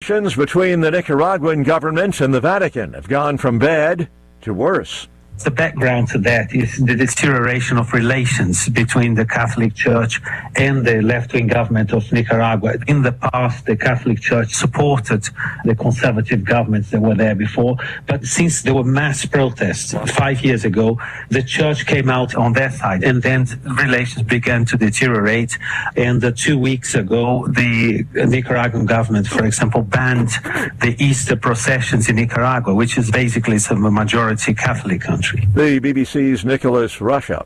Relations between the Nicaraguan government and the Vatican have gone from bad to worse. The background to that is the deterioration of relations between the Catholic Church and the left-wing government of Nicaragua. In the past, the Catholic Church supported the conservative governments that were there before, but since there were mass protests 5 years ago, the Church came out on their side, and then relations began to deteriorate. And 2 weeks ago, the Nicaraguan government, for example, banned the Easter processions in Nicaragua, which is basically a majority Catholic country. The BBC's Nicholas Russia.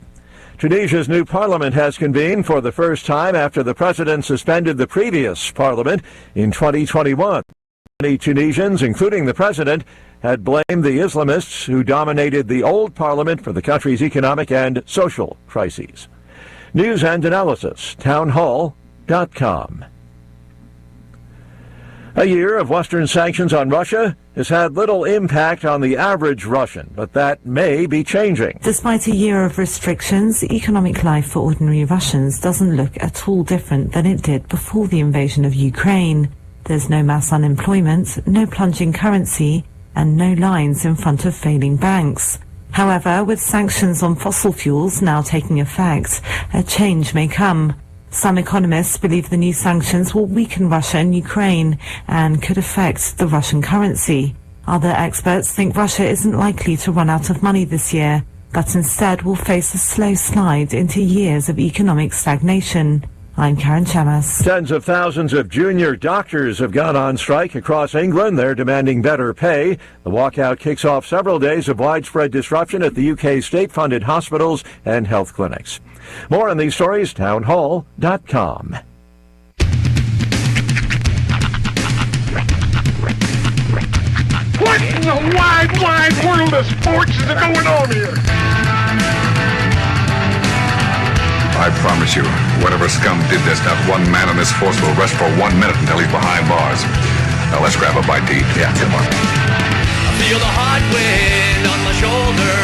Tunisia's new parliament has convened for the first time after the president suspended the previous parliament in 2021. Many Tunisians, including the president, had blamed the Islamists who dominated the old parliament for the country's economic and social crises. News and analysis, townhall.com. A year of Western sanctions on Russia has had little impact on the average Russian, but that may be changing. Despite a year of restrictions, economic life for ordinary Russians doesn't look at all different than it did before the invasion of Ukraine. There's no mass unemployment, no plunging currency, and no lines in front of failing banks. However, with sanctions on fossil fuels now taking effect, a change may come. Some economists believe the new sanctions will weaken Russia and Ukraine and could affect the Russian currency. Other experts think Russia isn't likely to run out of money this year, but instead will face a slow slide into years of economic stagnation. I'm Karen Chamas. Tens of thousands of junior doctors have gone on strike across England. They're demanding better pay. The walkout kicks off several days of widespread disruption at the UK's state-funded hospitals and health clinics. More on these stories, townhall.com. What in the wide, wide world of sports is going on here? I promise you, whatever scum did this, not one man in this force will rest for 1 minute until he's behind bars. Now let's grab a bite to eat. Yeah, come on. I feel the hot wind on my shoulder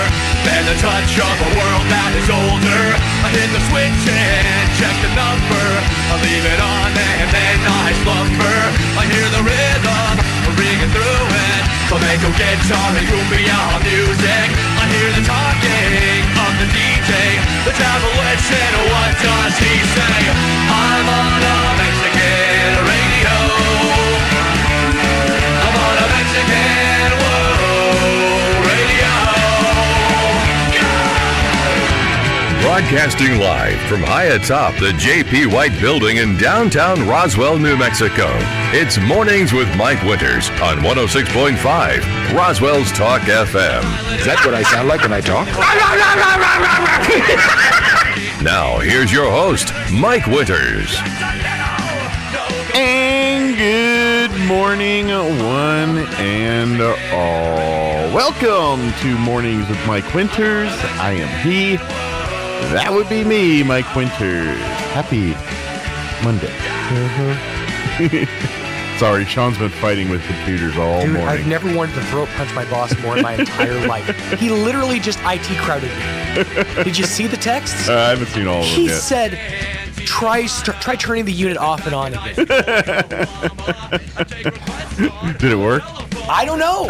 and the touch of a world that is older. I hit the switch and check the number. I leave it on and then I slumber. I hear the rhythm ringing through it. Flamenco guitar and cumbia music. I hear the talking of the DJ. The Javelin, what does he say? I'm on a Mexican radio. I'm on a Mexican radio. Broadcasting live from high atop the J.P. White Building in downtown Roswell, New Mexico. It's Mornings with Mike Winters on 106.5 Roswell's Talk FM. Is that what I sound like when I talk? Now, here's your host, Mike Winters. And good morning, one and all. Welcome to Mornings with Mike Winters. I am he. That would be me, Mike Winters. Happy Monday. Sorry, Sean's been fighting with computers all morning. I've never wanted to throat punch my boss more in my entire life. He literally just IT crowded me. Did you see the texts? I haven't seen all of them He yet. said, try turning the unit off and on again. Did it work? I don't know.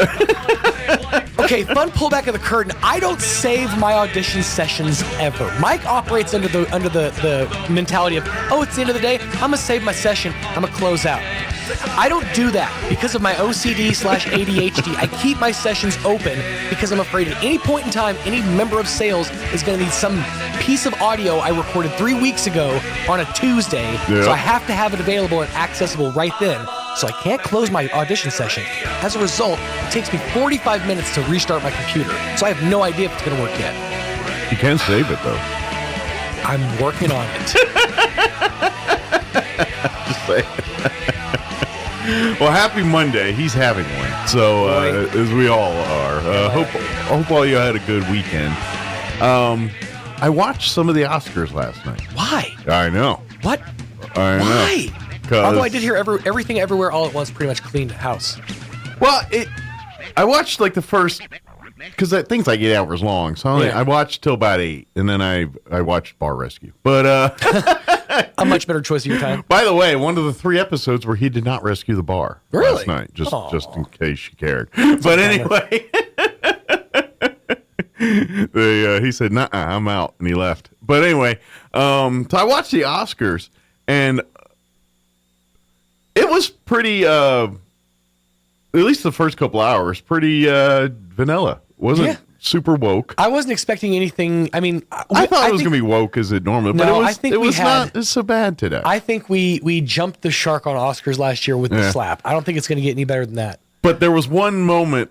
Okay, fun pullback of the curtain. I don't save my audition sessions ever. Mike operates under the mentality of, oh, it's the end of the day. I'm gonna save my session. I'm gonna close out. I don't do that because of my OCD/ADHD. I keep my sessions open because I'm afraid at any point in time, any member of sales is going to need some piece of audio I recorded 3 weeks ago on a Tuesday. Yep. So I have to have it available and accessible right then. So I can't close my audition session. As a result, it takes me 45 minutes to restart my computer. So I have no idea if it's going to work yet. You can save it, though. I'm working on it. Just saying. Well, happy Monday. He's having one. So, as we all are. Hope all you had a good weekend. I watched some of the Oscars last night. Why? I know. What? I know. Why? Although I did hear everything everywhere all at once pretty much cleaned house. Well, I watched like the first, because that thing's like 8 hours long. So I watched till about 8, and then I watched Bar Rescue. But a much better choice of your time. By the way, one of the 3 episodes where he did not rescue the bar Really? last night, just in case you cared. That's But anyway, he said, "Nah, I'm out," and he left. But anyway, so I watched the Oscars, and it was pretty. At least the first couple hours, pretty vanilla. Wasn't super woke. I wasn't expecting anything. I mean, I thought it was going to be woke as it normally, but No, it was. I think it we was had- not so bad today. I think we jumped the shark on Oscars last year with the slap. I don't think it's going to get any better than that. But there was one moment,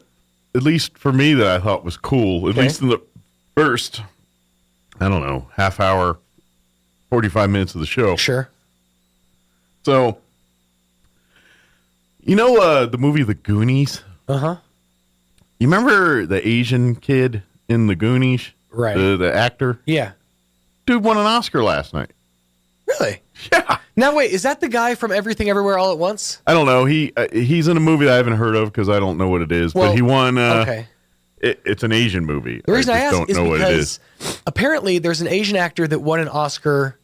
at least for me, that I thought was cool. At least in the first, I don't know, half hour, 45 minutes of the show. Sure. So, you know the movie The Goonies? Uh-huh. You remember the Asian kid in The Goonies? Right. The actor? Yeah. Dude won an Oscar last night. Really? Yeah. Now, wait, is that the guy from Everything Everywhere All at Once? I don't know. He's in a movie that I haven't heard of because I don't know what it is. Well, but he won. Okay. It's an Asian movie. The reason I just ask don't is know what it is. because apparently there's an Asian actor that won an Oscar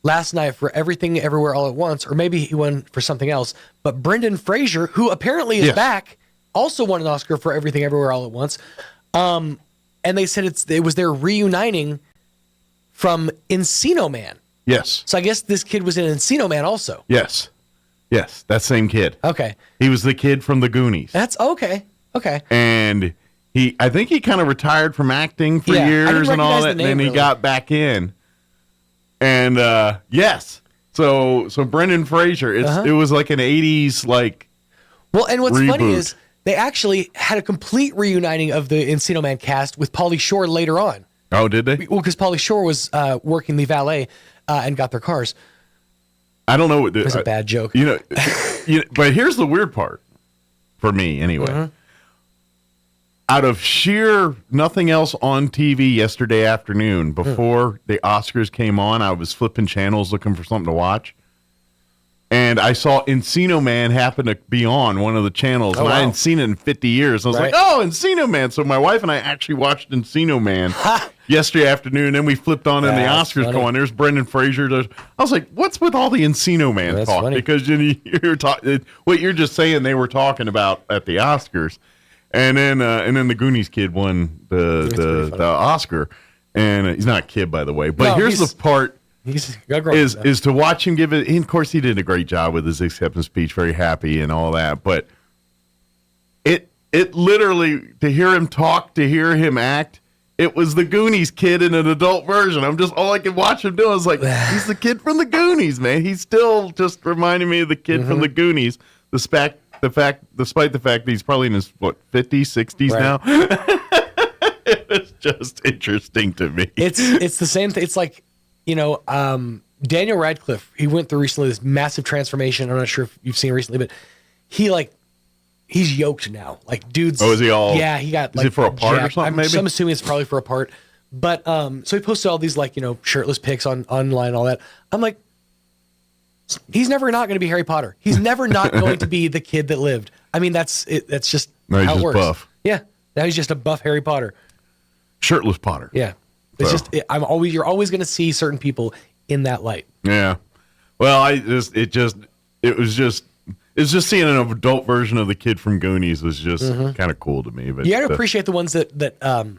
last night for Everything Everywhere All at Once, or maybe he won for something else. But Brendan Fraser, who apparently is back, also won an Oscar for Everything Everywhere All at Once. And they said it was their reuniting from Encino Man. Yes. So I guess this kid was in Encino Man also. Yes. Yes. That same kid. Okay. He was the kid from The Goonies. That's okay. Okay. And I think he kind of retired from acting for years and all that, and then he got back in. And yes. So Brendan Fraser, it was like an 80s like Well, and what's funny reboot. is they actually had a complete reuniting of the Encino Man cast with Pauly Shore later on. Oh, did they? Well, because Pauly Shore was working the valet and got their cars. I don't know what it was a bad joke. You know, but here's the weird part for me anyway. Out of sheer nothing else on TV yesterday afternoon, before the Oscars came on, I was flipping channels looking for something to watch. And I saw Encino Man happen to be on one of the channels, and I hadn't seen it in 50 years. I was like, oh, Encino Man. So my wife and I actually watched Encino Man yesterday afternoon, and then we flipped on and the Oscars go on. There's Brendan Fraser. I was like, what's with all the Encino Man talk? Funny. Because you're talking, what you're just saying they were talking about at the Oscars. And then the Goonies kid won the Oscar. And he's not a kid, by the way. But here's the part. Is to watch him give it. And of course, he did a great job with his acceptance speech. Very happy and all that. But it literally, to hear him talk, to hear him act, it was the Goonies kid in an adult version. All I could watch him do. I was like, he's the kid from the Goonies, man. He's still just reminding me of the kid from the Goonies. Despite the fact that he's probably in his 50s, 60s now. It's just interesting to me. It's the same thing. It's like, Daniel Radcliffe, he went through recently this massive transformation. I'm not sure if you've seen it recently, but he's yoked now. Like, dude's... Oh, is he all... Yeah, he got... Is it for a part or something, maybe? I'm assuming it's probably for a part. But, so he posted all these, shirtless pics online, all that. I'm like, he's never not going to be Harry Potter. He's never not going to be the kid that lived. I mean, that's just no, how it works. Buff. Yeah. Now he's just a buff Harry Potter. Shirtless Potter. Yeah. It's you're always going to see certain people in that light. Yeah. Well, it's just seeing an adult version of the kid from Goonies was just kind of cool to me. But you got to appreciate the ones that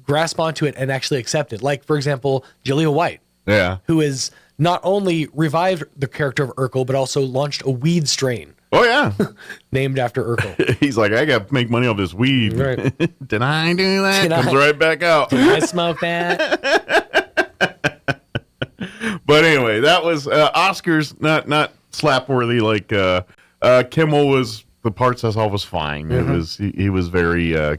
grasp onto it and actually accept it. Like, for example, Jaleel White. Yeah. Who is not only revived the character of Urkel, but also launched a weed strain. Oh, yeah. Named after Urkel. He's like, I got to make money off this weed. Right. Did I do that? Comes right back out. Did I smoke that? But anyway, that was Oscars, not slap-worthy. Like Kimmel was, the parts I saw was fine. He was very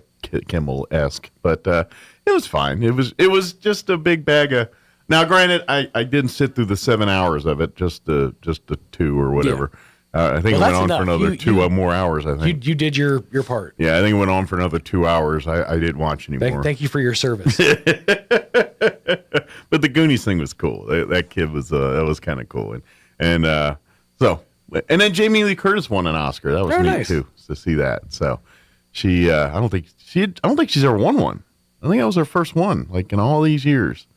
Kimmel-esque, but it was fine. It was just a big bag of... Now, granted, I didn't sit through the 7 hours of it, just the 2 or whatever. Yeah. I think it went on for another 2 more hours, I think. You did your part. Yeah, I think it went on for another 2 hours. I didn't watch anymore. Thank you for your service. But the Goonies thing was cool. That kid was that was kind of cool. And then Jamie Lee Curtis won an Oscar. That was neat too, to see that. So she I don't think she's ever won one. I think that was her first one, like in all these years.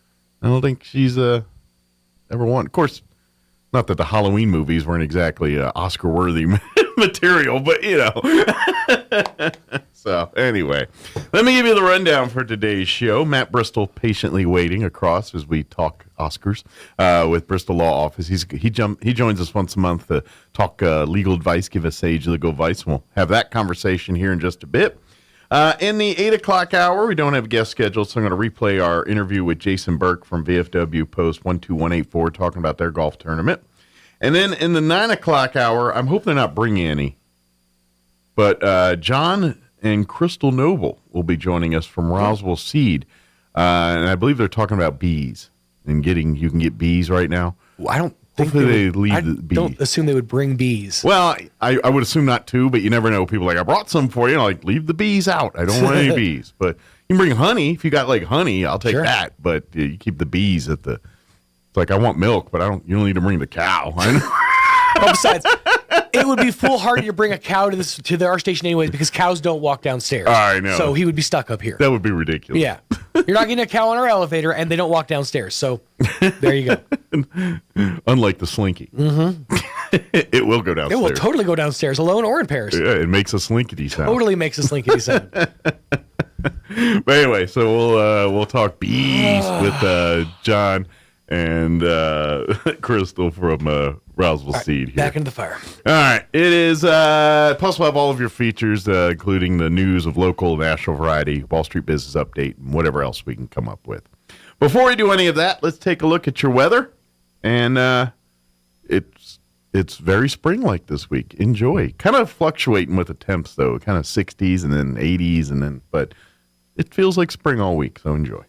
I don't think she's ever won. Of course, not that the Halloween movies weren't exactly Oscar-worthy material, but, you know. So, anyway, let me give you the rundown for today's show. Matt Bristol patiently waiting across as we talk Oscars with Bristol Law Office. He joins us once a month to talk legal advice, give us sage legal advice, and we'll have that conversation here in just a bit. In the 8 o'clock hour, we don't have a guest scheduled, so I'm going to replay our interview with Jason Burke from VFW Post 12184 talking about their golf tournament. And then in the 9 o'clock hour, I'm hoping they're not bringing any, but John and Crystal Noble will be joining us from Roswell Seed, and I believe they're talking about bees and you can get bees right now. Well, I don't think they leave the bees. Don't assume they would bring bees. Well, I would assume not too, but you never know. People are like, I brought some for you. Like, leave the bees out. I don't want any bees. But you can bring honey. If you got like honey, I'll take that. But you keep the bees at the. It's like I want milk, but you don't need to bring the cow. I know. Well, besides, it would be foolhardy to bring a cow to our station anyways because cows don't walk downstairs. I know. So he would be stuck up here. That would be ridiculous. Yeah. You're not getting a cow on our elevator, and they don't walk downstairs. So there you go. Unlike the Slinky. Mm-hmm. It will go downstairs. It will totally go downstairs, alone or in pairs. Yeah, it makes a slinkety sound. Totally makes a slinkety sound. But anyway, so we'll talk bees with John and Crystal from Roswell Seed here. Back into the fire. All right. It is, plus we'll have all of your features, including the news of local, national variety, Wall Street business update, and whatever else we can come up with. Before we do any of that, let's take a look at your weather. And it's very spring-like this week. Enjoy. Kind of fluctuating with the temps, though. Kind of 60s and then 80s, but it feels like spring all week, so enjoy.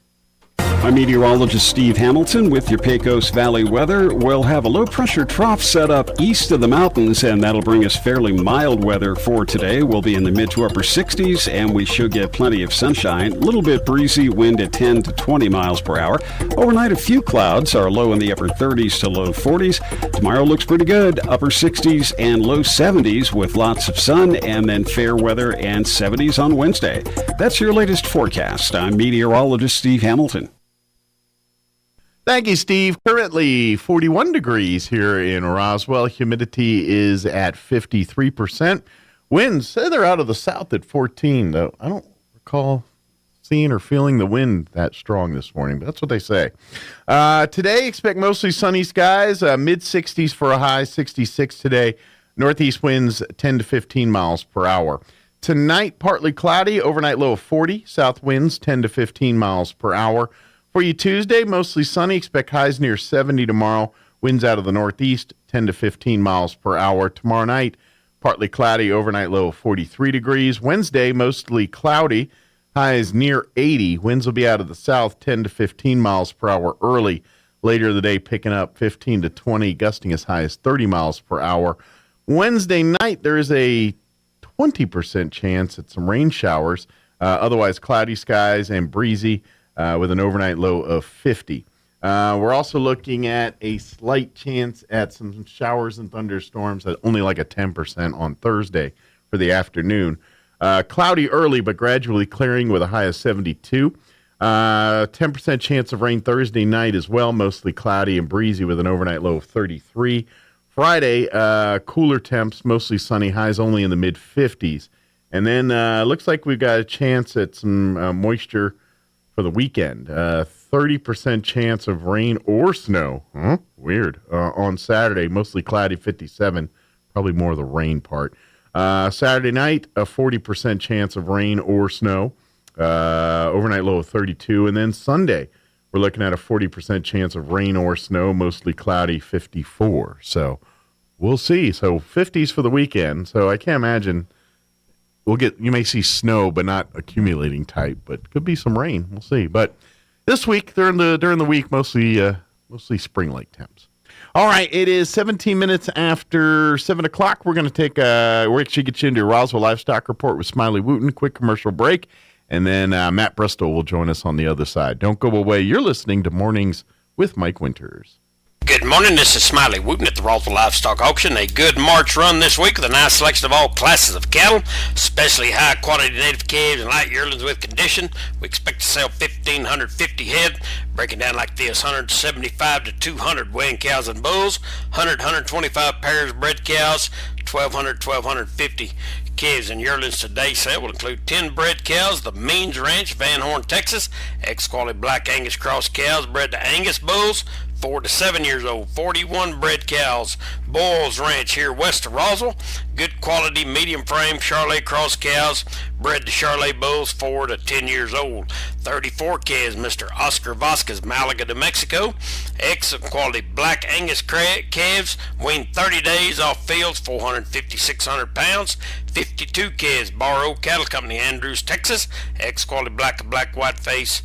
I'm meteorologist Steve Hamilton with your Pecos Valley weather. We'll have a low-pressure trough set up east of the mountains, and that'll bring us fairly mild weather for today. We'll be in the mid to upper 60s, and we should get plenty of sunshine. A little bit breezy, wind at 10 to 20 miles per hour. Overnight, a few clouds, our low in the upper 30s to low 40s. Tomorrow looks pretty good, upper 60s and low 70s with lots of sun, and then fair weather and 70s on Wednesday. That's your latest forecast. I'm meteorologist Steve Hamilton. Thank you, Steve. Currently 41 degrees here in Roswell. Humidity is at 53%. Winds, say they're out of the south at 14, though. I don't recall seeing or feeling the wind that strong this morning, but that's what they say. Today, expect mostly sunny skies, mid-60s for a high, 66 today. Northeast winds 10 to 15 miles per hour. Tonight, partly cloudy, overnight low of 40. South winds 10 to 15 miles per hour. For you Tuesday, mostly sunny. Expect highs near 70 tomorrow. Winds out of the northeast, 10 to 15 miles per hour. Tomorrow night, partly cloudy, overnight low of 43 degrees. Wednesday, mostly cloudy. Highs near 80. Winds will be out of the south, 10 to 15 miles per hour early. Later in the day, picking up 15 to 20, gusting as high as 30 miles per hour. Wednesday night, there is a 20% chance at some rain showers. Otherwise, cloudy skies and breezy. With an overnight low of 50. We're also looking at a slight chance at some showers and thunderstorms at only like a 10% on Thursday for the afternoon. Cloudy early, but gradually clearing with a high of 72. 10% chance of rain Thursday night as well, mostly cloudy and breezy with an overnight low of 33. Friday, cooler temps, mostly sunny, highs only in the mid-50s. And then looks like we've got a chance at some moisture for the weekend. 30% chance of rain or snow. Weird. On Saturday, mostly cloudy, 57. Probably more of the rain part. Saturday night, a 40% chance of rain or snow. Overnight low of 32. And then Sunday, we're looking at a 40% chance of rain or snow, mostly cloudy, 54. So we'll see. So 50s for the weekend. So I can't imagine. You may see snow, but not accumulating type, but could be some rain. We'll see. But this week, during the week, mostly spring-like temps. All right, it is 17 minutes after 7 o'clock. We're going to we're actually get you into your Roswell Livestock Report with Smiley Wooten. Quick commercial break, and then Matt Bristol will join us on the other side. Don't go away. You're listening to Mornings with Mike Winters. Good morning, this is Smiley Wooten at the Roswell Livestock Auction. A good March run this week with a nice selection of all classes of cattle, especially high-quality native calves and light yearlings with condition. We expect to sell 1,550 head. Breaking down like this: 175 to 200 weighing cows and bulls, 125 pairs of bred cows, 1,250 calves and yearlings. Today's sale will include 10 bred cows, the Means Ranch, Van Horn, Texas, X-quality black Angus cross cows bred to Angus bulls, 4 to 7 years old, 41 bred cows, Boyles Ranch here west of Roswell, good quality medium frame Charolais cross cows bred to Charolais bulls, 4 to 10 years old, 34 calves, Mr. Oscar Vasquez, Malaga, New Mexico, excellent quality black Angus calves, weaned 30 days off fields, 450, 600 pounds, 52 calves, Barrow Cattle Company, Andrews, Texas, ex-quality black white face,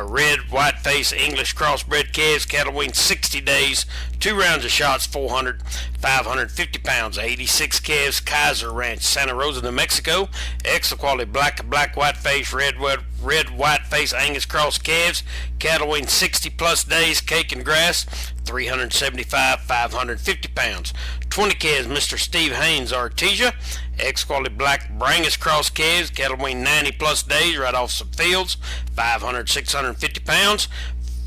red white face English crossbred calves, cattle weaned 60 days, 2 rounds of shots, 400, 550 pounds, 86 calves, Kaiser Ranch, Santa Rosa, New Mexico, excellent quality black white face, red white face Angus cross calves, cattle weaned 60 plus days, cake and grass, 375, 550 pounds. 20 calves, Mr. Steve Haynes, Artesia, ex-quality black Brangus cross calves, cattle weaned 90 plus days, right off some fields, 500, 650 pounds.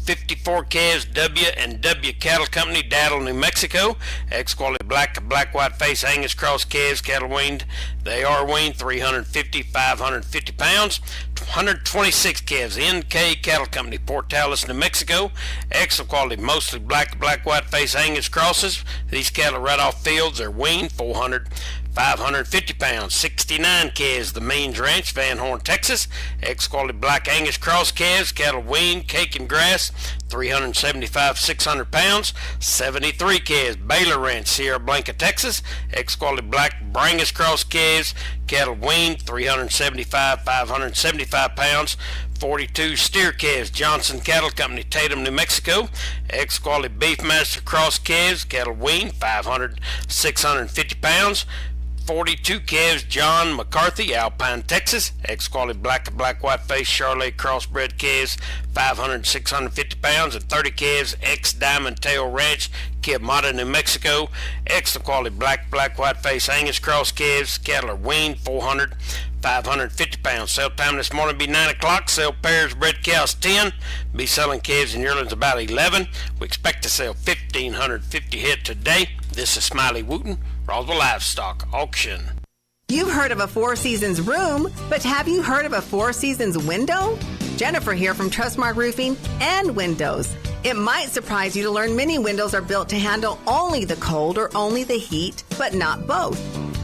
54 calves, W&W Cattle Company, Daddle, New Mexico, ex-quality black white face Angus cross calves, cattle weaned, they are weaned 350, 550 pounds. 126 calves, NK Cattle Company, Portales, New Mexico, excellent quality, mostly black white face Angus crosses. These cattle right off fields are weaned 400, 550 pounds. 69 calves, the Means Ranch, Van Horn, Texas, ex-quality black Angus cross calves, cattle weaned, cake and grass, 375, 600 pounds. 73 calves, Baylor Ranch, Sierra Blanca, Texas, ex-quality black Brangus cross calves, cattle weaned, 375, 575 pounds. 42 steer calves, Johnson Cattle Company, Tatum, New Mexico, ex-quality Beefmaster cross calves, cattle weaned, 500, 650 pounds. 42 calves, John McCarthy, Alpine, Texas, ex-quality black white face Charolais crossbred calves, 500, 650 pounds, and 30 calves, ex-Diamond Tail Ranch, Quemada, New Mexico, excellent quality black white face Angus cross calves, cattle are weaned, 400, 550 pounds. Sale time this morning be 9 o'clock. Sell pairs bred cows 10. Be selling calves and yearlings about 11. We expect to sell 1,550 head today. This is Smiley Wooten, Roswell Livestock Auction. You've heard of a Four Seasons room, but have you heard of a Four Seasons window? Jennifer here from Trustmark Roofing and Windows. It might surprise you to learn many windows are built to handle only the cold or only the heat, but not both.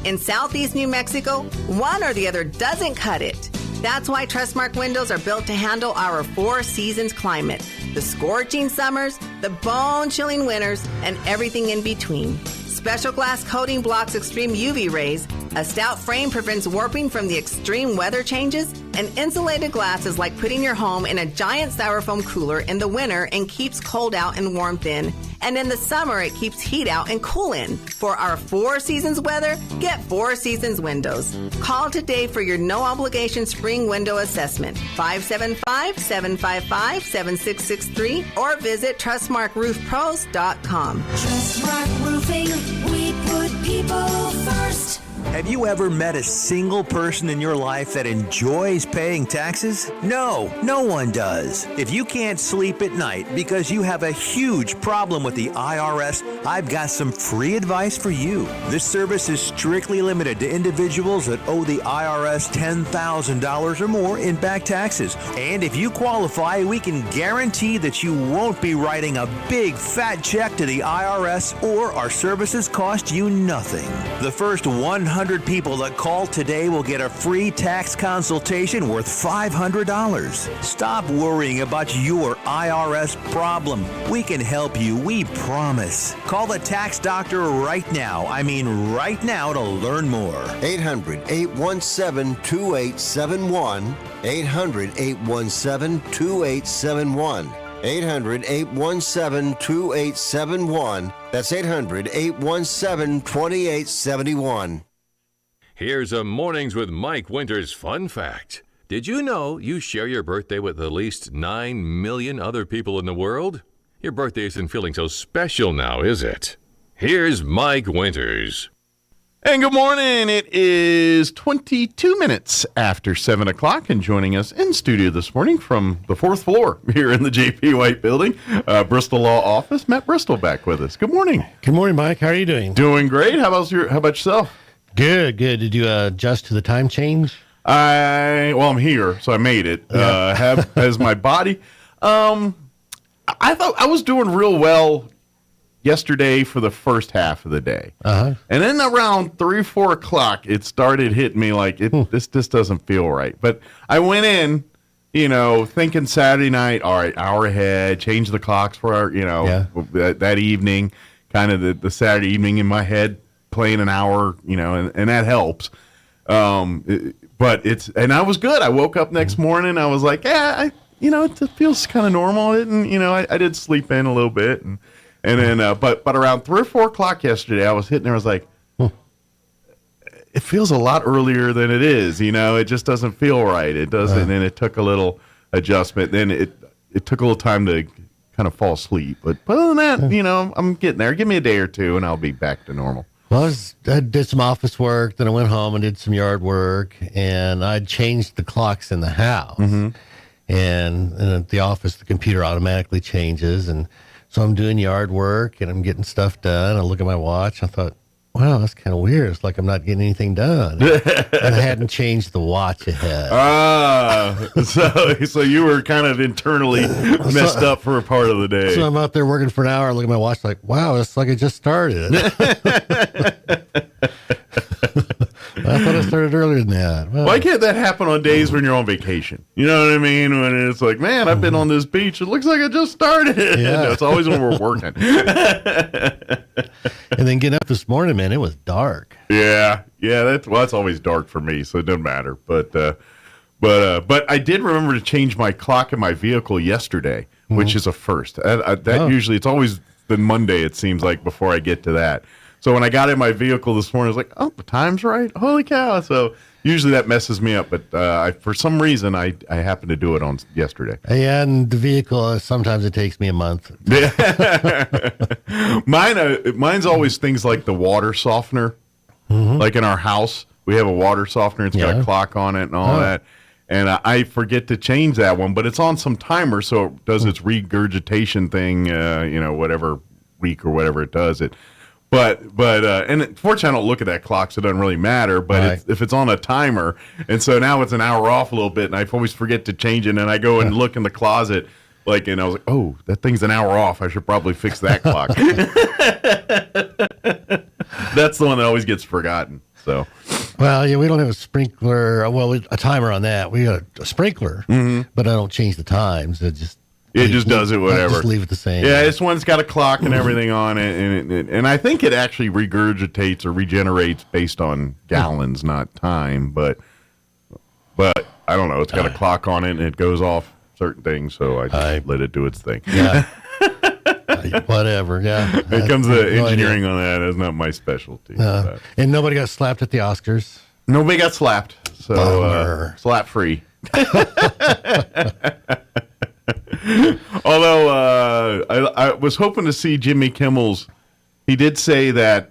In Southeast New Mexico, one or the other doesn't cut it. That's why Trustmark windows are built to handle our Four Seasons climate, the scorching summers, the bone-chilling winters, and everything in between. Special glass coating blocks extreme UV rays, a stout frame prevents warping from the extreme weather changes, and insulated glass is like putting your home in a giant styrofoam cooler in the winter and keeps cold out and warmth in, and in the summer it keeps heat out and cool in. For our Four Seasons weather, get Four Seasons windows. Call today for your no-obligation spring window assessment, 575-755-7663, or visit TrustmarkRoofPros.com. Trustmark Roofing, we put people first. Have you ever met a single person in your life that enjoys paying taxes? No one does. If you can't sleep at night because you have a huge problem with the IRS, I've got some free advice for you. This service is strictly limited to individuals that owe the IRS $10,000 or more in back taxes. And if you qualify, we can guarantee that you won't be writing a big fat check to the IRS, or our services cost you nothing. The first 100 people that call today will get a free tax consultation worth $500. Stop worrying about your IRS problem. We can help you, we promise. Call the tax doctor right now. I mean right now to learn more. 800-817-2871. 800-817-2871. 800-817-2871. That's 800-817-2871. Here's a Mornings with Mike Winters fun fact. Did you know you share your birthday with at least 9 million other people in the world? Your birthday isn't feeling so special now, is it? Here's Mike Winters. And good morning. It is 22 minutes after 7 o'clock, and joining us in studio this morning from the 4th floor here in the J.P. White Building, Bristol Law Office, Matt Bristol back with us. Good morning. Good morning, Mike. How are you doing? Doing great. How about yourself? Good. Did you adjust to the time change? I'm here, so I made it. Has my body. I thought I was doing real well yesterday for the first half of the day. And then around 3-4 o'clock, it started hitting me like, this doesn't feel right. But I went in, thinking Saturday night, all right, hour ahead, change the clocks for our, that evening, kind of the Saturday evening in my head, playing an hour, and that helps. And I was good. I woke up next morning, I was like, it feels kind of normal. I did sleep in a little bit, and then, but around 3 or 4 o'clock yesterday, I was hitting there. I was like, it feels a lot earlier than it is. It just doesn't feel right. It doesn't, and it took a little adjustment. Then it took a little time to kind of fall asleep. But other than that, I'm getting there. Give me a day or two, and I'll be back to normal. Well, I did some office work, then I went home and did some yard work, and I changed the clocks in the house. And at the office, the computer automatically changes, and so I'm doing yard work, and I'm getting stuff done. I look at my watch, I thought, wow, that's kind of weird. It's like I'm not getting anything done. And I hadn't changed the watch ahead. So you were kind of internally messed up for a part of the day. So I'm out there working for an hour, I look at my watch like, wow, it's like it just started. I thought I started earlier than that. Why can't that happen on days when you're on vacation? You know what I mean? When it's like, man, I've been on this beach. It looks like it just started. Yeah. No, it's always when we're working. And then getting up this morning, man, it was dark. Yeah. That's always dark for me, so it doesn't matter. But I did remember to change my clock in my vehicle yesterday, which is a first. Usually, it's always been Monday, it seems like, before I get to that. So when I got in my vehicle this morning, I was like, oh, the time's right. Holy cow. So usually that messes me up. But for some reason, I happened to do it on yesterday. Yeah, and the vehicle, sometimes it takes me a month. Mine's always things like the water softener. Like in our house, we have a water softener. It's got a clock on it and all that. And I forget to change that one. But it's on some timer, so it does its regurgitation thing, whatever week or whatever it does it. But and fortunately I don't look at that clock, so it doesn't really matter. But if it's on a timer, and so now it's an hour off a little bit, and I always forget to change it, and I go and look in the closet, and I was like, oh, that thing's an hour off. I should probably fix that clock. That's the one that always gets forgotten. So, well, yeah, we don't have a sprinkler. Well, a timer on that. We got a sprinkler, but I don't change the times. It just does it whatever. Just leave it the same. Yeah, this one's got a clock and everything on it, and I think it actually regurgitates or regenerates based on gallons, not time. But I don't know. It's got a clock on it, and it goes off certain things, so I just let it do its thing. Yeah. Whatever. Yeah. It comes to engineering on that. That's not my specialty. And nobody got slapped at the Oscars. Nobody got slapped. So slap free. Although I was hoping to see Jimmy Kimmel's. He did say that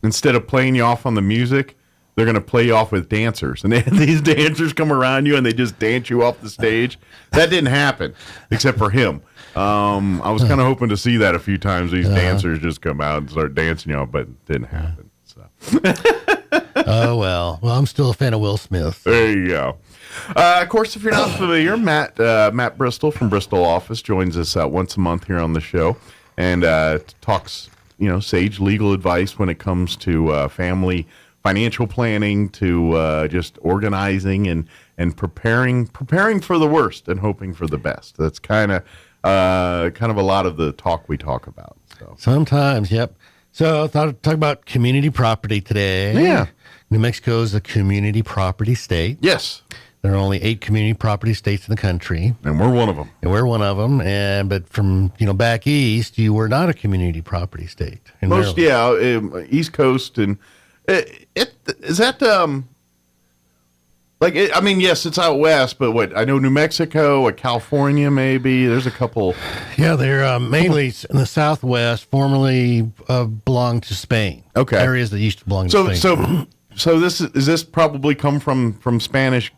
instead of playing you off on the music, they're going to play you off with dancers. And these dancers come around you and they just dance you off the stage. That didn't happen, except for him. I was kind of hoping to see that a few times. These dancers just come out and start dancing you off, but it didn't happen. So. Oh, well, I'm still a fan of Will Smith. There you go. Of course, if you're not familiar, Matt Bristol from Bristol Office joins us once a month here on the show and talks, sage legal advice when it comes to family financial planning, to just organizing and preparing for the worst and hoping for the best. That's kind of a lot of the talk we talk about. So. Sometimes, yep. So I thought I'd talk about community property today. Yeah. New Mexico is a community property state. Yes. There are only 8 community property states in the country. And we're one of them. But from, back east, you were not a community property state. Most, East Coast. And is that, Like, yes, it's out west, but what? I know New Mexico, California, maybe. There's a couple. Yeah, they're mainly in the Southwest, formerly belonged to Spain. Okay. Areas that used to belong to Spain. So this probably come from Spanish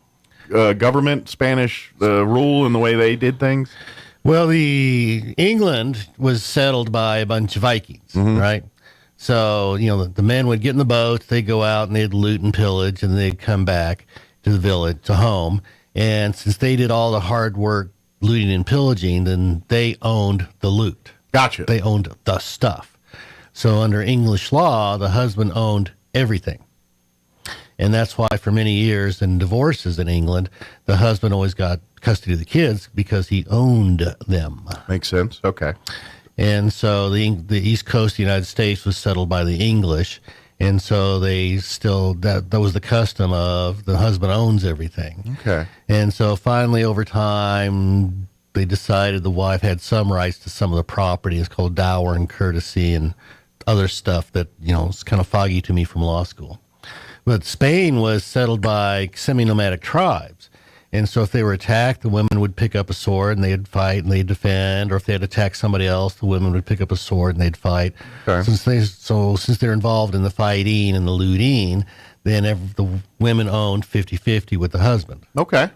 government, Spanish rule and the way they did things? Well, England was settled by a bunch of Vikings, right? So, the men would get in the boats, they'd go out and they'd loot and pillage, and they'd come back to the village, to home. And since they did all the hard work looting and pillaging, then they owned the loot. Gotcha. They owned the stuff. So under English law, the husband owned everything. And that's why for many years in divorces in England, the husband always got custody of the kids because he owned them. Makes sense. Okay. And so the East Coast of the United States was settled by the English. And so they still, that was the custom of the husband owns everything. Okay. And so finally over time, they decided the wife had some rights to some of the property. It's called dower and courtesy and other stuff that, it's kind of foggy to me from law school. But Spain was settled by semi-nomadic tribes. And so if they were attacked, the women would pick up a sword and they'd fight and they'd defend. Or if they had attacked somebody else, the women would pick up a sword and they'd fight. Okay. Since they're involved in the fighting and the looting, then the women owned 50-50 with the husband. Okay.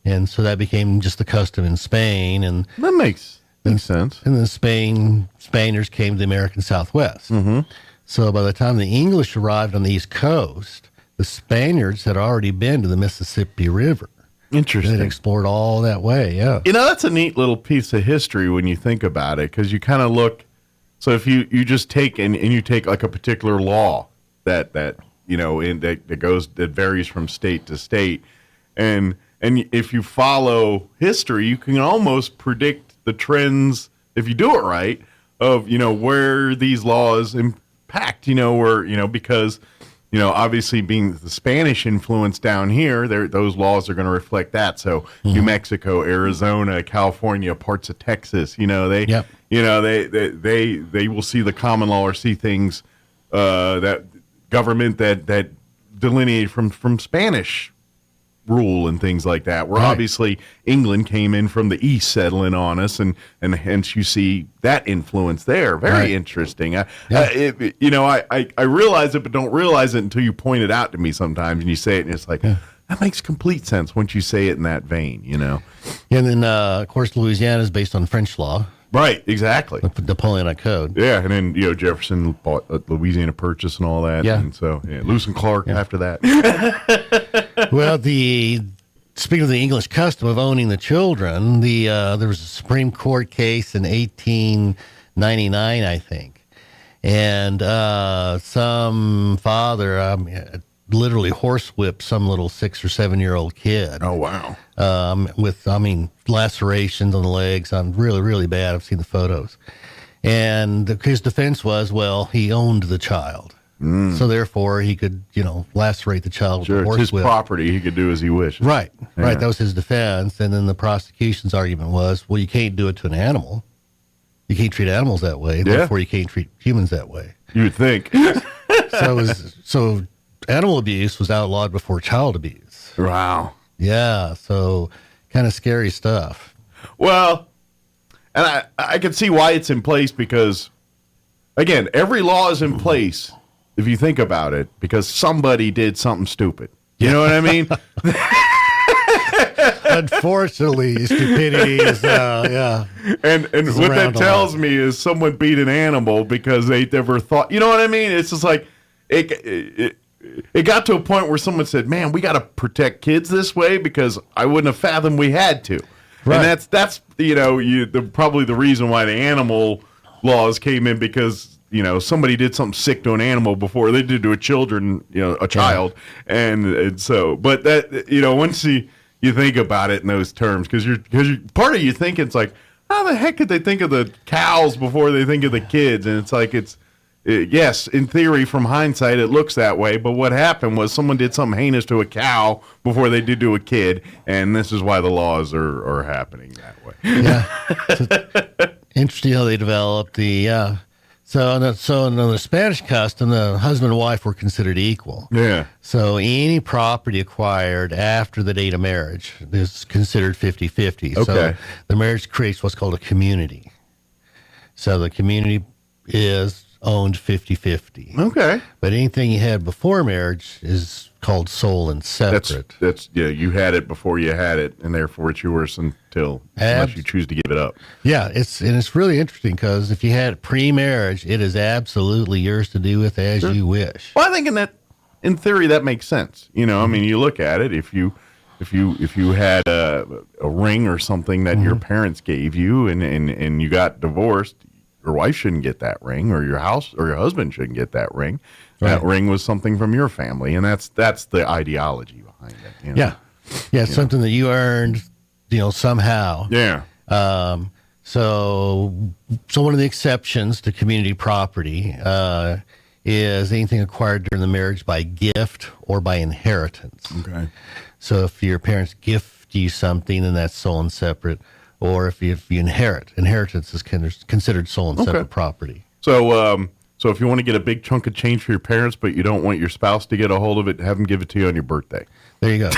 And so that became just the custom in Spain. And that makes sense. And then Spaniards came to the American Southwest. Mm-hmm. So by the time the English arrived on the East Coast, the Spaniards had already been to the Mississippi River. Interesting. They'd explored all that way, yeah. That's a neat little piece of history when you think about it, because you kind of look. So if you just take and you take like a particular law that varies from state to state, and if you follow history, you can almost predict the trends if you do it right of where these laws impact. Because. Obviously being the Spanish influence down here, those laws are going to reflect that. So New Mexico, Arizona, California, parts of Texas, they will see the common law or see things that government that delineate from Spanish rule and things like that. Where obviously England came in from the east settling on us, and hence you see that influence there. Very interesting. I realize it, but don't realize it until you point it out to me sometimes, and you say it, and it's like that makes complete sense once you say it in that vein. And then of course Louisiana is based on French law. Right, exactly. The Napoleonic Code. Yeah, and then Jefferson bought Louisiana Purchase and all that. Yeah. And so Lewis and Clark after that. Well, speaking of the English custom of owning the children, there was a Supreme Court case in 1899, I think, and some father literally horsewhipped some little 6 or 7 year old kid. Oh wow! With lacerations on the legs. Really, really bad. I've seen the photos. And his defense was, well, he owned the child. So therefore he could, lacerate the child with a horsewhip. It's his property. He could do as he wished. Right. That was his defense. And then the prosecution's argument was, well, you can't do it to an animal. You can't treat animals that way. Therefore you can't treat humans that way. You would think. So animal abuse was outlawed before child abuse. Wow. Yeah. So kind of scary stuff. Well, and I can see why it's in place because, again, every law is in place if you think about it because somebody did something stupid. You know what I mean? Unfortunately, stupidity is, And what that tells me is someone beat an animal because they never thought, you know what I mean? It's just like, it got to a point where someone said, man, we got to protect kids this way because I wouldn't have fathomed we had to. Right. And that's probably the reason why the animal laws came in because, somebody did something sick to an animal before they did to a child. And so, but that, once you think about it in those terms, because you're part of you thinking it's like, how the heck did they think of the cows before they think of the kids? And it's like, yes, in theory, from hindsight, it looks that way. But what happened was someone did something heinous to a cow before they did to a kid, and this is why the laws are happening that way. Yeah, interesting how they developed the. So in the Spanish custom, the husband and wife were considered equal. Yeah. So any property acquired after the date of marriage is considered 50-50. Okay. So the marriage creates what's called a community. So the community is owned 50-50. Okay. But anything you had before marriage is called sole and separate. That's you had it before you had it, and therefore it's yours unless you choose to give it up. Yeah, it's really interesting because if you had it pre-marriage, it is absolutely yours to do with as you wish. Well, I think in theory that makes sense. You know, I mean, you look at it, if you had a ring or something that your parents gave you and you got divorced, your wife shouldn't get that ring, or your husband shouldn't get that ring. Right. That ring was something from your family, and that's the ideology behind it. You know? Yeah, it's something that you earned, somehow. Yeah. So one of the exceptions to community property is anything acquired during the marriage by gift or by inheritance. Okay. So if your parents gift you something, then that's sole and separate. Or if you inherit, inheritance is considered sole and separate property. So if you want to get a big chunk of change for your parents, but you don't want your spouse to get a hold of it, have them give it to you on your birthday. There you go.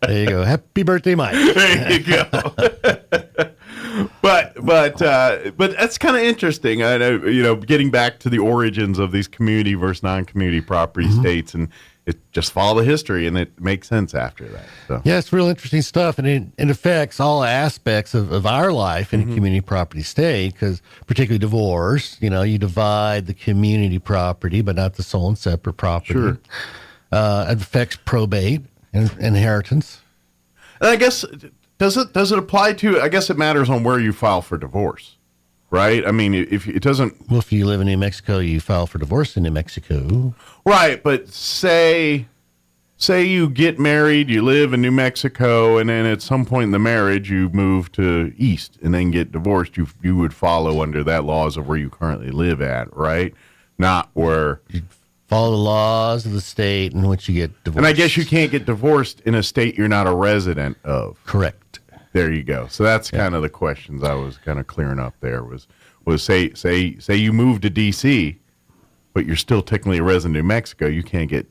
There you go. Happy birthday, Mike. There you go. But that's kind of interesting. I know, getting back to the origins of these community versus non-community property states, and it just follow the history, and it makes sense after that. So. Yeah, it's real interesting stuff, and it affects all aspects of our life in a community property state, because particularly divorce, you divide the community property, but not the sole and separate property. Sure. It affects probate and inheritance. And I guess, does it apply to, I guess it matters on where you file for divorce, right? I mean, if it doesn't... Well, if you live in New Mexico, you file for divorce in New Mexico. Right, but say you get married, you live in New Mexico, and then at some point in the marriage you move to East and then get divorced, you would follow under that laws of where you currently live at, right? Not where... You follow the laws of the state in which you get divorced. And I guess you can't get divorced in a state you're not a resident of. Correct. There you go. So that's kind of the questions I was kind of clearing up there was say you move to D.C., but you're still technically a resident of New Mexico, you can't get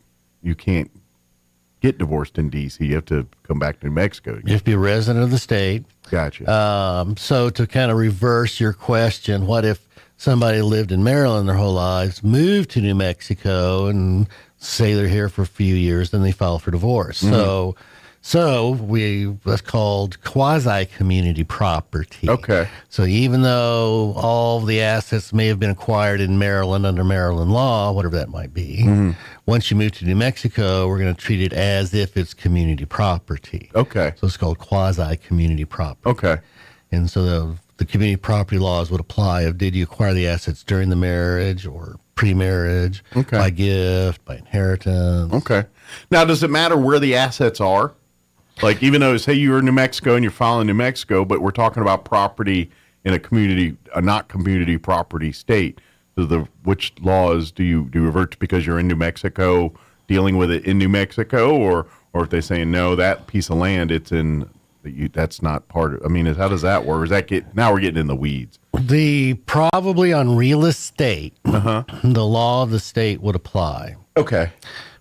divorced in D.C. You have to come back to New Mexico. You have to be a resident of the state. Gotcha. So to kind of reverse your question, what if somebody lived in Maryland their whole lives, moved to New Mexico, and say they're here for a few years, then they file for divorce? Mm-hmm. So that's called quasi-community property. Okay. So even though all the assets may have been acquired in Maryland under Maryland law, whatever that might be, once you move to New Mexico, we're going to treat it as if it's community property. Okay. So it's called quasi-community property. Okay. And so the community property laws would apply of did you acquire the assets during the marriage or pre-marriage, by gift, by inheritance. Okay. Now, does it matter where the assets are? Like, even though, say you're in New Mexico and you're filing New Mexico, but we're talking about property in a not community property state, which laws do you revert to because you're in New Mexico, dealing with it in New Mexico, or if they say no, that piece of land that's not part of. I mean, how does that work? Now we're getting in the weeds. Probably on real estate, the law of the state would apply. Okay,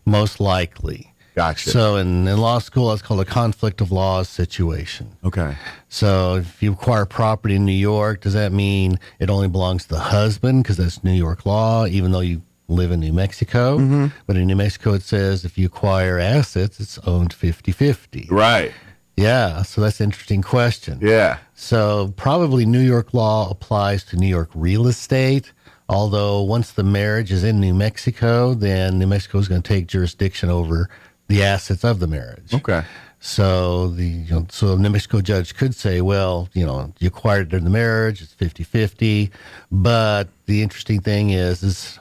most likely. Gotcha. So in law school, that's called a conflict of laws situation. Okay. So if you acquire property in New York, does that mean it only belongs to the husband because that's New York law, even though you live in New Mexico? But in New Mexico, it says if you acquire assets, it's owned 50-50. Right. Yeah, so that's an interesting question. Yeah. So probably New York law applies to New York real estate, although once the marriage is in New Mexico, then New Mexico is going to take jurisdiction over the assets of the marriage. Okay. So so a New Mexico judge could say, well, you acquired it during the marriage, it's 50-50. But the interesting thing is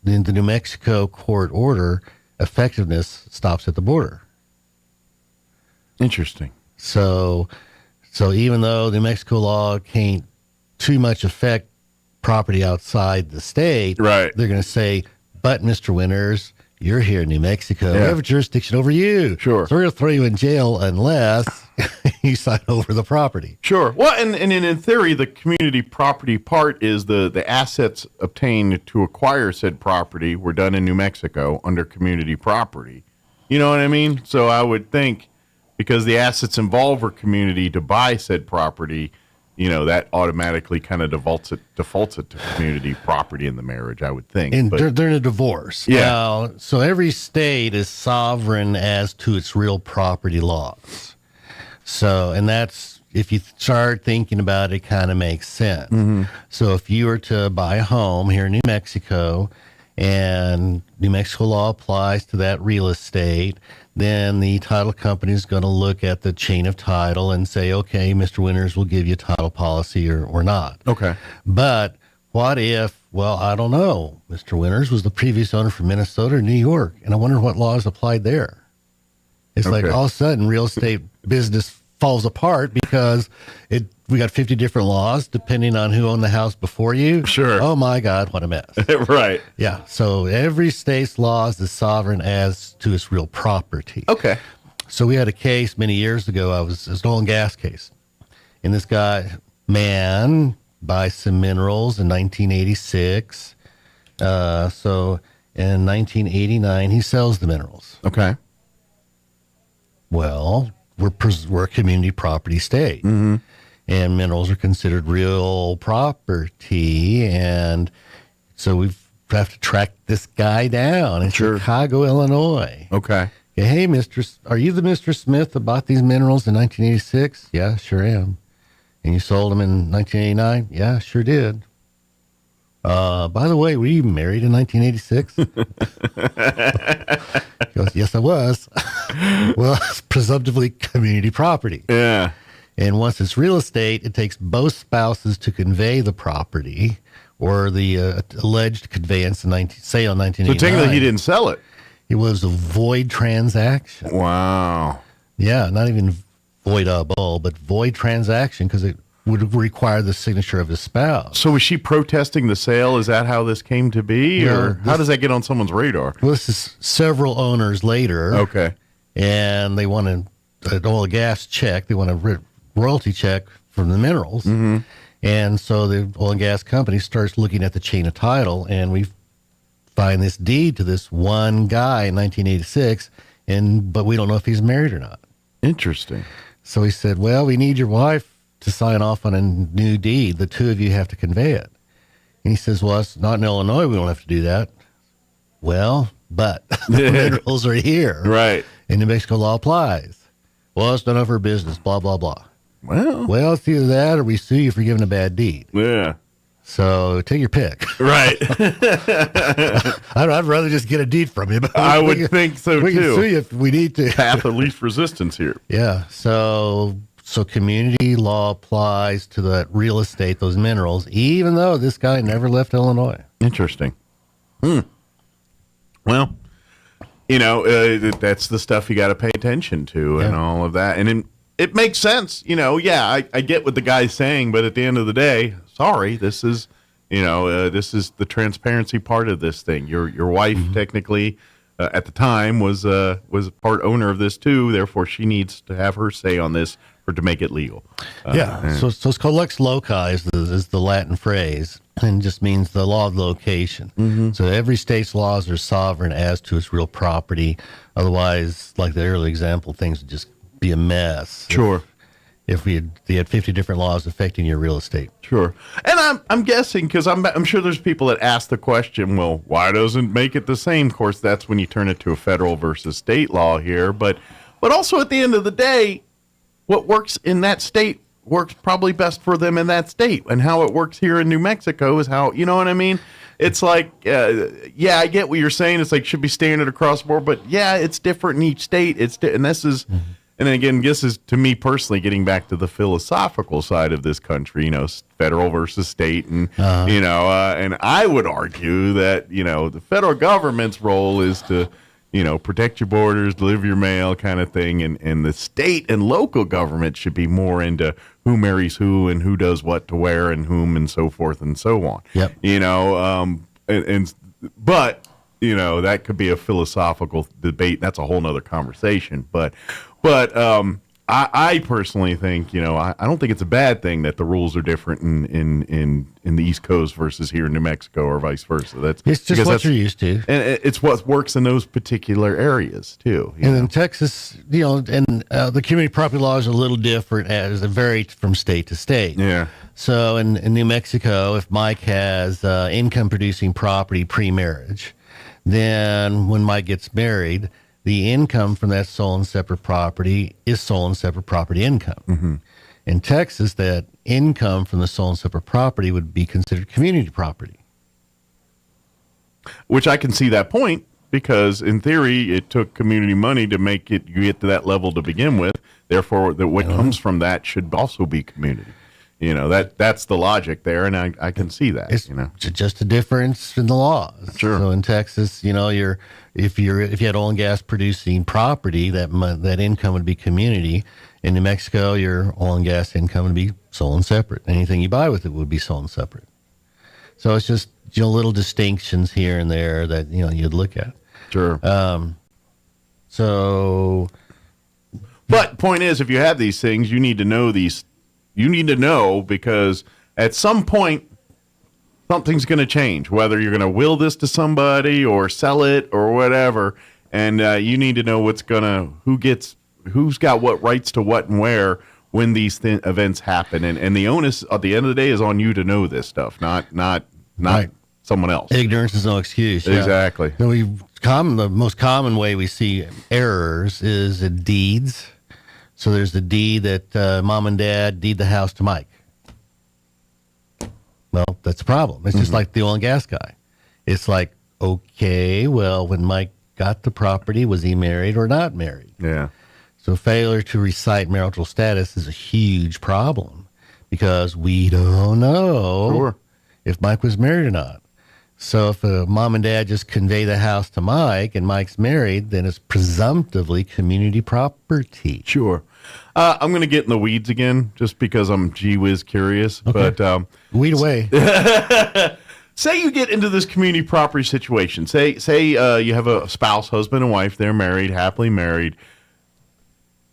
in the New Mexico court order, effectiveness stops at the border. Interesting. So even though New Mexico law can't too much affect property outside the state, right, they're going to say, but Mr. Winters, you're here in New Mexico. Yeah. We have jurisdiction over you. Sure. So we're going to throw you in jail unless you sign over the property. Sure. Well, and in theory, the community property part is the assets obtained to acquire said property were done in New Mexico under community property. You know what I mean? So I would think because the assets involved were community to buy said property, that automatically kind of defaults it to community property in the marriage, I would think. And But, they're in a divorce. Yeah. Now, so every state is sovereign as to its real property laws. So, and that's, if you start thinking about it, kind of makes sense. Mm-hmm. So if you were to buy a home here in New Mexico and New Mexico law applies to that real estate, then the title company is going to look at the chain of title and say, okay, Mr. Winters will give you a title policy or not. Okay. But what if, well, I don't know, Mr. Winters was the previous owner from Minnesota or New York, and I wonder what laws applied there. It's like all of a sudden real estate business falls apart because we got 50 different laws depending on who owned the house before you. Sure. Oh my God, what a mess. Right. Yeah. So every state's laws is sovereign as to its real property. Okay. So we had a case many years ago. It was an oil and gas case. And this man buys some minerals in 1986. So in 1989, he sells the minerals. Okay. Well, we're a community property state, mm-hmm. and minerals are considered real property, and so we have to track this guy down in Chicago, Illinois. Okay. Hey, are you the Mr. Smith that bought these minerals in 1986? Yeah, sure am. And you sold them in 1989? Yeah, sure did. By the way, were you married in 1986? He goes, yes, I was. Well, it's presumptively community property. Yeah. And once it's real estate, it takes both spouses to convey the property or the alleged conveyance sale in 1989. So technically he didn't sell it. It was a void transaction. Wow. Yeah, not even voidable, but void transaction because it would require the signature of his spouse. So was she protesting the sale? Is that how this came to be? Or how does that get on someone's radar? Well, this is several owners later. Okay. And they want an oil and gas check. They want a royalty check from the minerals. Mm-hmm. And so the oil and gas company starts looking at the chain of title, and we find this deed to this one guy in 1986, but we don't know if he's married or not. Interesting. So he said, well, we need your wife to sign off on a new deed. The two of you have to convey it. And he says, well, it's not in Illinois. We don't have to do that. Well, but the minerals are here. Right. And New Mexico law applies. Well, it's none of her business, blah, blah, blah. Well, it's either that or we sue you for giving a bad deed. Yeah. So take your pick. Right. I'd rather just get a deed from you. But I would think so, we too. We can sue you if we need to. Path of least resistance here. Yeah. So community law applies to that real estate, those minerals, even though this guy never left Illinois. Interesting. Well, that's the stuff you got to pay attention to and all of that. And it makes sense. I get what the guy's saying, but at the end of the day, sorry, this is, this is the transparency part of this thing. Your wife technically at the time was part owner of this too. Therefore, she needs to have her say on this to make it legal. So it's called lex loci is the Latin phrase, and just means the law of location. Mm-hmm. So every state's laws are sovereign as to its real property. Otherwise, like the early example, things would just be a mess. Sure. If they had 50 different laws affecting your real estate. Sure. And I'm guessing, because I'm sure there's people that ask the question, well, why doesn't make it the same? Of course, that's when you turn it to a federal versus state law here. But also at the end of the day, what works in that state works probably best for them in that state. And how it works here in New Mexico is how, you know what I mean? It's like, I get what you're saying. It's like should be standard across the board. But, it's different in each state. And this is... Mm-hmm. And then again, this is, to me personally, getting back to the philosophical side of this country, federal versus state. And, and I would argue that, the federal government's role is to, protect your borders, deliver your mail kind of thing. And the state and local government should be more into who marries who and who does what to where and whom and so forth and so on. Yep. But that could be a philosophical debate. That's a whole nother conversation. But I personally think, I don't think it's a bad thing that the rules are different in the East Coast versus here in New Mexico or vice versa. It's just what you're used to. And it's what works in those particular areas, too. And in Texas, the community property laws are a little different as they vary from state to state. Yeah. So in New Mexico, if Mike has income-producing property pre-marriage, then when Mike gets married, the income from that sole and separate property is sole and separate property income. Mm-hmm. In Texas, that income from the sole and separate property would be considered community property. Which I can see that point, because in theory, it took community money to make it you get to that level to begin with. Therefore, what comes from that should also be community. That's the logic there, and I can see that. It's just a difference in the laws. Sure. So in Texas, if you had oil and gas producing property, that income would be community. In New Mexico, your oil and gas income would be sole and separate. Anything you buy with it would be sole and separate. So it's just little distinctions here and there that you'd look at. Sure. But point is, if you have these things, you need to know these. You need to know, because at some point, something's going to change, whether you're going to will this to somebody or sell it or whatever. And you need to know who's got what rights to what and where when these events happen. And the onus at the end of the day is on you to know this stuff, not right. Someone else. Ignorance is no excuse. Exactly. Yeah. The most common way we see errors is in deeds. So there's the deed that mom and dad deed the house to Mike. Well, that's a problem. It's just like the oil and gas guy. It's like, okay, well, when Mike got the property, was he married or not married? Yeah. So failure to recite marital status is a huge problem, because we don't know if Mike was married or not. So if mom and dad just convey the house to Mike and Mike's married, then it's presumptively community property. Sure. I'm going to get in the weeds again just because I'm gee whiz curious. Okay. But weed away. Say you get into this community property situation. Say you have a spouse, husband and wife. They're married, happily married.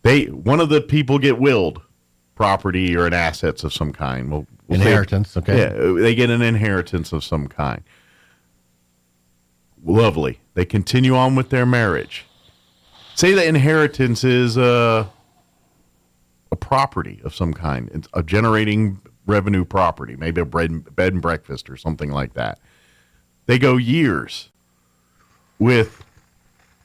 One of the people get willed property or an assets of some kind. We'll inheritance. Okay. Yeah, they get an inheritance of some kind. Lovely. They continue on with their marriage. Say the inheritance is a property of some kind. It's a generating revenue property, maybe a bed and breakfast or something like that. They go years with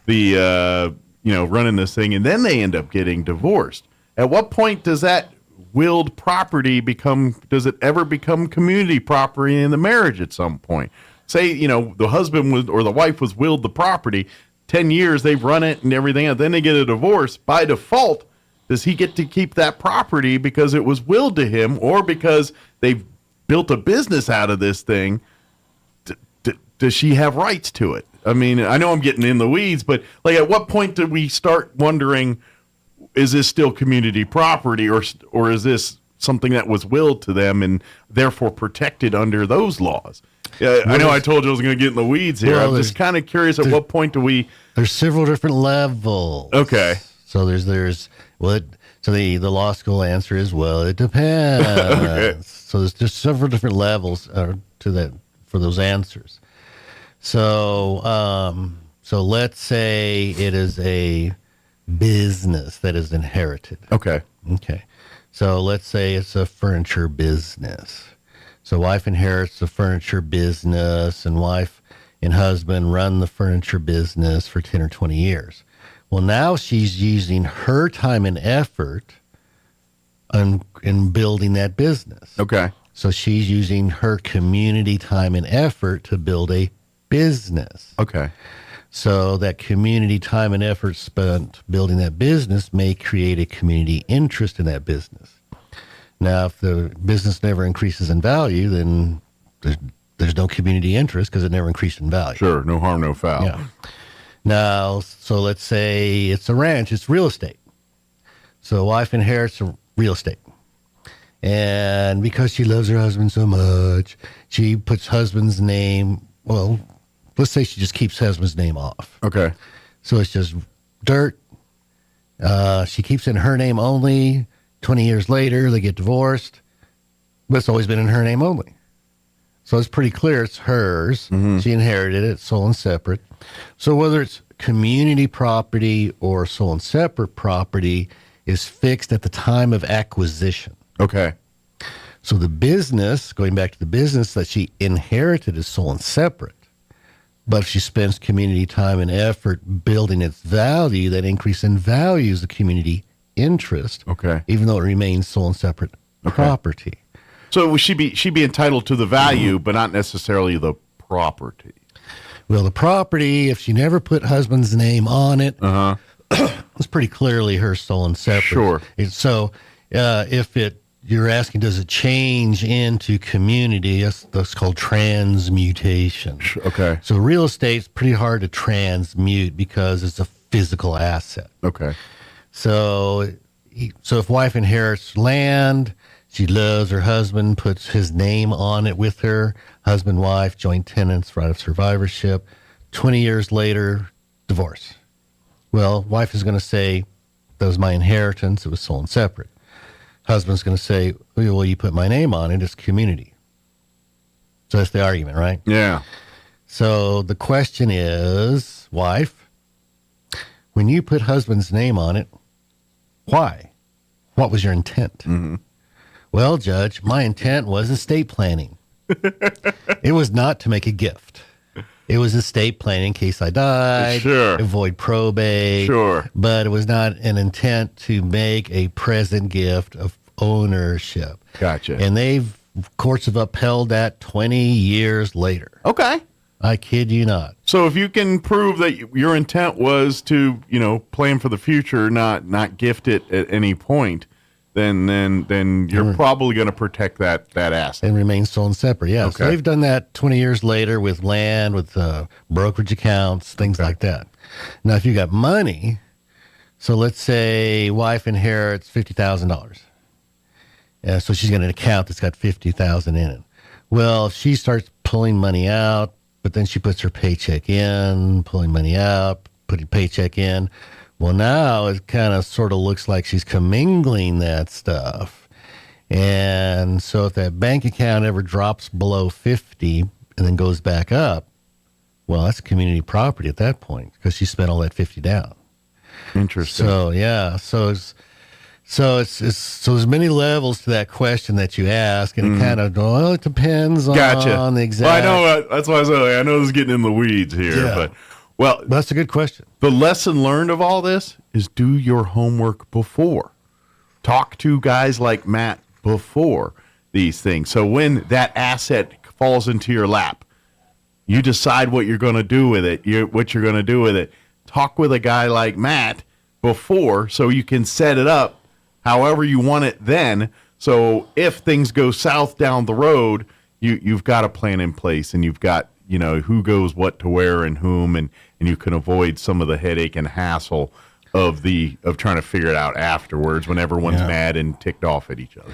the running this thing, and then they end up getting divorced. At what point does that willed property does it ever become community property in the marriage at some point? Say, the husband or the wife was willed the property, 10 years they've run it and everything else, then they get a divorce. By default, does he get to keep that property because it was willed to him, or because they've built a business out of this thing? Does she have rights to it? I mean, I know I'm getting in the weeds, but at what point do we start wondering, is this still community property, or is this something that was willed to them and therefore protected under those laws? I know I told you I was going to get in the weeds here. Well, I'm just kind of curious, at what point do we... There's several different levels. Okay. So there's the law school answer is, well, it depends. Okay. So there's several different levels to that for those answers. So let's say it is a business that is inherited. Okay. So let's say it's a furniture business. So wife inherits the furniture business, and wife and husband run the furniture business for 10 or 20 years. Well, now she's using her time and effort in building that business. Okay. So she's using her community time and effort to build a business. Okay. So that community time and effort spent building that business may create a community interest in that business. Now, if the business never increases in value, then there's no community interest because it never increased in value. Sure, no harm, no foul. Yeah. Now, so let's say it's a ranch, it's real estate. So wife inherits real estate. And because she loves her husband so much, she puts husband's name, let's say she just keeps husband's name off. Okay. So it's just dirt. She keeps it in her name only. 20 years later, they get divorced. But it's always been in her name only. So it's pretty clear it's hers. Mm-hmm. She inherited it, sole and separate. So whether it's community property or sole and separate property is fixed at the time of acquisition. Okay. So the business, going back to the business that she inherited is sole and separate. But if she spends community time and effort building its value, that increase in value is the community interest. Okay. Even though it remains sole and separate property. So she'd be entitled to the value, but not necessarily the property. Well, the property, if she never put husband's name on it, it's pretty clearly her sole and separate. Sure. So if you're asking, does it change into community? That's called transmutation. Okay. So real estate's pretty hard to transmute because it's a physical asset. Okay. So if wife inherits land, she loves her husband, puts his name on it with her, husband, wife, joint tenants, right of survivorship. 20 years later, divorce. Well, wife is going to say, that was my inheritance, it was sole and separate. Husband's going to say, well, you put my name on it, it's community. So that's the argument, right? Yeah. So the question is, wife, when you put husband's name on it, why? What was your intent? Mm-hmm. Well, Judge, my intent was estate planning. It was not to make a gift. It was estate planning in case I died, avoid probate. Sure. But it was not an intent to make a present gift of ownership. Gotcha. And courts have upheld that 20 years later. Okay. I kid you not. So if you can prove that your intent was to, plan for the future, not gift it at any point, then you're probably going to protect that asset. And remain sole and separate, yeah. Okay. So they've done that 20 years later with land, with brokerage accounts, things like that. Now, if you got money, so let's say wife inherits $50,000. So she's got an account that's got $50,000 in it. Well, if she starts pulling money out, but then she puts her paycheck in, pulling money out, putting paycheck in. Well, now it kind of sort of looks like she's commingling that stuff. And so if that bank account ever drops below 50 and then goes back up, well, that's community property at that point because she spent all that 50 down. Interesting. So, yeah. So there's many levels to that question that you ask, and it kind of, it depends on the exact. Well, I know, that's why I said, I know this is getting in the weeds here, but. Well, that's a good question. The lesson learned of all this is do your homework before. Talk to guys like Matt before these things. So when that asset falls into your lap, you decide what you're going to do with it, what you're going to do with it. Talk with a guy like Matt before so you can set it up however you want it then. So if things go south down the road, you've got a plan in place and you've got who goes what to where and whom, and you can avoid some of the headache and hassle of trying to figure it out afterwards when everyone's mad and ticked off at each other.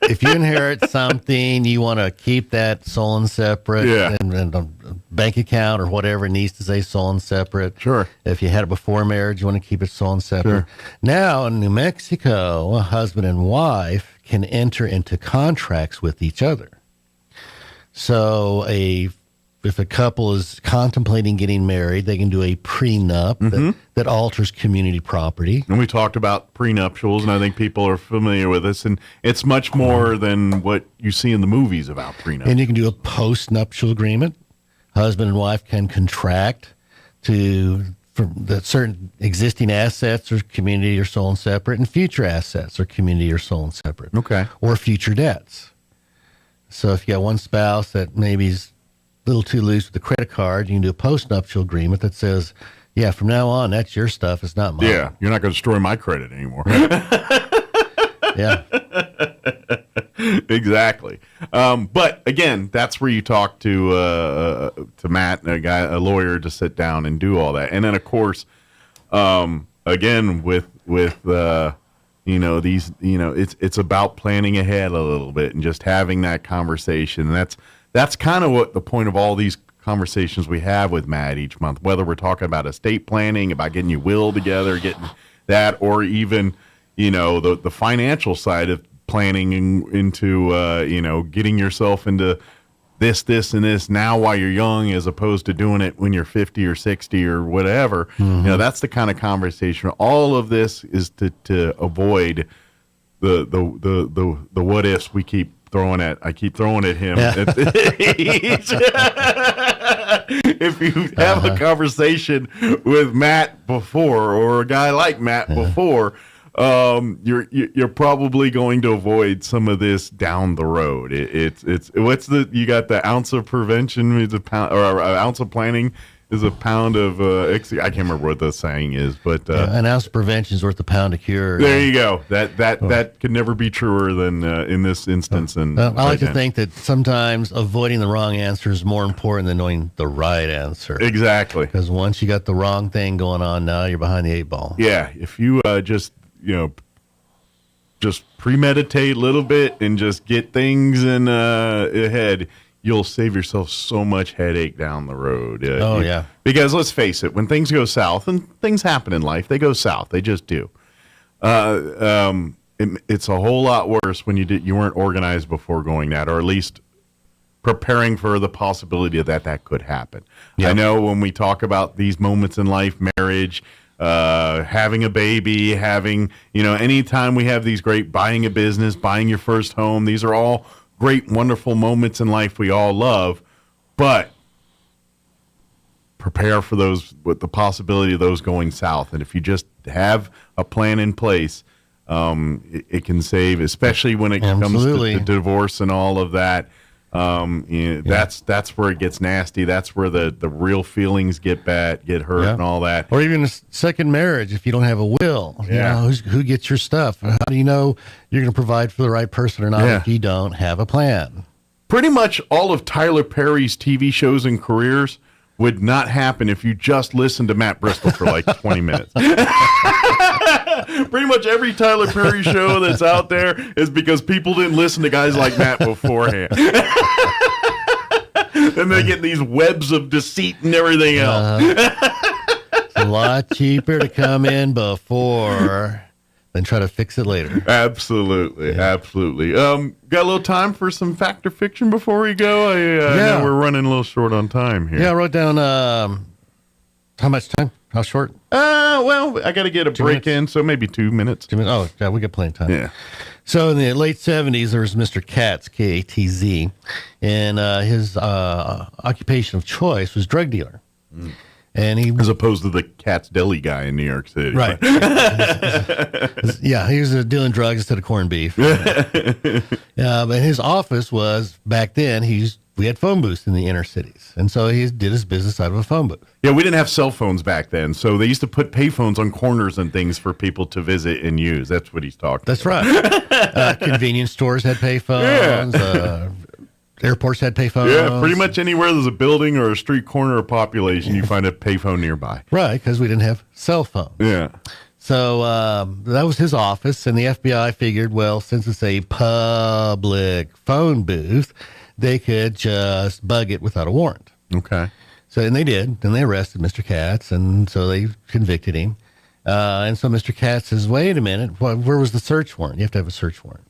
If you inherit something, you want to keep that sole and separate, and a bank account or whatever needs to say sole and separate. Sure. If you had it before marriage, you want to keep it sole and separate. Sure. Now in New Mexico, a husband and wife can enter into contracts with each other. So if a couple is contemplating getting married, they can do a prenup that alters community property. And we talked about prenuptials, and I think people are familiar with this, and it's much more than what you see in the movies about prenup. And you can do a postnuptial agreement. Husband and wife can contract for the certain existing assets or community or sole and separate, and future assets or community or sole and separate. Okay. Or future debts. So if you got one spouse that maybe is a little too loose with the credit card, you can do a postnuptial agreement that says, yeah, from now on, that's your stuff. It's not mine. Yeah, you're not going to destroy my credit anymore. Yeah. Exactly. But again, that's where you talk to Matt, a lawyer, to sit down and do all that. And then, of course, again, with it's about planning ahead a little bit and just having that conversation. And that's kind of what the point of all these conversations we have with Matt each month, whether we're talking about estate planning, about getting your will together, getting that, or even, the financial side of planning into, getting yourself into this, and this now while you're young, as opposed to doing it when you're 50 or 60 or whatever. Mm-hmm. That's the kind of conversation. All of this is to avoid the what ifs we keep throwing at. I keep throwing at him. Yeah. If you have a conversation with Matt before, or a guy like Matt before, you're probably going to avoid some of this down the road. It's you got the ounce of prevention is a pound, or an ounce of planning is a pound of I can't remember what the saying is, but an ounce of prevention is worth a pound of cure. There you go. That could never be truer than in this instance. And I like to think that sometimes avoiding the wrong answer is more important than knowing the right answer. Exactly. Because once you got the wrong thing going on, now you're behind the 8 ball. Yeah, if you just premeditate a little bit and just get things in ahead, you'll save yourself so much headache down the road. Yeah. Because let's face it, when things go south, and things happen in life, they go south. They just do. It's a whole lot worse when you weren't organized before going that, or at least preparing for the possibility that could happen. Yep. I know when we talk about these moments in life, marriage, having a baby, anytime we have these great, buying a business, buying your first home, these are all great, wonderful moments in life we all love, but prepare for those, with the possibility of those going south. And if you just have a plan in place, it can save, especially when it comes to divorce and all of that. That's where it gets nasty. That's where the real feelings get hurt and all that. Or even a second marriage, if you don't have a will. Who gets your stuff? How do you know you're going to provide for the right person or not if you don't have a plan? Pretty much all of Tyler Perry's TV shows and careers would not happen if you just listened to Matt Bristol for like 20 minutes. Pretty much every Tyler Perry show that's out there is because people didn't listen to guys like Matt beforehand. Then they get these webs of deceit and everything else. It's a lot cheaper to come in before than try to fix it later. Absolutely. Got a little time for some fact or fiction before we go? I know we're running a little short on time here. Yeah, I wrote down how much time? How short? Well, I got to get a break in, so maybe 2 minutes. 2 minutes. Oh, yeah, we got plenty of time. Yeah. So in the late 70s, there was Mr. Katz, K-A-T-Z, and his occupation of choice was drug dealer. Mm. And he, as opposed to the Katz Deli guy in New York City. Right. Yeah, he was doing drugs instead of corned beef. But his office was, back then, we had phone booths in the inner cities. And so he did his business out of a phone booth. Yeah, we didn't have cell phones back then. So they used to put payphones on corners and things for people to visit and use. That's what he's talking about. That's right. Convenience stores had payphones. Yeah. Airports had payphones. Yeah, pretty much anywhere there's a building or a street corner of population, you find a payphone nearby. Right, because we didn't have cell phones. Yeah. So that was his office, and the FBI figured, well, since it's a public phone booth, they could just bug it without a warrant. Okay. So, and they did, and they arrested Mr. Katz, and so they convicted him. And so Mr. Katz says, wait a minute, where was the search warrant? You have to have a search warrant.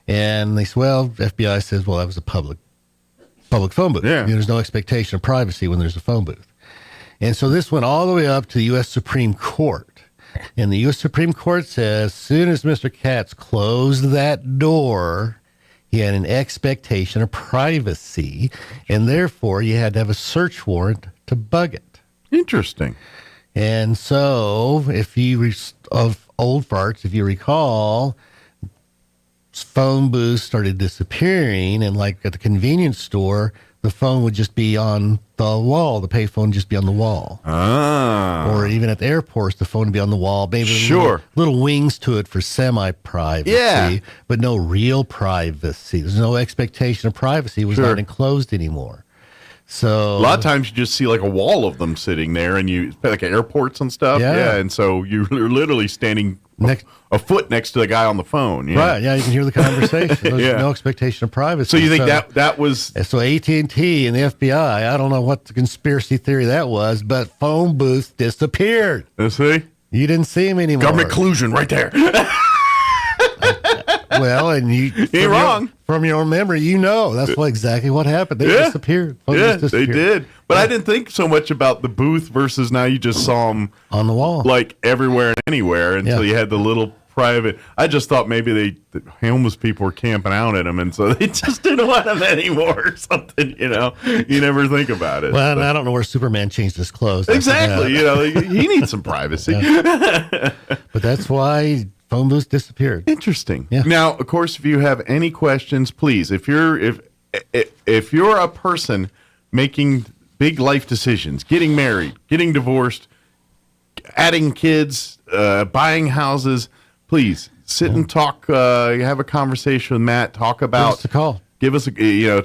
And they said, well, FBI says, well, that was a public phone booth. Yeah. There's no expectation of privacy when there's a phone booth. And so this went all the way up to the U.S. Supreme Court. And the U.S. Supreme Court says, as soon as Mr. Katz closed that door, he had an expectation of privacy, and therefore you had to have a search warrant to bug it. Interesting. And so, of old farts, if you recall, phone booths started disappearing, and like at the convenience store, the phone would just be on the wall. The payphone would just be on the wall. Ah. Or even at the airports, the phone would be on the wall. Maybe little wings to it for semi-privacy, but no real privacy. There's no expectation of privacy. It was not enclosed anymore. So a lot of times you just see like a wall of them sitting there, and you like at airports and stuff. Yeah, and so you're literally standing a foot next to the guy on the phone. Yeah. Right? Yeah, you can hear the conversation. There's no expectation of privacy. So you think that was so AT&T and the FBI? I don't know what the conspiracy theory that was, but phone booths disappeared. See, you didn't see them anymore. Government collusion, right there. Well, and you ain't wrong. From your memory, that's exactly what happened. They disappeared. They did. But I didn't think so much about the booth versus now you just saw them on the wall, like everywhere and anywhere until you had the little private. I just thought maybe the homeless people were camping out at them, and so they just didn't want them anymore or something. You never think about it. Well, I don't know where Superman changed his clothes. Exactly. He needs some privacy. But that's why phone booths disappeared. Interesting. Yeah. Now, of course, if you have any questions, please, if you're a person making big life decisions, getting married, getting divorced, adding kids, buying houses, please sit and talk. Have a conversation with Matt. Talk about. Give us a call. Give us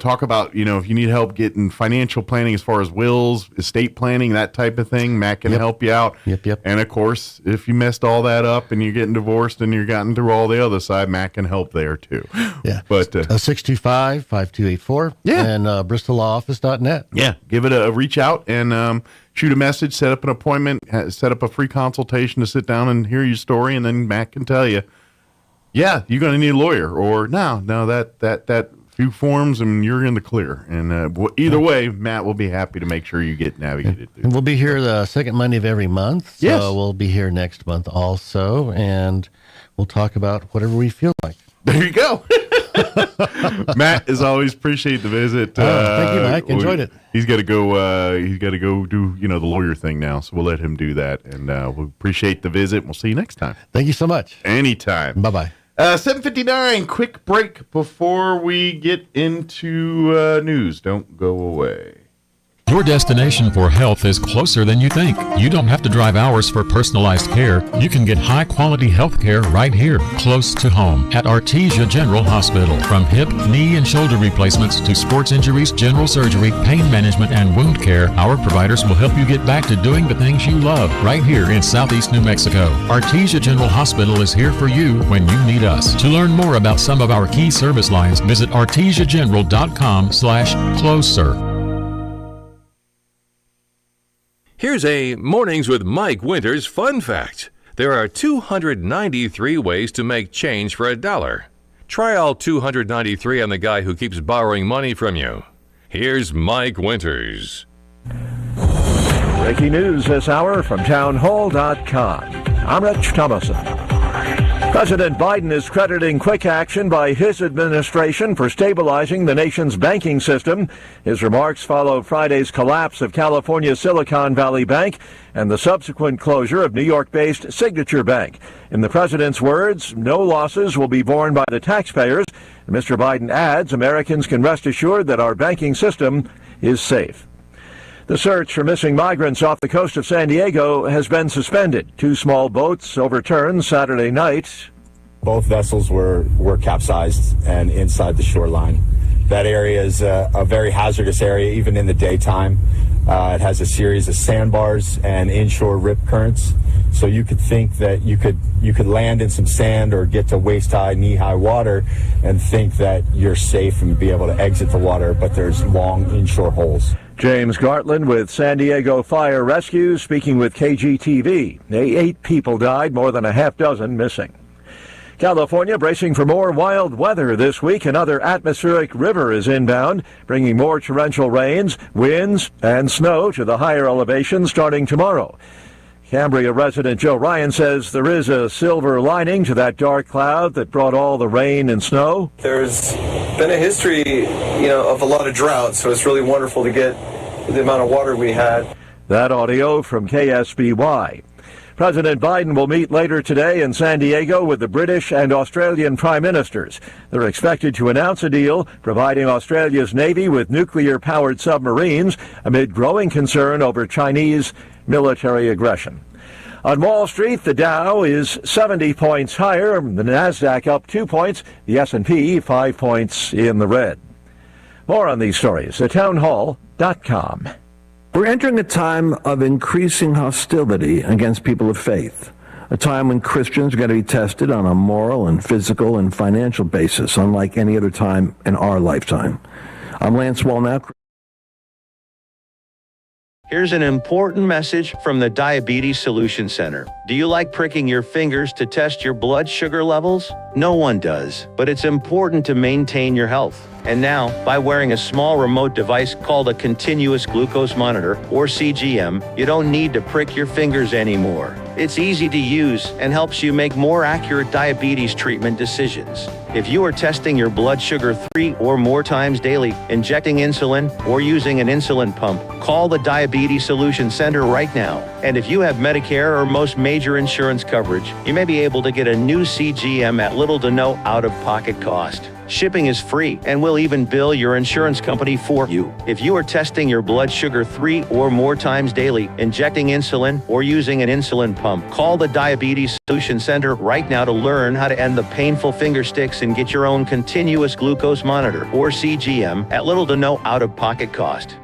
talk about, if you need help getting financial planning as far as wills, estate planning, that type of thing. Matt can help you out. Yep. And of course, if you messed all that up and you're getting divorced and you're gotten through all the other side, Matt can help there too. Yeah. But 625-5284 and bristolawoffice.net. Yeah. Give it a reach out and shoot a message, set up an appointment, set up a free consultation to sit down and hear your story, and then Matt can tell you, yeah, you're going to need a lawyer, or no, that few forms and you're in the clear. And either way, Matt will be happy to make sure you get navigated through. And we'll be here the second Monday of every month. So yes. We'll be here next month also, and we'll talk about whatever we feel like. There you go. Matt, as always, appreciate the visit. Thank you, Mike. Enjoyed it. He's got to go. He's got to go do the lawyer thing now. So we'll let him do that, and we'll appreciate the visit. We'll see you next time. Thank you so much. Anytime. Bye-bye. 7:59. Quick break before we get into news. Don't go away. Your destination for health is closer than you think. You don't have to drive hours for personalized care. You can get high-quality health care right here, close to home, at Artesia General Hospital. From hip, knee, and shoulder replacements to sports injuries, general surgery, pain management, and wound care, our providers will help you get back to doing the things you love right here in Southeast New Mexico. Artesia General Hospital is here for you when you need us. To learn more about some of our key service lines, visit artesiageneral.com/closer. Here's a Mornings with Mike Winters fun fact. There are 293 ways to make change for $1. Try all 293 on the guy who keeps borrowing money from you. Here's Mike Winters. Breaking news this hour from townhall.com. I'm Rich Thomason. President Biden is crediting quick action by his administration for stabilizing the nation's banking system. His remarks follow Friday's collapse of California's Silicon Valley Bank and the subsequent closure of New York-based Signature Bank. In the president's words, no losses will be borne by the taxpayers. Mr. Biden adds Americans can rest assured that our banking system is safe. The search for missing migrants off the coast of San Diego has been suspended. 2 small boats overturned Saturday night. Both vessels were capsized and inside the shoreline. That area is a very hazardous area, even in the daytime. It has a series of sandbars and inshore rip currents. So you could think that you could land in some sand or get to waist-high, knee-high water and think that you're safe and be able to exit the water, but there's long inshore holes. James Gartland with San Diego Fire Rescue speaking with KGTV. 8 people died, more than a half dozen missing. California bracing for more wild weather this week. Another atmospheric river is inbound, bringing more torrential rains, winds, and snow to the higher elevations starting tomorrow. Cambria resident Joe Ryan says there is a silver lining to that dark cloud that brought all the rain and snow. There's been a history, of a lot of drought, so it's really wonderful to get the amount of water we had. That audio from KSBY. President Biden will meet later today in San Diego with the British and Australian prime ministers. They're expected to announce a deal providing Australia's Navy with nuclear-powered submarines amid growing concern over Chinese military aggression. On Wall Street, the Dow is 70 points higher, the Nasdaq up 2 points, the S&P 5 points in the red. More on these stories at townhall.com. We're entering a time of increasing hostility against people of faith, a time when Christians are going to be tested on a moral and physical and financial basis, unlike any other time in our lifetime. I'm Lance Wallnau. Here's an important message from the Diabetes Solution Center. Do you like pricking your fingers to test your blood sugar levels? No one does, but it's important to maintain your health. And now, by wearing a small remote device called a continuous glucose monitor, or CGM, you don't need to prick your fingers anymore. It's easy to use and helps you make more accurate diabetes treatment decisions. If you are testing your blood sugar 3 or more times daily, injecting insulin, or using an insulin pump, call the Diabetes Solution Center right now. And if you have Medicare or most major insurance coverage, you may be able to get a new CGM at little to no out-of-pocket cost. Shipping is free, and we'll even bill your insurance company for you. If you are testing your blood sugar 3 or more times daily, injecting insulin, or using an insulin pump, call the Diabetes Solution Center right now to learn how to end the painful finger sticks and get your own continuous glucose monitor, or CGM, at little to no out-of-pocket cost.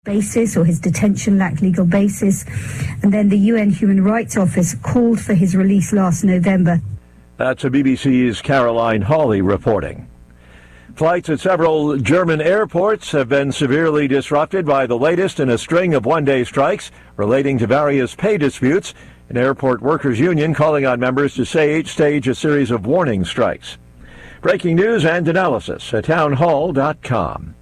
Basis or his detention lacked legal basis, and then the UN Human Rights Office called for his release last November. That's a BBC's Caroline Hawley reporting. Flights at several German airports have been severely disrupted by the latest in a string of one-day strikes relating to various pay disputes. An airport workers' union calling on members to stage a series of warning strikes. Breaking news and analysis at townhall.com.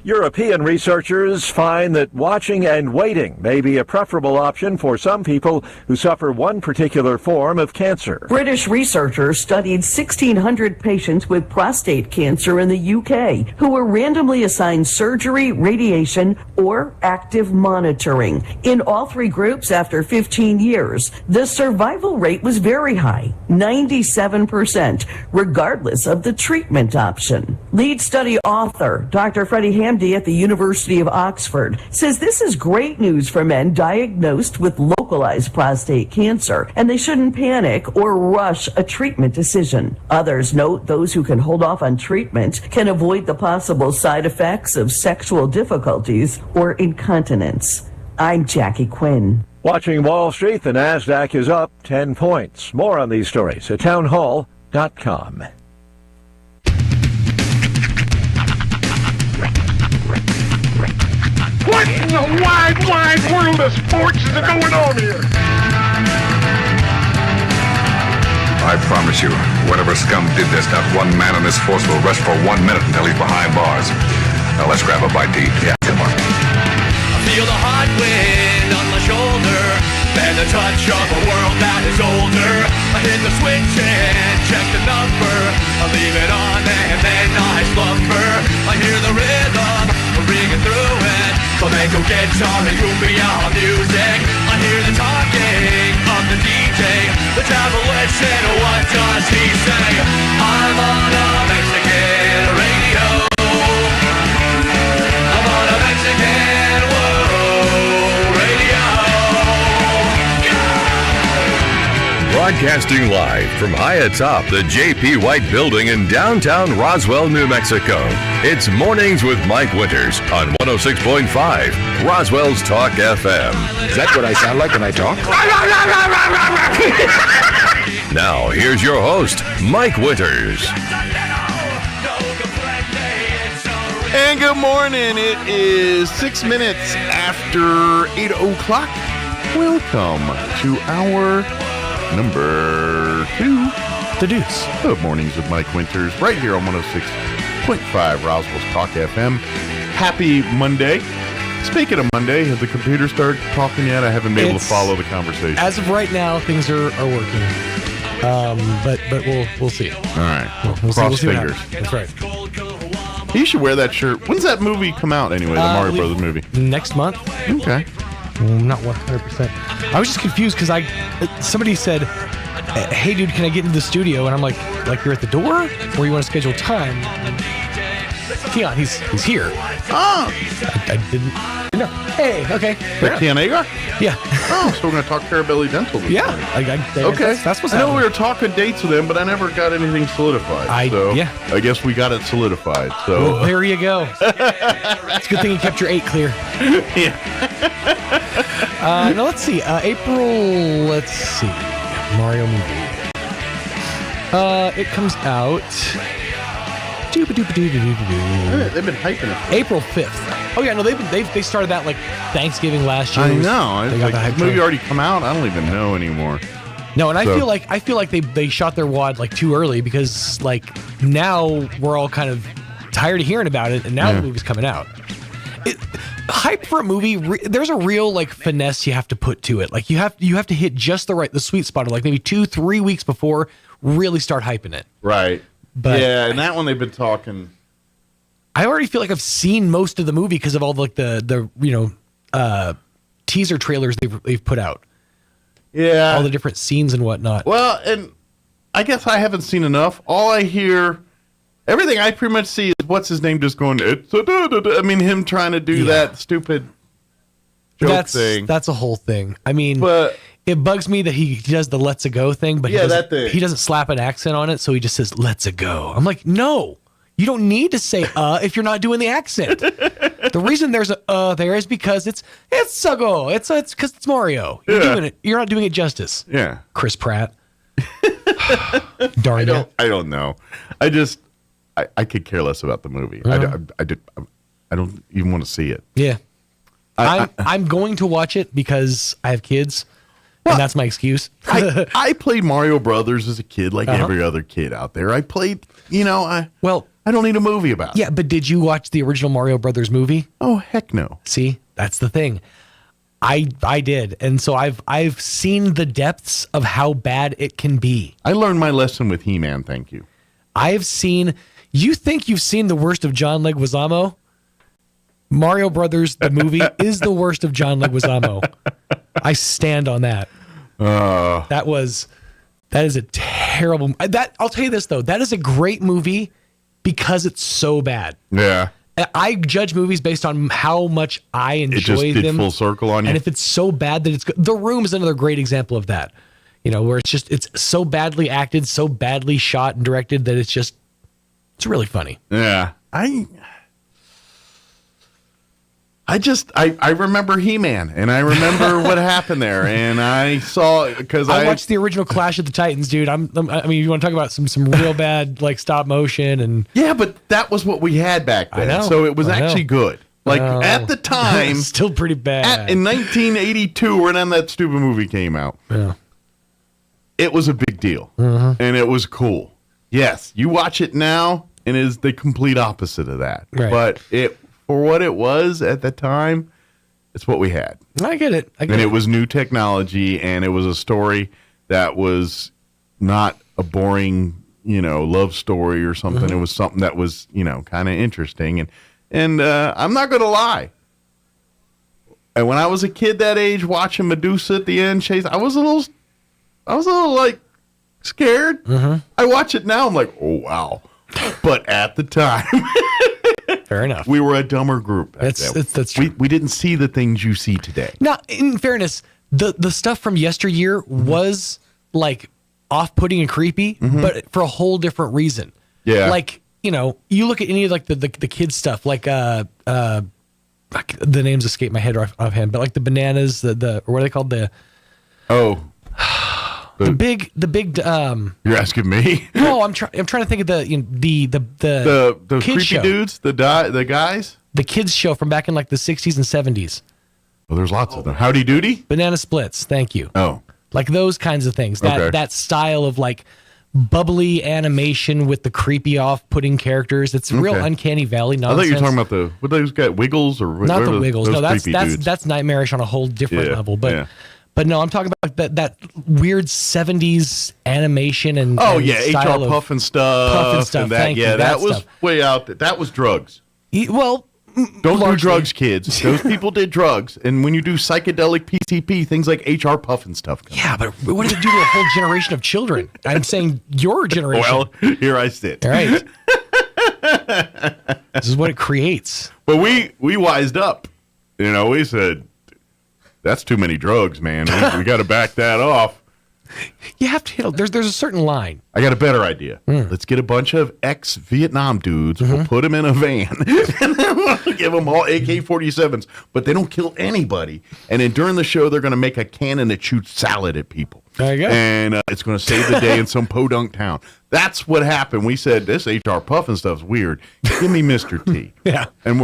European researchers find that watching and waiting may be a preferable option for some people who suffer one particular form of cancer. British researchers studied 1,600 patients with prostate cancer in the UK who were randomly assigned surgery, radiation, or active monitoring. In all three groups after 15 years, the survival rate was very high, 97%, regardless of the treatment option. Lead study author, Dr. Freddie Hamdy at the University of Oxford, says this is great news for men diagnosed with localized prostate cancer, and they shouldn't panic or rush a treatment decision. Others note those who can hold off on treatment can avoid the possible side effects of sexual difficulties or incontinence. I'm Jackie Quinn. Watching Wall Street, the NASDAQ is up 10 points. More on these stories at townhall.com. What in the wide, wide world of sports is going on here? I promise you, whatever scum did this, not one man in this force will rest for 1 minute until he's behind bars. Now let's grab a bite to eat. Yeah, come on. I feel the hot wind on my shoulder and the touch of a world that is older. I hit the switch and check the number. I leave it on and then I slumber. I hear the rhythm ringing through it. Flamenco guitar and cumbia music. I hear the talking of the DJ. The travel listen, what does he say? I'm on a Mexican radio. I'm on a Mexican radio. Broadcasting live from high atop the J.P. White Building in downtown Roswell, New Mexico. It's Mornings with Mike Winters on 106.5 Roswell's Talk FM. Is that what I sound like when I talk? Now, here's your host, Mike Winters. And good morning. It is 6 minutes after 8 o'clock. Welcome to our number 2, The Deuce of Mornings with Mike Winters, right here on 106.5 Roswell's Talk FM. Happy Monday. Speaking of Monday, has the computer started talking yet? I haven't been able to follow the conversation. As of right now, things are working. But we'll see. All right. We'll Cross see fingers. That's right. You should wear that shirt. When's that movie come out anyway, the Mario Brothers movie? Next month. Okay. Not 100%. I was just confused because somebody said hey, dude, can I get into the studio? And I'm like you're at the door, or you want to schedule time? Keon, he's here. Oh, I didn't. No. Hey, okay. The Keon Agar? Yeah. Oh, so we're going to talk Carabelli Dental this Yeah. morning. Okay. That's what's I know happening. we were talking dates with him, but I never got anything solidified. I guess we got it solidified. So Well, there you go. It's a good thing you kept your 8 clear. Yeah. Now, let's see. April, let's see. Mario movie. It comes out. They've been hyping it. April 5th. Oh yeah, no, they started that like Thanksgiving last year. I know. They got the hype the movie train. already come out. I don't even know anymore. No, and So- I feel like they shot their wad like too early because like now we're all kind of tired of hearing about it, and now the movie's coming out. Hype for a movie, there's a real like finesse you have to put to it. Like you have to hit just the sweet spot of like maybe 2-3 weeks before really start hyping it. Right. But yeah, and that one they've been talking. I already feel like I've seen most of the movie because of all the teaser trailers they've put out. Yeah. All the different scenes and whatnot. Well, and I guess I haven't seen enough. All I hear, everything I pretty much see is what's his name just going, it's a da-da-da. I mean, him trying to do that stupid joke thing. That's a whole thing. I mean, but it bugs me that he does the "let's a go" thing, but that thing. He doesn't slap an accent on it, so he just says "let's a go." I'm like, no, you don't need to say if you're not doing the accent. The reason there's a there is because it's a go. It's because it's Mario. You're doing it. You're not doing it justice. Yeah, Chris Pratt. Darn it. I don't know. I could care less about the movie. I don't even want to see it. Yeah. I'm going to watch it because I have kids, and that's my excuse. I played Mario Brothers as a kid, like every other kid out there. I played, I don't need a movie about it. Yeah, but did you watch the original Mario Brothers movie? Oh, heck no. See, that's the thing. I did, and so I've seen the depths of how bad it can be. I learned my lesson with He-Man. Thank you. I've seen. You think you've seen the worst of John Leguizamo? Mario Brothers, the movie, is the worst of John Leguizamo. I stand on that. That is a terrible. I'll tell you this though, that is a great movie because it's so bad. Yeah. I judge movies based on how much I enjoy It just did them. full circle on you. And if it's so bad that it's good, The Room is another great example of that. Where it's so badly acted, so badly shot and directed that it's really funny. Yeah. I remember He-Man, and I remember what happened there, and I saw because I watched the original Clash of the Titans, dude. I mean, you want to talk about some real bad like stop motion and but that was what we had back then. I know. So it was actually good. Like at the time, still pretty bad. In 1982, when that stupid movie came out, it was a big deal, and it was cool. Yes, you watch it now, and it is the complete opposite of that. Right. But for what it was at the time, it's what we had. I get it. And it was new technology, and it was a story that was not a boring, love story or something. It was something that was, kind of interesting. And I'm not going to lie. And when I was a kid that age, watching Medusa at the end chase, I was a little like scared. I watch it now, I'm like, oh wow. But at the time, fair enough. We were a dumber group. That's true. We didn't see the things you see today. Now, in fairness, the stuff from yesteryear was like off-putting and creepy, but for a whole different reason. Yeah. Like, you look at any of like the kids stuff, like the names escape my head offhand, but like the bananas, or what are they called? The big. You're asking me? No, I'm trying to think of the kids creepy show. Dudes, the guys, the kids show from back in like the 60s and 70s. Well, there's lots of them. Howdy Doody, Banana Splits. Thank you. Oh, like those kinds of things. That style of like bubbly animation with the creepy off-putting characters. It's real uncanny valley nonsense. I thought you were talking about what those guys, Wiggles or not the Wiggles. No, creepy dudes. that's nightmarish on a whole different level. But no, I'm talking about that weird 70s animation and HR Puff and stuff. Puff and stuff. And that, Thank you. that was stuff. way out there. That was drugs. Well, Don't do drugs, kids. Those people did drugs. And when you do psychedelic PCP, things like HR Puff and stuff come. Yeah, but what did it do to a whole generation of children? I'm saying your generation. Well, here I sit. All right. This is what it creates. But we wised up. We said, that's too many drugs, man. We got to back that off. You have to hit. There's a certain line. I got a better idea. Let's get a bunch of ex-Vietnam dudes. We'll put them in a van. And then we'll give them all AK-47s. But they don't kill anybody. And then during the show, they're going to make a cannon that shoots salad at people. There you go. And it's going to save the day in some podunk town. That's what happened. We said, this HR Puffin stuff's weird. Give me Mr. T. Yeah. And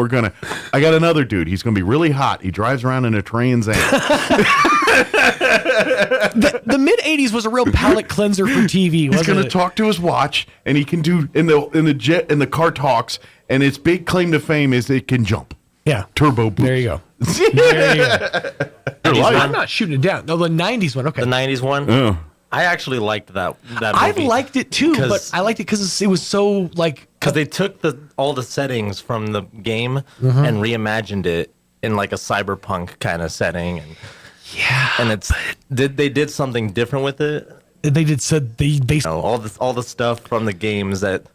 I got another dude. He's going to be really hot. He drives around in a Trans Am. The mid-'80s was a real palate cleanser for TV, wasn't He's going to it? talk to his watch, and he can do in the car talks, and its big claim to fame is it can jump. Yeah. Turbo boost. There you go. I'm not shooting it down. No, the 90s one. Okay. The 90s one? Oh. I actually liked that movie. I liked it too, but I liked it because it was so because they took all the settings from the game and reimagined it in like a cyberpunk kind of setting, and they did something different with it. They did all the stuff from the games that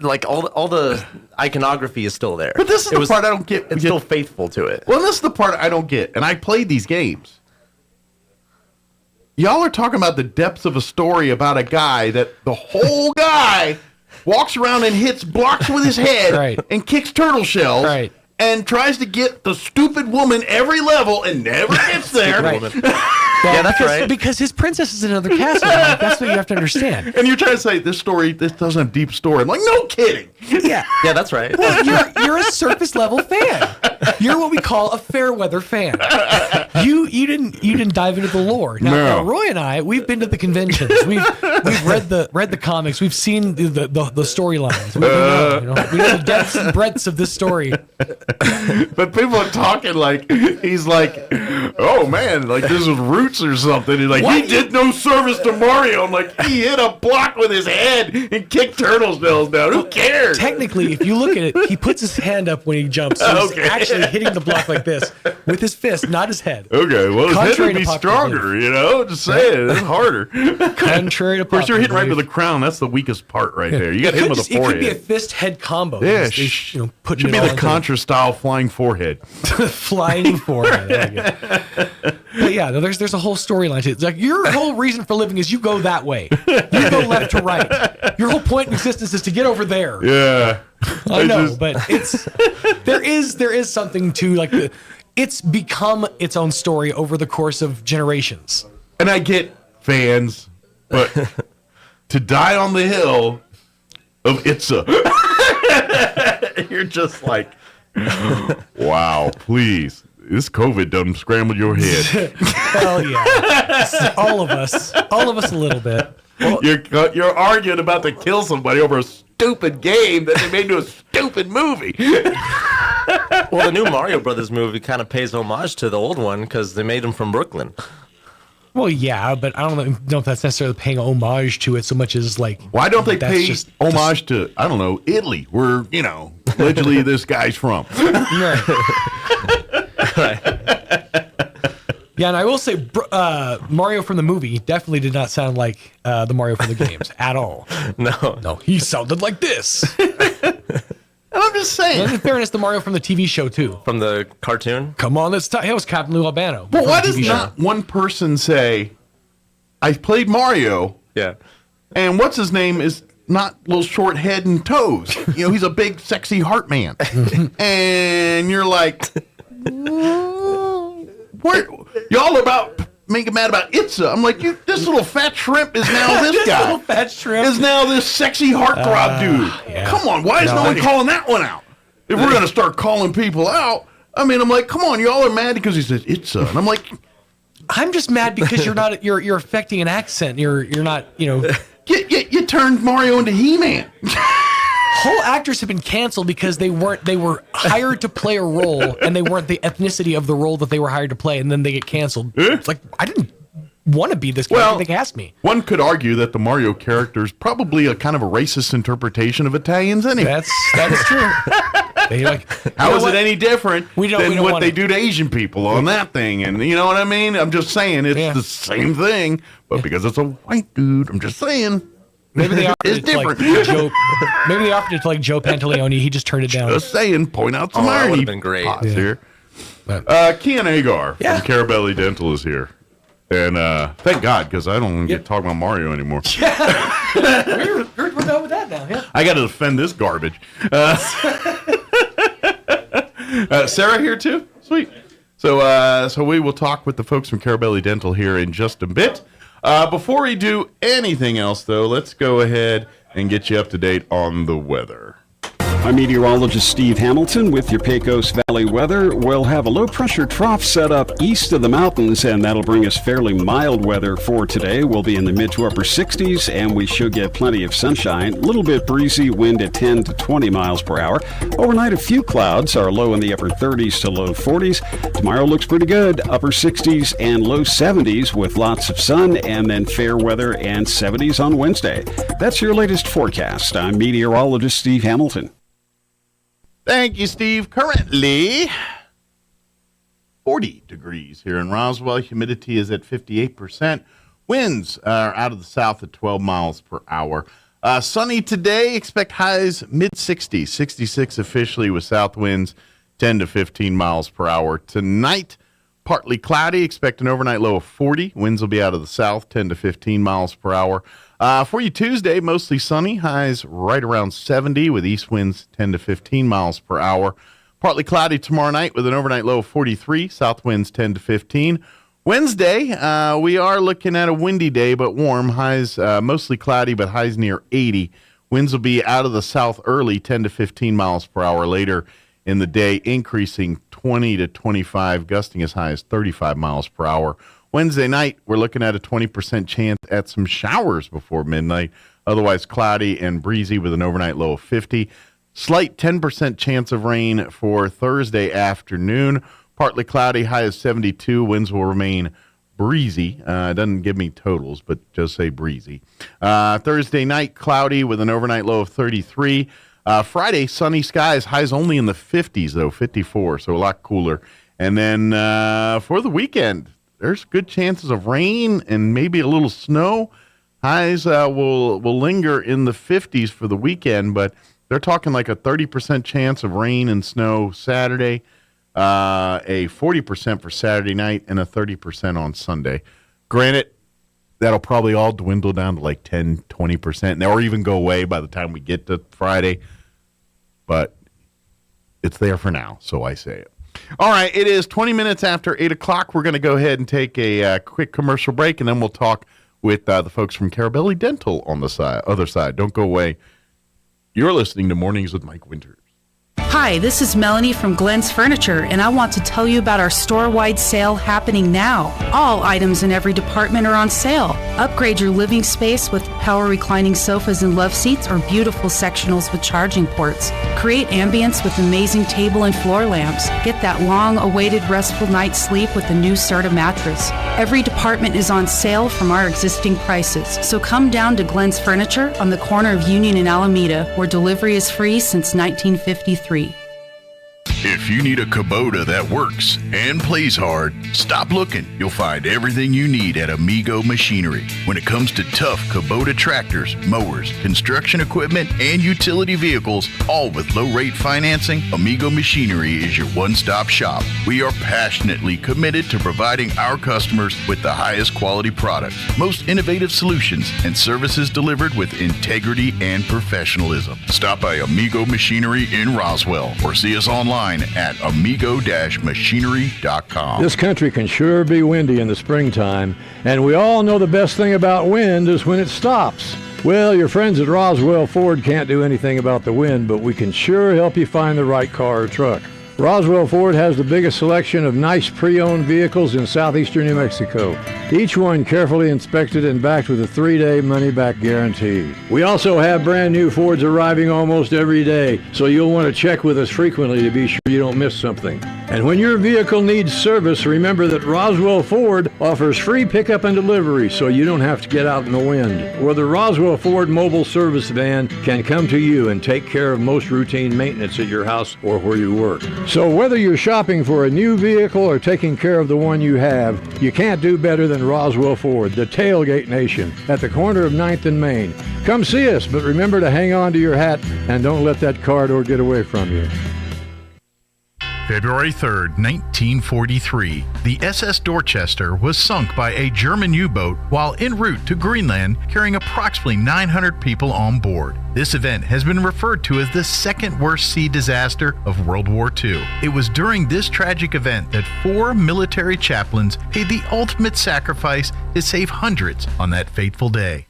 like all the iconography is still there. But this is the part I don't get. It's still faithful to it. Well, this is the part I don't get, and I played these games. Y'all are talking about the depths of a story about a guy that the whole guy walks around and hits blocks with his head and kicks turtle shells and tries to get the stupid woman every level and never gets there. Yeah, that's right. Because his princess is in another castle. Like, that's what you have to understand. And you're trying to say this doesn't have deep story. I'm like, no kidding. Yeah, that's right. Well, you're a surface level fan. You're what we call a fair weather fan. You didn't dive into the lore. Now, Roy and I, we've been to the conventions. We've read the comics. We've seen the storylines. We know the depths and breadths of this story. But people are talking like he's like, oh man, like this is Roots or something. He's like, he did no service to Mario. I'm like, he hit a block with his head and kicked turtle shells down. Who cares? Technically, if you look at it, he puts his hand up when he jumps. So he's actually hitting the block like this with his fist, not his head. Okay, well, his head would be stronger, Just saying, it's harder. Contrary to of course, you're hitting right with the crown. That's the weakest part right there. You got to hit him with the forehead. It could be a fist-head combo. Yeah, should be the Contra-style flying forehead. Flying forehead. But yeah, there's a whole storyline to it. It's like your whole reason for living is you go that way. You go left to right. Your whole point in existence is to get over there. Yeah. I know, but there is something to it's become its own story over the course of generations. And I get fans, but to die on the hill of Itza, you're just like, wow, please. This COVID done scrambled your head. Hell yeah. All of us a little bit. Well, you're arguing about to kill somebody over a stupid game that they made into a stupid movie. Well, the new Mario Brothers movie kind of pays homage to the old one because they made him from Brooklyn. Well, yeah, but I don't know if that's necessarily paying homage to it so much as like. Why don't they pay homage to, I don't know, Italy, where, allegedly this guy's from? Yeah, and I will say Mario from the movie definitely did not sound like the Mario from the games at all. No, he sounded like this. And I'm just saying. And in fairness, the Mario from the TV show too. From the cartoon? Come on, let's talk. It was Captain Lou Albano. Well, why does not one person say, I played Mario. Yeah. And what's his name is not little short head and toes. He's a big, sexy heart man. And you're like, y'all about make mad about Itza. I'm like, this little fat shrimp is now this guy. Little fat shrimp is now this sexy heartthrob dude. Yeah. Come on, why is no one calling that one out? If we're gonna start calling people out, I'm like, come on, y'all are mad because he says Itza, and I'm like, I'm just mad because you're affecting an accent. You're not. You turned Mario into He-Man. Whole actors have been canceled because they were hired to play a role and they weren't the ethnicity of the role that they were hired to play, and then they get canceled. It's like, I didn't want to be this character. They asked me. One could argue that the Mario character is probably a kind of a racist interpretation of Italians anyway. That is true. How is it any different than what they want do to Asian people on that thing? And you know what I mean? I'm just saying it's the same thing, but because it's a white dude, I'm just saying. Maybe they offered it's it to different. like Joe. Maybe they offered it to like Joe Pantaleone. He just turned it down. Just saying, point out some that irony. would have been great. Here. Kian Agar from Carabelli Dental is here. And thank God, because I don't get to talk about Mario anymore. We're done with that now. Yeah. I got to defend this garbage. Sarah here too? Sweet. So we will talk with the folks from Carabelli Dental here in just a bit. Before we do anything else, though, let's go ahead and get you up to date on the weather. I'm meteorologist Steve Hamilton with your Pecos Valley weather. We'll have a low-pressure trough set up east of the mountains, and that'll bring us fairly mild weather for today. We'll be in the mid to upper 60s, and we should get plenty of sunshine. A little bit breezy, wind at 10 to 20 miles per hour. Overnight, a few clouds, our low in the upper 30s to low 40s. Tomorrow looks pretty good, upper 60s and low 70s with lots of sun, and then fair weather and 70s on Wednesday. That's your latest forecast. I'm meteorologist Steve Hamilton. Thank you, Steve. Currently 40 degrees here in Roswell. Humidity is at 58%. Winds are out of the south at 12 miles per hour. Sunny today. Expect highs mid-60s. 66 officially with south winds 10 to 15 miles per hour. Tonight, partly cloudy. Expect an overnight low of 40. Winds will be out of the south 10 to 15 miles per hour. For you Tuesday, mostly sunny, highs right around 70 with east winds 10 to 15 miles per hour. Partly cloudy tomorrow night with an overnight low of 43, south winds 10 to 15. Wednesday, we are looking at a windy day but warm, highs mostly cloudy but highs near 80. Winds will be out of the south early, 10 to 15 miles per hour later in the day, increasing 20 to 25, gusting as high as 35 miles per hour. Wednesday night, we're looking at a 20% chance at some showers before midnight. Otherwise cloudy and breezy with an overnight low of 50. Slight 10% chance of rain for Thursday afternoon. Partly cloudy, high of 72. Winds will remain breezy. It doesn't give me totals, but just say breezy. Thursday night, cloudy with an overnight low of 33. Friday, sunny skies. Highs only in the 50s, though, 54, so a lot cooler. And then for the weekend, there's good chances of rain and maybe a little snow. Highs will linger in the 50s for the weekend, but they're talking like a 30% chance of rain and snow Saturday, a 40% for Saturday night, and a 30% on Sunday. Granted, that'll probably all dwindle down to like 10, 20%, or even go away by the time we get to Friday. But it's there for now, so I say it. All right, it is 20 minutes after 8 o'clock. We're going to go ahead and take a quick commercial break, and then we'll talk with the folks from Carabelli Dental on the other side. Don't go away. You're listening to Mornings with Mike Winters. Hi, this is Melanie from Glenn's Furniture, and I want to tell you about our store-wide sale happening now. All items in every department are on sale. Upgrade your living space with power reclining sofas and love seats or beautiful sectionals with charging ports. Create ambience with amazing table and floor lamps. Get that long-awaited restful night's sleep with a new Serta mattress. Every department is on sale from our existing prices, so come down to Glenn's Furniture on the corner of Union and Alameda, where delivery is free since 1953. If you need a Kubota that works and plays hard, stop looking. You'll find everything you need at Amigo Machinery. When it comes to tough Kubota tractors, mowers, construction equipment, and utility vehicles, all with low-rate financing, Amigo Machinery is your one-stop shop. We are passionately committed to providing our customers with the highest quality products, most innovative solutions, and services delivered with integrity and professionalism. Stop by Amigo Machinery in Roswell or see us online at amigo-machinery.com. This country can sure be windy in the springtime, and we all know the best thing about wind is when it stops. Well, your friends at Roswell Ford can't do anything about the wind, but we can sure help you find the right car or truck. Roswell Ford has the biggest selection of nice pre-owned vehicles in southeastern New Mexico. Each one carefully inspected and backed with a 3-day money-back guarantee. We also have brand new Fords arriving almost every day, so you'll want to check with us frequently to be sure you don't miss something. And when your vehicle needs service, remember that Roswell Ford offers free pickup and delivery, so you don't have to get out in the wind. Or the Roswell Ford mobile service van can come to you and take care of most routine maintenance at your house or where you work. So whether you're shopping for a new vehicle or taking care of the one you have, you can't do better than Roswell Ford, the tailgate nation, at the corner of 9th and Main. Come see us, but remember to hang on to your hat and don't let that car door get away from you. February 3rd, 1943, the SS Dorchester was sunk by a German U-boat while en route to Greenland, carrying approximately 900 people on board. This event has been referred to as the second worst sea disaster of World War II. It was during this tragic event that 4 military chaplains paid the ultimate sacrifice to save hundreds on that fateful day.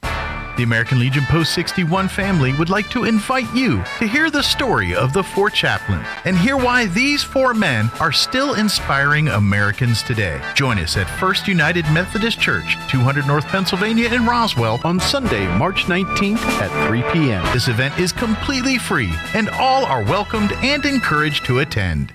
The American Legion Post 61 family would like to invite you to hear the story of the 4 chaplains and hear why these 4 men are still inspiring Americans today. Join us at First United Methodist Church, 200 North Pennsylvania in Roswell on Sunday, March 19th at 3 p.m. This event is completely free and all are welcomed and encouraged to attend.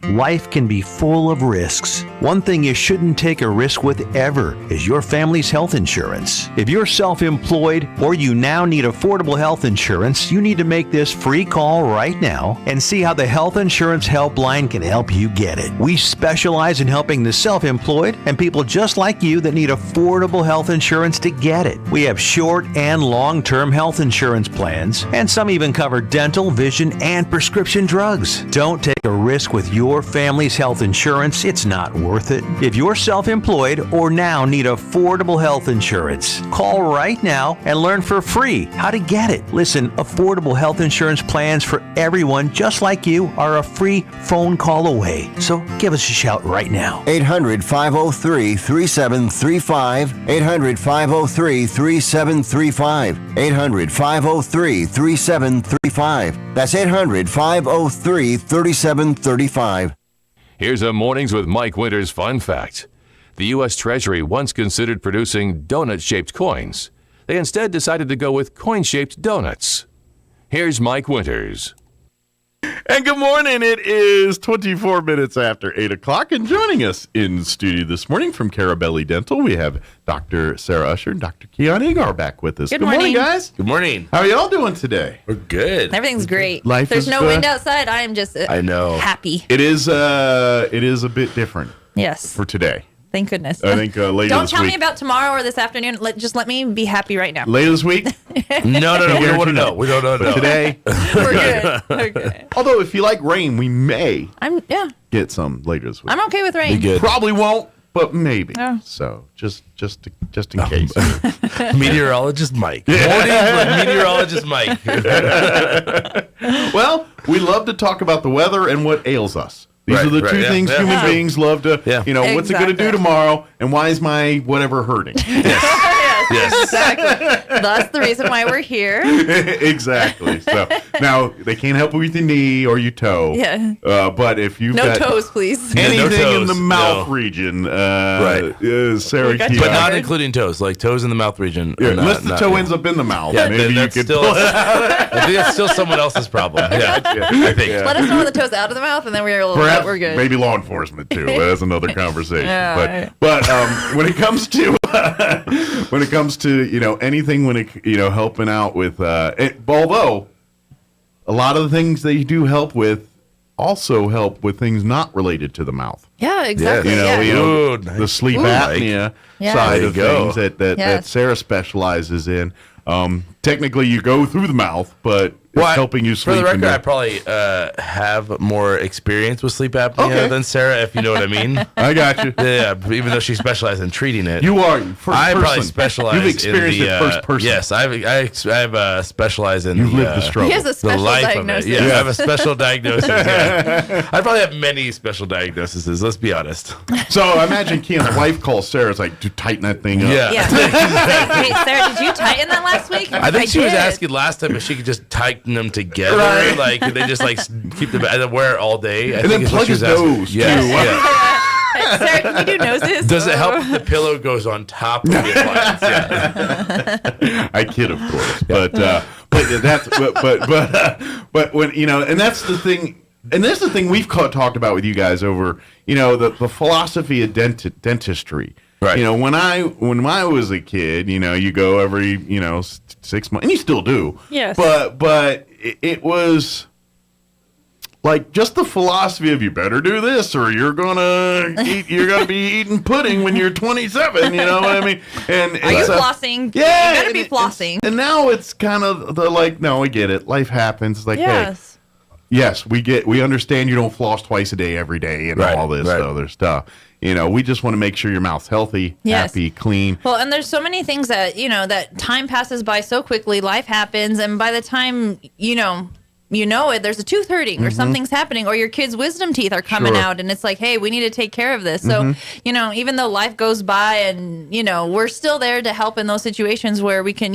Life can be full of risks. One thing you shouldn't take a risk with ever is your family's health insurance. If you're self-employed or you now need affordable health insurance, you need to make this free call right now and see how the Health Insurance Helpline can help you get it. We specialize in helping the self-employed and people just like you that need affordable health insurance to get it. We have short and long-term health insurance plans, and some even cover dental, vision, and prescription drugs. Don't take a risk with your family's health insurance. It's not worth it. If you're self-employed or now need affordable health insurance, call right now and learn for free how to get it. Listen, affordable health insurance plans for everyone just like you are a free phone call away. So give us a shout right now. 800-503-3735. 800-503-3735. 800-503-3735. That's 800-503-3735. Here's a Mornings with Mike Winters fun fact. The U.S. Treasury once considered producing donut-shaped coins. They instead decided to go with coin-shaped donuts. Here's Mike Winters. And good morning. It is 24 minutes after 8 o'clock. And joining us in studio this morning from Carabelli Dental, we have Dr. Sarah Usher and Dr. Keon Egar back with us. Good morning, guys. Good morning. How are y'all doing today? We're good. Everything's great. There's no wind outside. I am just happy. It is a bit different. Yes. For today. Thank goodness. I think later Don't this tell week. me about tomorrow or this afternoon. Just let me be happy right now. Later this week? No. We don't want to know. We don't know. But today? We're good. Although, if you like rain, we may get some later this week. I'm okay with rain. Probably won't, but maybe. Yeah. So, just in case. Meteorologist Mike. Mornings with Meteorologist Mike. Well, we love to talk about the weather and what ails us. These are the two things human beings love to, what's it going to do tomorrow, and why is my whatever hurting? Yes. Exactly. That's the reason why we're here. Exactly. So now they can't help with your knee or your toe. Yeah. But if you've got toes, please. anything in the mouth region, Sarah, but not including toes, like toes in the mouth region. Unless the toe ends up in the mouth, maybe you could still. I think that's still someone else's problem. Yeah, I think. Let us know when the toe's out of the mouth, and then we're good. Maybe law enforcement too. That's another conversation. Yeah, but when it comes to anything helping out with although a lot of the things they do help with also help with things not related to the mouth. Yeah, exactly. The sleep apnea side of things that Sarah specializes in. Technically, you go through the mouth, but it's helping you sleep. For the record, I probably have more experience with sleep apnea than Sarah, if you know what I mean. I got you. Yeah, even though she specializes in treating it. You are first I person. probably specialize You've experienced in the, it first person. Yes, I've specialized in You've lived the struggle. He has a special diagnosis. Yeah, I have a special diagnosis. Yeah. I probably have many special diagnoses, let's be honest. So I imagine Keon's wife calls Sarah. It's like, to tighten that thing up. Yeah. Hey, Sarah, did you tighten that last week? I I think she was asking last time if she could just tighten them together. Right. Like, they just like keep them and wear it all day. And then plug his nose, too. Sarah, can you do noses? Does it help if the pillow goes on top of the appliance? Yeah. I kid, of course, but when and that's the thing, and that's the thing we've talked about with you guys over, the philosophy of dentistry. Right. When I was a kid, you go every 6 months, and you still do. Yes. But it was like just the philosophy of you better do this or you're gonna be eating pudding when you're 27. You know what I mean? And are you flossing? Yeah, you better be flossing. And now it's kind of the like, no, I get it. Life happens. It's like, yes. Hey, yes, we understand you don't floss twice a day every day and all this other stuff. We just want to make sure your mouth's healthy, happy, clean. Well, and there's so many things that, that time passes by so quickly, life happens, and by the time, it, there's a tooth hurting or something's happening or your kid's wisdom teeth are coming out and it's like, hey, we need to take care of this. So, even though life goes by and, we're still there to help in those situations where we can,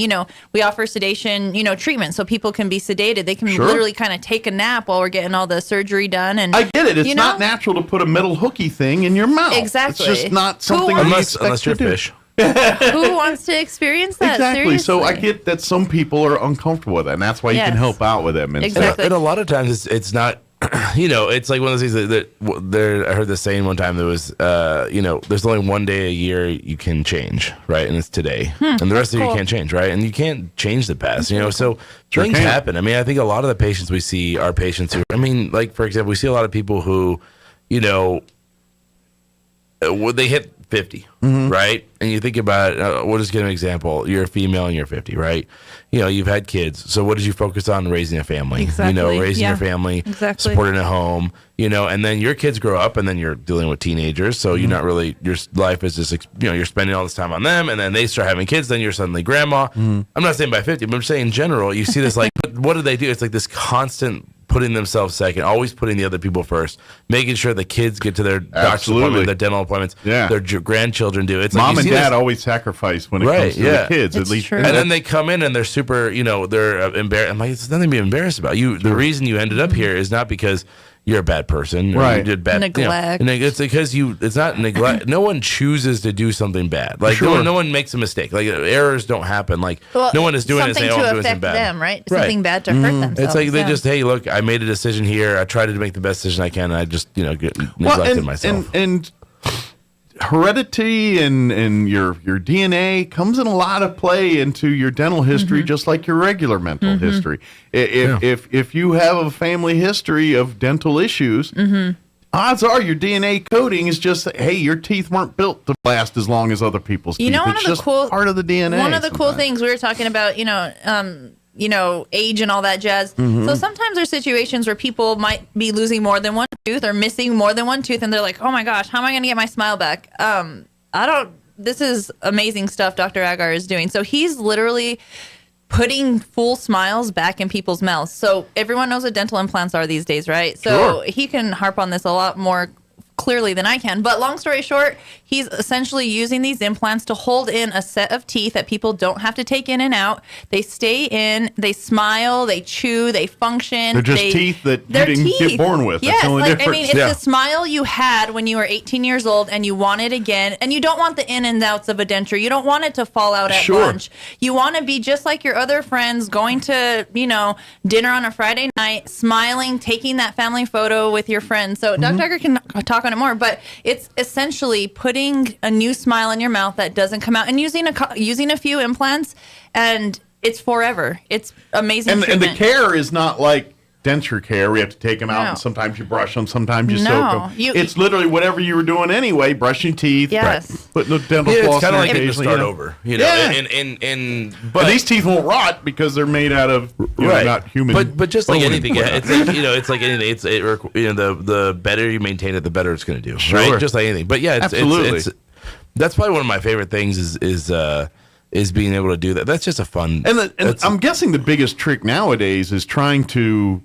we offer sedation, treatment so people can be sedated. They can literally kind of take a nap while we're getting all the surgery done. And I get it. It's not natural to put a metal hooky thing in your mouth. Exactly. It's just not something unless you're a fish. Who wants to experience that? Exactly. Seriously? So I get that some people are uncomfortable with it, and that's why you can help out with them. And exactly. And a lot of times it's not, it's like one of those things that I heard the saying one time that was, there's only one day a year you can change, right? And it's today. And the rest of the year you can't change, right? And you can't change the past, so things happen. I mean, I think a lot of the patients we see are patients who, like, for example, we see a lot of people who, they hit 50, right? And you think about, we'll just give an example. You're a female and you're 50, right? You've had kids. So what did you focus on? Raising a family. Exactly. Raising your family, supporting a home, and then your kids grow up and then you're dealing with teenagers. So you're not really, your life is just, you're spending all this time on them and then they start having kids. Then you're suddenly grandma. I'm not saying by 50, but I'm saying in general, you see this like, but what do they do? It's like this constant putting themselves second, always putting the other people first, making sure the kids get to their doctor's appointment, their dental appointments, their grandchildren do. It's Mom like and dad always sacrifice when it comes to the kids. It's at least, true. and then they come in and they're super, they're embarrassed. I'm like, it's nothing to be embarrassed about. The reason you ended up here is not because you're a bad person, or you did bad neglect. It's because it's not neglect. No one chooses to do something bad. Like no one makes a mistake. Like errors don't happen. Like no one is doing it and saying, "Oh, I'm doing something bad." Them, right? Something bad to hurt themselves. It's like they just, hey, look, I made a decision here. I tried to make the best decision I can, and I just neglected myself. And heredity and your DNA comes in a lot of play into your dental history, just like your regular mental history. If you have a family history of dental issues, odds are your DNA coding is just, hey, your teeth weren't built to last as long as other people's teeth. One it's of the just cool part of the DNA. One of the cool things we were talking about, age and all that jazz. So sometimes there's situations where people might be losing more than one tooth or missing more than one tooth, and they're like, oh my gosh, how am I going to get my smile back? This is amazing stuff Dr. Agar is doing. So he's literally putting full smiles back in people's mouths. So everyone knows what dental implants are these days, right? So he can harp on this a lot more clearly than I can. But long story short, he's essentially using these implants to hold in a set of teeth that people don't have to take in and out. They stay in, they smile, they chew, they function. They're just teeth that you didn't get born with. Yes, That's the only difference. it's the smile you had when you were 18 years old and you want it again. And you don't want the in and outs of a denture. You don't want it to fall out at lunch. You want to be just like your other friends, going to, dinner on a Friday night, smiling, taking that family photo with your friends. So Dr. Agar can talk on it more, but it's essentially putting a new smile in your mouth that doesn't come out and using a few implants, and it's forever. It's amazing. And the care is not like denture care. We have to take them out, and sometimes you brush them, sometimes you soak them. It's literally whatever you were doing anyway, brushing teeth, putting the dental floss it's kind of like occasionally, to start over, but these teeth won't rot because they're made out of not human. But just like anything, it's like anything. The better you maintain it, the better it's going to do, right? Just like anything. But absolutely. That's probably one of my favorite things is being able to do that. That's just a fun. And I'm guessing the biggest trick nowadays is trying to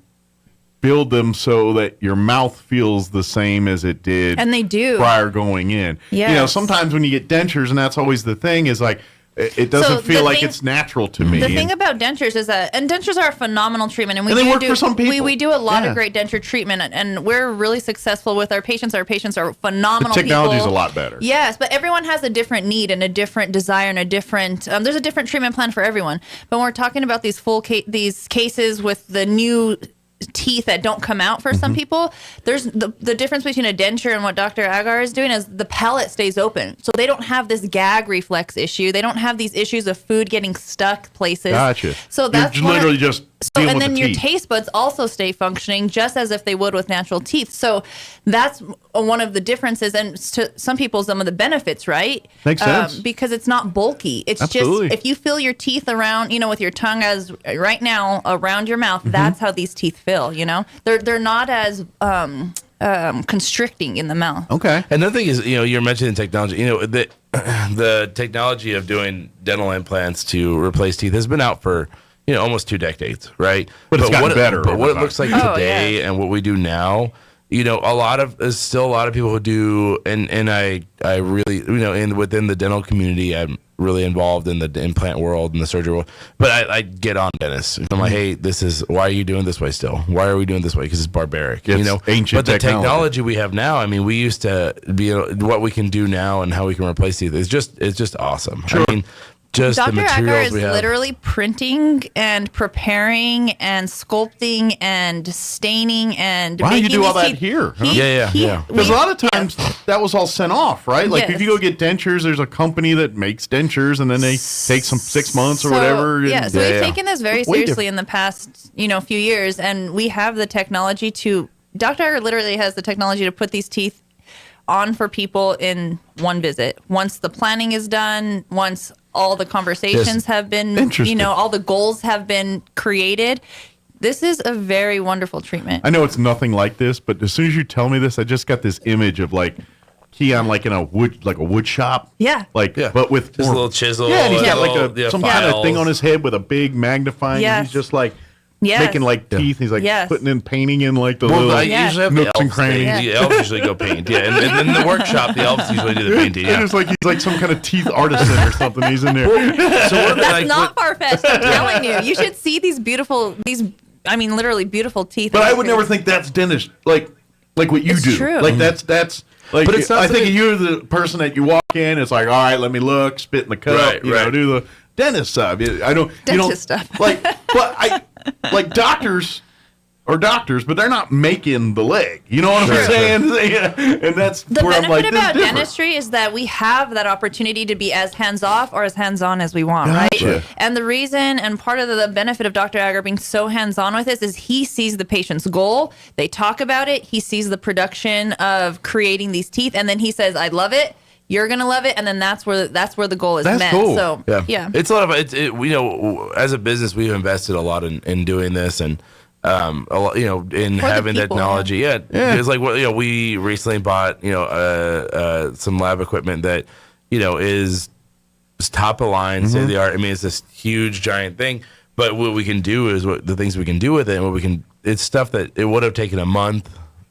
build them so that your mouth feels the same as it did, and they do prior going in. Sometimes when you get dentures, and that's always the thing, is like, it doesn't feel like it's natural to me. The thing about dentures is that, and dentures are a phenomenal treatment, and they work for some people. We do a lot of great denture treatment, and we're really successful with our patients. Our patients are phenomenal. The technology's people. a lot better. Yes, but everyone has a different need and a different desire and a different. There's a different treatment plan for everyone. But when we're talking about these these cases with the new teeth that don't come out for some people, there's the difference between a denture and what Dr. Agar is doing is the palate stays open, so they don't have this gag reflex issue. They don't have these issues of food getting stuck places. Gotcha. So that's You're literally just dealing and then with the your teeth. taste buds also stay functioning just as if they would with natural teeth. So that's one of the differences, and to some people, some of the benefits, right? Makes sense. Because it's not bulky. It's Absolutely. just if you feel your teeth around, with your tongue as right now around your mouth, that's how these teeth feel. They're not as constricting in the mouth. Okay. Another thing is, you're mentioning technology. The technology of doing dental implants to replace teeth has been out for almost 2 decades, right? But it's gotten better. But what it looks like today and what we do now, there's still a lot of people who do, and I really, within the dental community, I'm really involved in the implant world and the surgery world. But I get on dentists. I'm like, hey, why are you doing this way still? Why are we doing this way? Because it's barbaric. It's ancient But the technology we have now, we used to be, what we can do now and how we can replace teeth, it's just awesome. Sure. Just Dr. the materials Agar is we have. literally printing and preparing and sculpting and staining and Wow, you making do all these that teeth. here, huh? Yeah. Because a lot of times that was all sent off, right? Like if Yes. you go get dentures, there's a company that makes dentures, and then they take some 6 months or whatever. Yeah, so we've taken this very Way seriously in the past, few years, and we have the technology to. Dr. Agar literally has the technology to put these teeth on for people in one visit. Once the planning is done, once all the conversations have been, all the goals have been created. This is a very wonderful treatment. I know it's nothing like this, but as soon as you tell me this, I just got this image of Keon in a wood shop. Yeah. But with Just a little chisel. Yeah, and he's got little, some kind of thing on his head with a big magnifying. Yes. And he's just Yes. making teeth. He's putting in painting in the little I usually have the nooks and elves. crannies. The elves usually go paint. Yeah, and in the workshop, the elves usually do the painting. Yeah. And it's he's some kind of teeth artisan or something. He's in there. So That's not far-fetched, I'm telling you. You should see these literally beautiful teeth. But I would never think that's dentist like what you It's do. true. That's But it's not I think something- you're the person that you walk in. It's all right, let me look, spit in the cup, Right. do the dentist stuff. I don't Dentist stuff. but doctors are doctors, but they're not making the leg. You know what I'm saying? Yeah. And that's The where I'm benefit this is about different. dentistry is that we have that opportunity to be as hands-off or as hands-on as we want, Gotcha. right? And the reason and part of the benefit of Dr. Agar being so hands-on with this is he sees the patient's goal. They talk about it. He sees the production of creating these teeth, and then he says, "I love it. You're gonna love it," and then that's where the goal is met. cool. So yeah. It's a lot of as a business, we've invested a lot in doing this and a lot, in For the having people, technology. Yeah. It's we recently bought some lab equipment that is top of line, state of the art. It's this huge giant thing, but what we can do is the things we can do with it, and it's stuff that it would have taken a month,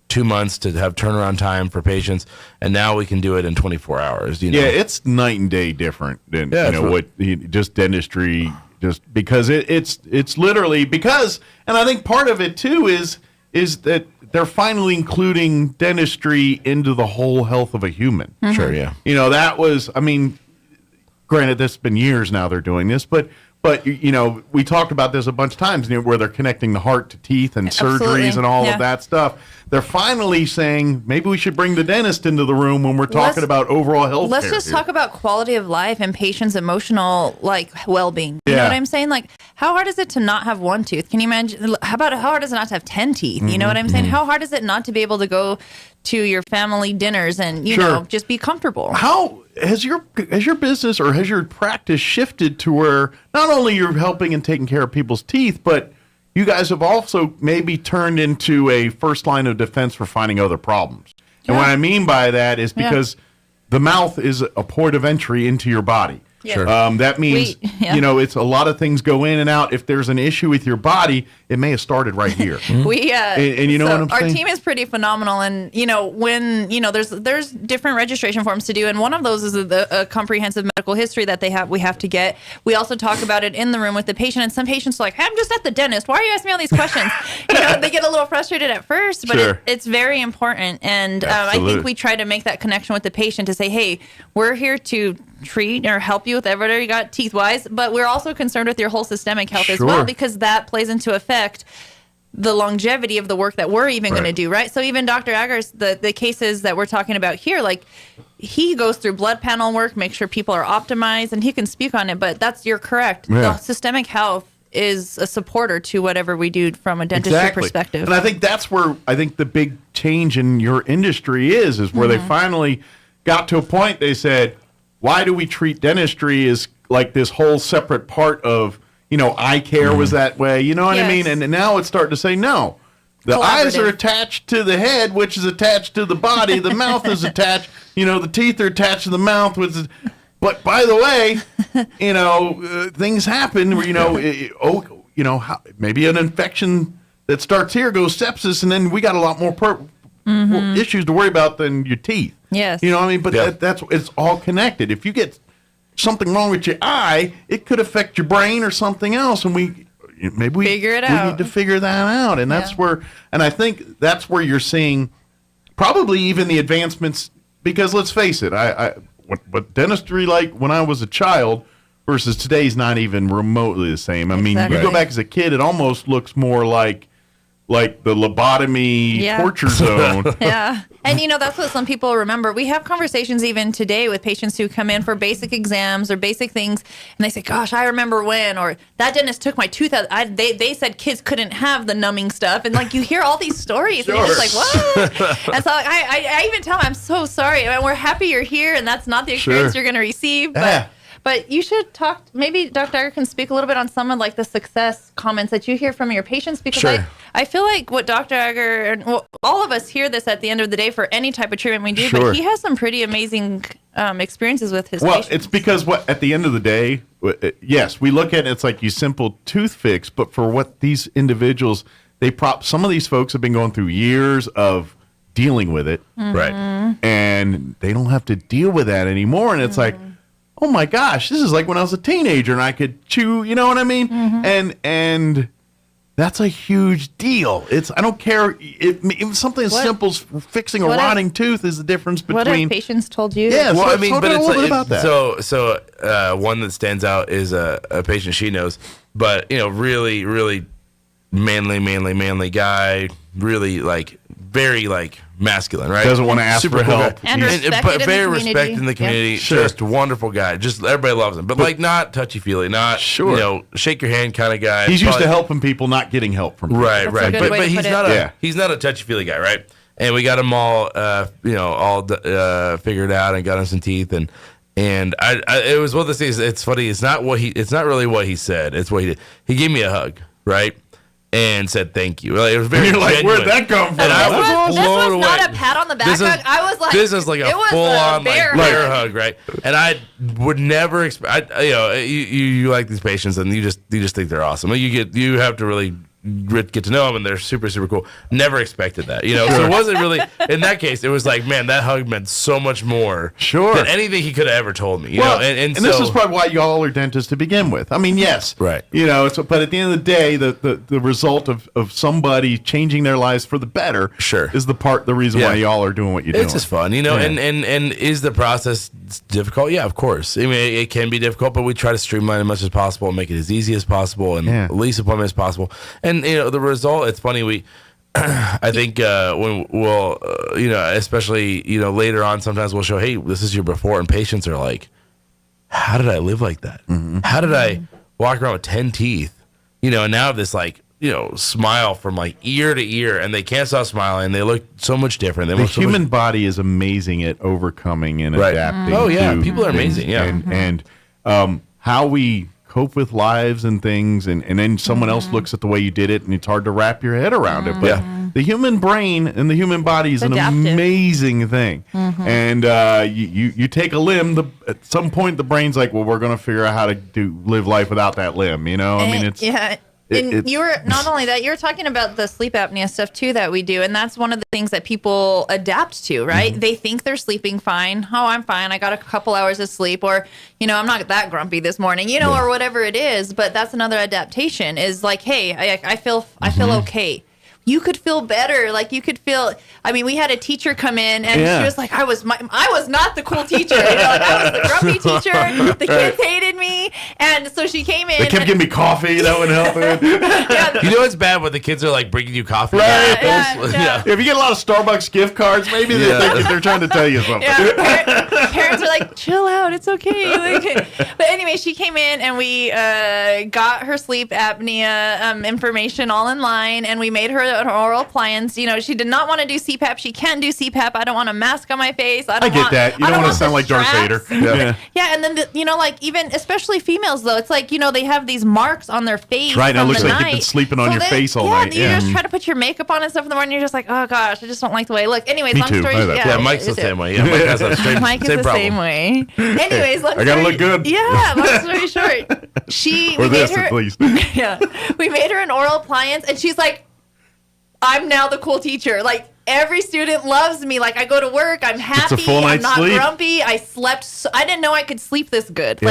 2 months to have turnaround time for patients, and now we can do it in 24 hours. Yeah, it's night and day different than just dentistry. Just because it's literally because, and I think part of it too is that they're finally including dentistry into the whole health of a human. Mm-hmm. Sure, yeah. That was, granted, this has been years now they're doing this, but we talked about this a bunch of times where they're connecting the heart to teeth and surgeries and all of that stuff. They're finally saying maybe we should bring the dentist into the room when we're talking about overall health care. Let's just talk about quality of life and patients' emotional well-being. You know what I'm saying? How hard is it to not have one tooth? Can you imagine? How hard is it not to have 10 teeth? You know what I'm saying? How hard is it not to be able to go to your family dinners and just be comfortable? How has your business or has your practice shifted to where not only you're helping and taking care of people's teeth, but you guys have also maybe turned into a first line of defense for finding other problems? And what I mean by that is because the mouth is a port of entry into your body. Yeah. Sure. That means, it's a lot of things go in and out. If there's an issue with your body, it may have started right here. We and you know what I'm our saying? team is pretty phenomenal, and when there's different registration forms to do, and one of those is a comprehensive medical history that we have to get. We also talk about it in the room with the patient, and some patients are like, "Hey, I'm just at the dentist. Why are you asking me all these questions?" They get a little frustrated at first, but it's very important, and I think we try to make that connection with the patient to say, "Hey, we're here to treat or help you with whatever you got teeth-wise, but we're also concerned with your whole systemic health as well, because that plays into effect the longevity of the work that we're even going to do, right? So even Dr. Agger's, the cases that we're talking about here, like he goes through blood panel work, make sure people are optimized, and he can speak on it, but you're correct. Yeah. The systemic health is a supporter to whatever we do from a dentistry perspective. And I think that's where the big change in your industry is where they finally got to a point they said, why do we treat dentistry as like this whole separate part of, eye care was that way, you know what I mean? And now it's starting to say, no, the eyes are attached to the head, which is attached to the body. The mouth is attached, the teeth are attached to the mouth. But by the way, things happen where, maybe an infection that starts here goes sepsis, and then we got a lot more issues to worry about than your teeth. Yes. You know what I mean? But it's all connected. If you get something wrong with your eye, it could affect your brain or something else, and we figure it out. We need to figure that out, and that's where, and I think that's where you're seeing probably even the advancements. Because let's face it, what dentistry like when I was a child versus today's not even remotely the same. I mean, you go back as a kid, it almost looks more like the lobotomy torture zone. Yeah. And, that's what some people remember. We have conversations even today with patients who come in for basic exams or basic things, and they say, gosh, I remember when, or that dentist took my tooth out. They said kids couldn't have the numbing stuff. And, you hear all these stories, and you're just like, what? And so I even tell them, I'm so sorry. I mean, we're happy you're here, and that's not the experience you're going to receive. But you should talk, maybe Dr. Agger can speak a little bit on some of the success comments that you hear from your patients, because I feel like what Dr. Agger, and all of us hear this at the end of the day for any type of treatment we do, but he has some pretty amazing experiences with his patients. Well, it's because at the end of the day, yes, we look at it, it's like you simple tooth fix, but for what these individuals, some of these folks have been going through years of dealing with it, right? And they don't have to deal with that anymore, and it's like, oh my gosh, this is like when I was a teenager and I could chew, you know what I mean? And that's a huge deal. I don't care if something as simple as fixing a rotting tooth is the difference between. What have patients told you? Yeah, well, I mean, but it's about that. So one that stands out is a patient she knows, but really, really manly guy, really very masculine, right? Doesn't want to ask for help. And but very respected in the community. Just wonderful guy. Just everybody loves him. But not touchy-feely, not shake your hand kind of guy. He's used to helping people, not getting help from people. Right. But he's not a touchy-feely guy, right? And we got him all figured out and got him some teeth, and it was one of those things. It's funny. It's not really what he said. It's what he did. He gave me a hug, right? And said thank you. It was very You're like, genuine. where'd that come from? And I was blown away. This was not a pat on the back hug. I was like, this is like a full-on bear hug, right? And I would never expect. You like these patients, and you just think they're awesome. You have to really get to know them, and they're super, super cool. Never expected that, So it wasn't really, in that case, it was like, man, that hug meant so much more than anything he could have ever told me, And this is probably why y'all are dentists to begin with. I mean, yes. Right. But at the end of the day, the result of somebody changing their lives for the better is the reason why y'all are doing what you're doing. It's just fun, and is the process difficult? Yeah, of course. I mean, it can be difficult, but we try to streamline it as much as possible and make it as easy as possible and least appointment as possible. And the result, it's funny, I think when we'll especially later on, sometimes we'll show, hey, this is your before, and patients are like, how did I live like that? How did I walk around with 10 teeth? And now I have this smile from ear to ear, and they can't stop smiling. They look so much different. The human body is amazing at overcoming and adapting. Oh yeah, people are amazing. Yeah, and how we cope with lives and things, and then someone else looks at the way you did it, and it's hard to wrap your head around it. But The human brain and the human body is an amazing thing. And you take a limb, at some point the brain's like, well, we're going to figure out how to live life without that limb, you know? I mean, it's... Yeah. And you were not only that, you were talking about the sleep apnea stuff too that we do, and that's one of the things that people adapt to, right? They think they're sleeping fine. Oh, I'm fine. I got a couple hours of sleep, or I'm not that grumpy this morning, or whatever it is. But that's another adaptation. Is like, hey, I feel okay. You could feel better. Like you could feel. I mean, we had a teacher come in, and she was like, I was not the cool teacher. I was the grumpy teacher. The kids hated me, and so she came in. They kept giving me coffee. That would help. You know what's bad when the kids are like bringing you coffee. Right. Yeah. If you get a lot of Starbucks gift cards, maybe they're trying to tell you something. Parents are like, chill out. It's okay. But anyway, she came in, and we got her sleep apnea information all in line, and we made her an oral appliance. She did not want to do CPAP. She can't do CPAP. I don't want a mask on my face. I get that. You don't want to sound like Darth Vader. Yeah, and then even especially females though, it's like they have these marks on their face. Right, and it looks like night. You've been sleeping on your face all night. You just try to put your makeup on and stuff in the morning. You're just like, oh gosh, I just don't like the way I look. Anyways, long story. Yeah, Mike's the same way. Yeah, Mike has a straight, Mike is the same way. Anyways, I gotta look good. Yeah, long story short, at least. Yeah, we made her an oral appliance, and she's like, I'm now the cool teacher. Like every student loves me. Like I go to work, I'm happy. It's a full night's I'm not sleep. Grumpy. I slept. I didn't know I could sleep this good.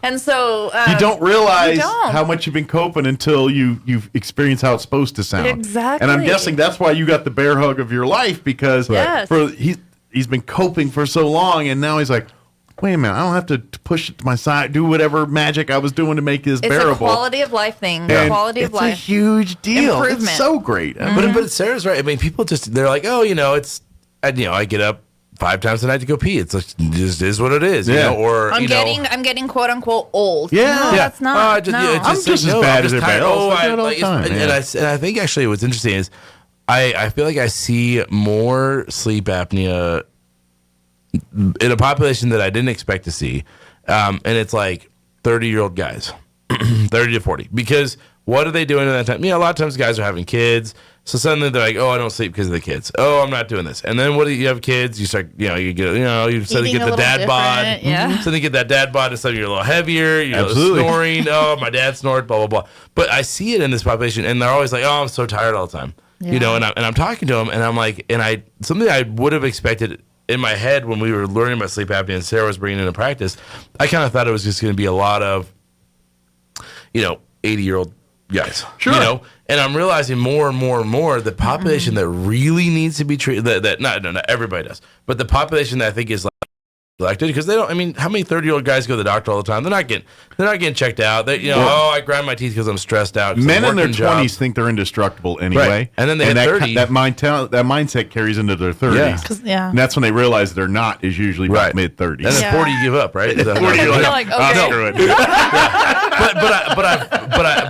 And so you don't realize how much you've been coping until you've experienced how it's supposed to sound. Exactly. And I'm guessing that's why you got the bear hug of your life, because he's been coping for so long, and now he's like, wait a minute, I don't have to push it to my side, do whatever magic I was doing to make this bearable. It's a quality of life thing. Quality of life. It's a huge deal. Improvement. It's so great. But Sarah's right. I mean, people they're like, oh, I get up 5 times a night to go pee. It's just is what it is. Or I'm getting quote unquote old. Yeah, no, that's not. I'm just as bad as everybody else. And I think actually what's interesting is I feel like I see more sleep apnea in a population that I didn't expect to see, and it's like 30-year-old guys, 30 to 40. Because what are they doing at that time? A lot of times guys are having kids, so suddenly they're like, "Oh, I don't sleep because of the kids. Oh, I'm not doing this." And then what do you have kids? You start, you suddenly get the dad bod. Yeah. Suddenly get that dad bod, and suddenly you're a little heavier. You're snoring. Oh, my dad snored. Blah blah blah. But I see it in this population, and they're always like, "Oh, I'm so tired all the time." Yeah. And I'm talking to them, and I'm like, something I would have expected. In my head, when we were learning about sleep apnea and Sarah was bringing it into practice, I kind of thought it was just going to be a lot of, 80-year-old guys. Sure. And I'm realizing more and more and more the population that really needs to be treated, that not everybody does, but the population that I think is neglected, because they don't. I mean, how many 30-year-old guys go to the doctor all the time? They're not getting checked out. They, I grind my teeth because I'm stressed out. Men in their 20s think they're indestructible anyway, right. And then they hit 30. That mindset carries into their 30s. Yeah. And that's when they realize they're not. Is usually about mid 30s. And then 40, you give up, right? 40, you're like, okay. Screw it.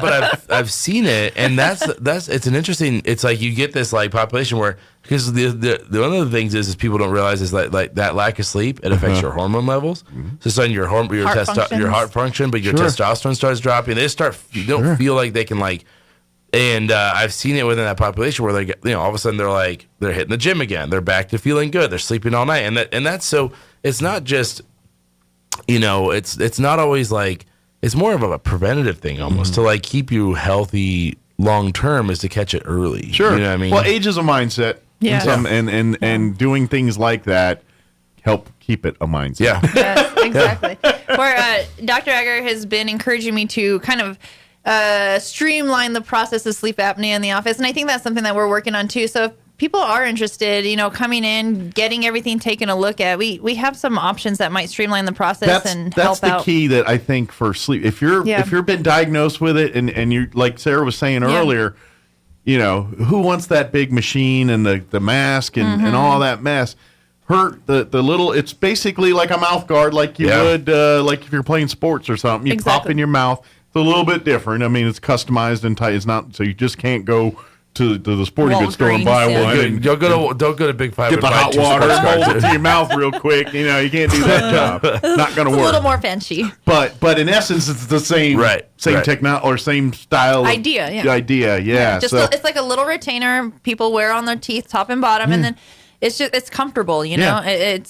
But I've seen it, and that's it's an interesting. It's like you get this like population where. Because the one of the things is people don't realize is like that lack of sleep, it affects your hormone levels. So suddenly your heart function, but your testosterone starts dropping. They don't feel like they can and I've seen it within that population where they get, all of a sudden they're hitting the gym again. They're back to feeling good. They're sleeping all night, and that's so. It's not just, it's not always like it's more of a preventative thing almost to keep you healthy long term is to catch it early. Sure. You know what I mean? Well, age is a mindset. Yeah. And doing things like that help keep it a mindset. Yeah. Yes, exactly. Where Dr. Egger has been encouraging me to kind of streamline the process of sleep apnea in the office, and I think that's something that we're working on too. So if people are interested, coming in, getting everything taken a look at, we have some options that might streamline the process and help out. That's the key that I think for sleep. If you've been diagnosed with it and you, like Sarah was saying earlier, who wants that big machine and the mask and all that mess? The little, it's basically like a mouth guard, like you would, like if you're playing sports or something. You pop in your mouth. It's a little bit different. I mean, it's customized and tight. It's not, so you just can't go to the sporting goods store and buy one. And don't go to Big Five. Get the hot water, hold it to your mouth real quick. You know, you can't do that job. Not going to work. A little more fancy. But in essence, it's the same technology or same style idea. Yeah. Just it's like a little retainer people wear on their teeth, top and bottom, and then it's comfortable. You know,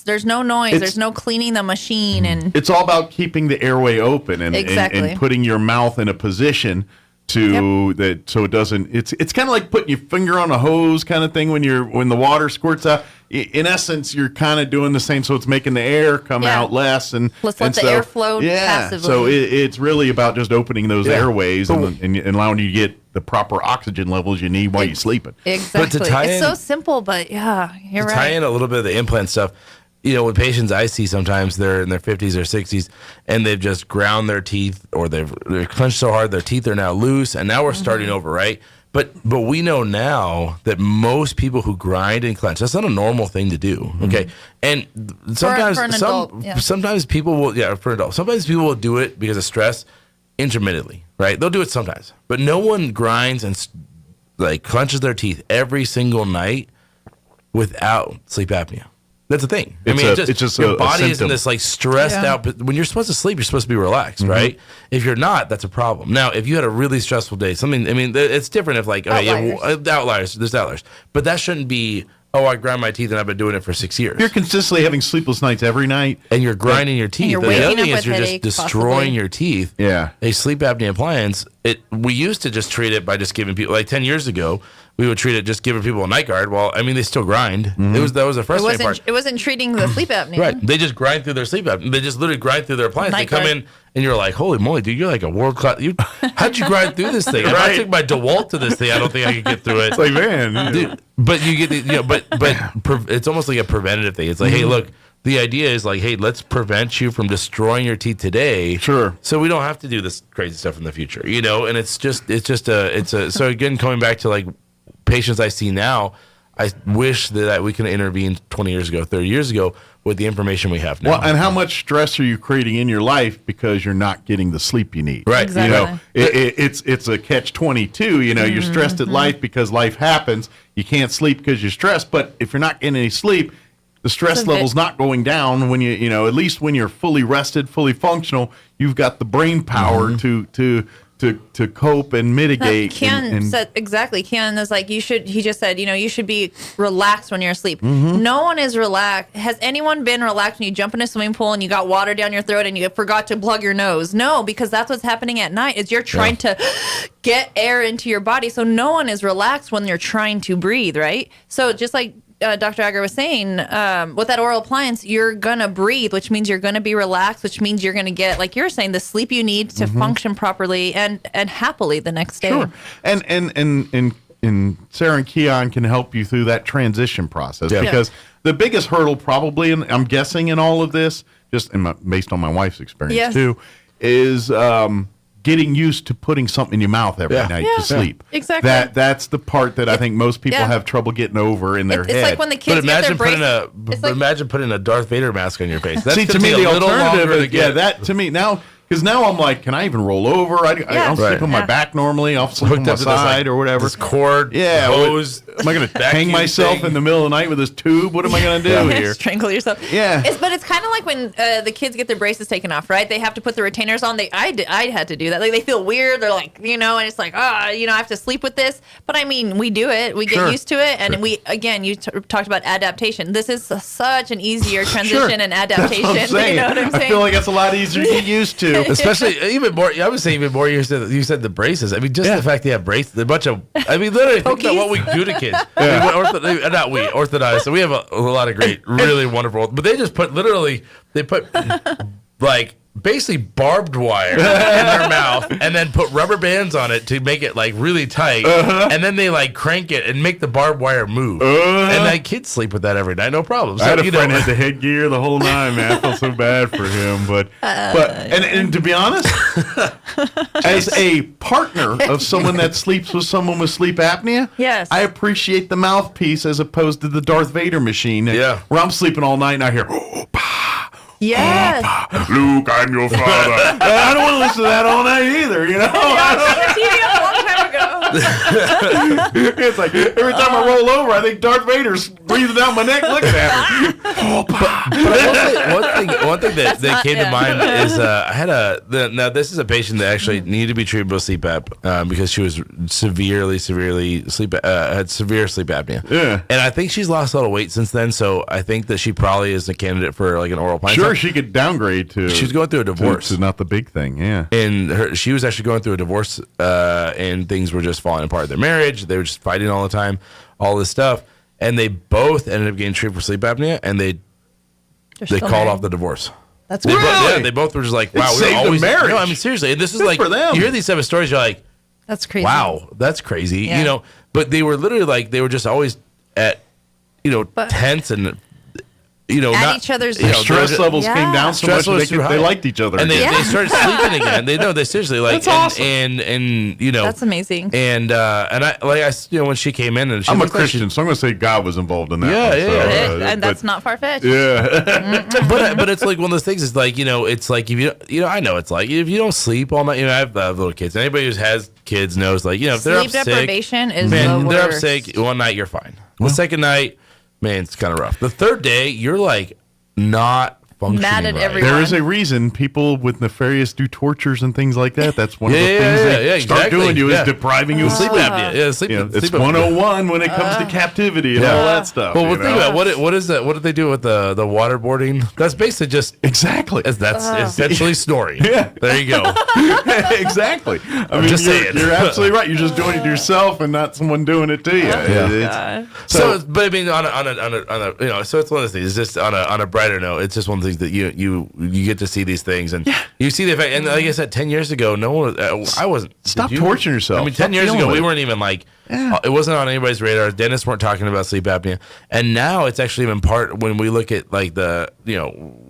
there's no noise, there's no cleaning the machine, and it's all about keeping the airway open and putting your mouth in a position so it doesn't. It's kind of like putting your finger on a hose kind of thing when the water squirts out. In essence, you're kind of doing the same, so it's making the air come out less and let's let the air flow passively. So it's really about just opening those airways and allowing you to get the proper oxygen levels you need while you're sleeping. Exactly. It's so simple, but you're right. To tie in a little bit of the implant stuff, you know, with patients I see sometimes they're in their 50s or 60s and they've just ground their teeth or they're clenched so hard their teeth are now loose and now we're starting over, right? But we know now that most people who grind and clench, that's not a normal thing to do, okay? And sometimes for an adult, sometimes people will for an adult. Sometimes people will do it because of stress intermittently, right? They'll do it sometimes. But no one grinds and like clenches their teeth every single night without sleep apnea. That's the thing. It's just your body is in this like stressed out. But when you're supposed to sleep, you're supposed to be relaxed, right? If you're not, that's a problem. Now, if you had a really stressful day, it's different. If like outliers, there's outliers, but that shouldn't be. Oh, I grind my teeth and I've been doing it for 6 years. You're consistently having sleepless nights every night, and you're grinding your teeth. And the other thing is you're just destroying your teeth. Yeah, a sleep apnea appliance. We used to just treat it by just giving people 10 years ago. We would treat it just giving people a night guard. Well, they still grind. That was the frustrating part. It wasn't treating the sleep apnea. Right. They just grind through their sleep apnea. They just literally grind through their appliance. They come in and you're like, holy moly, dude, you're like a world class. How'd you grind through this thing? If I took my DeWalt to this thing, I don't think I could get through it. It's like, man, dude. But you get but it's almost like a preventative thing. It's like, hey, look. The idea is like, hey, let's prevent you from destroying your teeth today. Sure. So we don't have to do this crazy stuff in the future, you know? And so again, coming back to like patients I see now, I wish that we could intervene 20 years ago, 30 years ago with the information we have now. Well, and how much stress are you creating in your life because you're not getting the sleep you need? Right. Exactly. You know, it's a catch-22. You know, you're stressed at life because life happens. You can't sleep because you're stressed. But if you're not getting any sleep, the stress level's not going down when you know, at least when you're fully rested, fully functional, you've got the brain power to cope and mitigate. Ken said exactly. Ken is like, he just said, you should be relaxed when you're asleep. No one is relaxed. Has anyone been relaxed when you jump in a swimming pool and you got water down your throat and you forgot to plug your nose? No, because that's what's happening at night is you're trying to get air into your body. So no one is relaxed when you're trying to breathe, right? So just like Dr. Agar was saying, with that oral appliance, you're going to breathe, which means you're going to be relaxed, which means you're going to get, like you're saying, the sleep you need to function properly and happily the next day. Sure. And Sarah and Keon can help you through that transition process because the biggest hurdle probably, and I'm guessing in all of this, just based on my wife's experience too, is getting used to putting something in your mouth every night to sleep. Exactly. That's the part that I think most people have trouble getting over in their head. It's like when the kids get their braces. Imagine putting a Darth Vader mask on your face. That's to me the alternative. That to me now. Because now I'm like, can I even roll over? I'll sleep on my back normally. I'll sleep on my side or whatever. This cord, hose. Am I going to hang myself in the middle of the night with this tube? What am I going to do here? Strangle yourself. Yeah. But it's kind of like when the kids get their braces taken off, right? They have to put the retainers on. I had to do that. Like they feel weird. They're like, and it's like, I have to sleep with this. But I mean, we do it. We get used to it. And you talked about adaptation. This is such an easier transition and adaptation. That's what I'm saying. You know what I'm saying? I feel like it's a lot easier to get used to. Especially even more. I would say even more. You said the braces. I mean, just the fact they have braces. A bunch of. I mean, literally think about what we do to kids. Orthodontists. So we have a lot of great, really wonderful. But they just put like basically barbed wire in their mouth and then put rubber bands on it to make it like really tight. And then they like crank it and make the barbed wire move. And like kids sleep with that every night, no problem. So, I had a friend had the headgear the whole nine, man. I felt so bad for him. But to be honest, as a partner of someone that sleeps with someone with sleep apnea, I appreciate the mouthpiece as opposed to the Darth Vader machine. Yeah. Where I'm sleeping all night and I hear, yes. Luke, I'm your father. I don't want to listen to that all night either, you know? I was on the TV a long time ago. It's like every time I roll over, I think Darth Vader's breathing down my neck looking at me. But one thing that came to mind is I had now this is a patient that actually needed to be treated with sleep apnea because she was had severe sleep apnea. Yeah, and I think she's lost a lot of weight since then. So I think that she probably is a candidate for like an oral pine. Sure, she could downgrade to. She's going through a divorce. It's not the big thing. Yeah, and she was actually going through a divorce, and things were just falling apart. Their marriage, they were just fighting all the time, all this stuff, and they both ended up getting treated for sleep apnea, and they called off the divorce. That's really? They both were just like, wow, we're always marriage. No, I mean seriously, this is like for them. You hear these type of stories, you're like, that's crazy. Wow, that's crazy. Yeah. You know, but they were literally like they were just always at, tense and. At each other's stress levels came down so much they liked each other, and they started sleeping again. They seriously like. That's awesome. And that's amazing. And I when she came in and she I'm a Christian, so I'm going to say God was involved in that. And that's not far fetched. Yeah, but it's like one of those things. It's like it's like if I know it's like if you don't sleep all night. I have little kids. Anybody who has kids knows like if they're up sleep deprivation sick, is man, the worst. They're up sick one night, you're fine. The second night. Man, it's kind of rough. The third day, you're like not functioning mad at right. everyone. There is a reason people with nefarious do tortures and things like that. That's one of the things they start doing you is depriving you of sleep apnea. Yeah, sleep. It's 101 when it comes to captivity and all that stuff. Well, think about what is that? What did they do with the waterboarding? That's basically just exactly. That's essentially snoring. Yeah, there you go. Exactly. I mean, just saying. You're absolutely right. You're just doing it yourself and not someone doing it to you. Yeah. But I mean, on a so it's one of those things. It's just on a brighter note. It's just one of the things that you get to see these things and you see the effect. And like I said, 10 years ago, no one. I wasn't. Stop torturing yourself. I mean, 10 years ago, we weren't even like. It wasn't on anybody's radar. Dentists weren't talking about sleep apnea, and now it's actually even part when we look at like the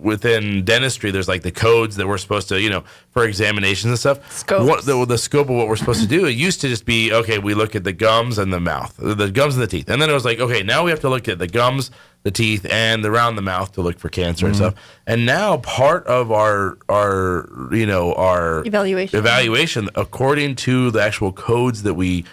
within dentistry. There's like the codes that we're supposed to for examinations and stuff. Scopes. The scope of what we're supposed to do. It used to just be okay. We look at the gums and the mouth, the gums and the teeth, and then it was like okay, now we have to look at the gums, the teeth, and around the mouth to look for cancer and stuff. And now part of our evaluation according to the actual codes that we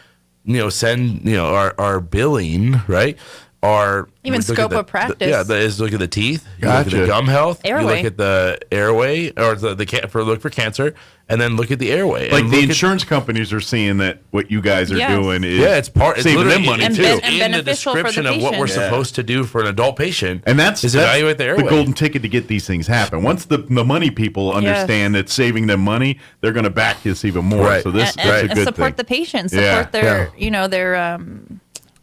send our billing right are even scope of practice. Is look at the teeth, Gotcha. Look at the gum health, airway. You look at the airway or look for cancer, and then look at the airway. Like the insurance companies are seeing that what you guys are doing is it's saving them money too. In the description of what we're supposed to do for an adult patient, and that's evaluate the airway. The golden ticket to get these things happen. Once the money people understand that saving them money, they're going to back this even more. Right. So that's a good thing. Support the patients. Support their their.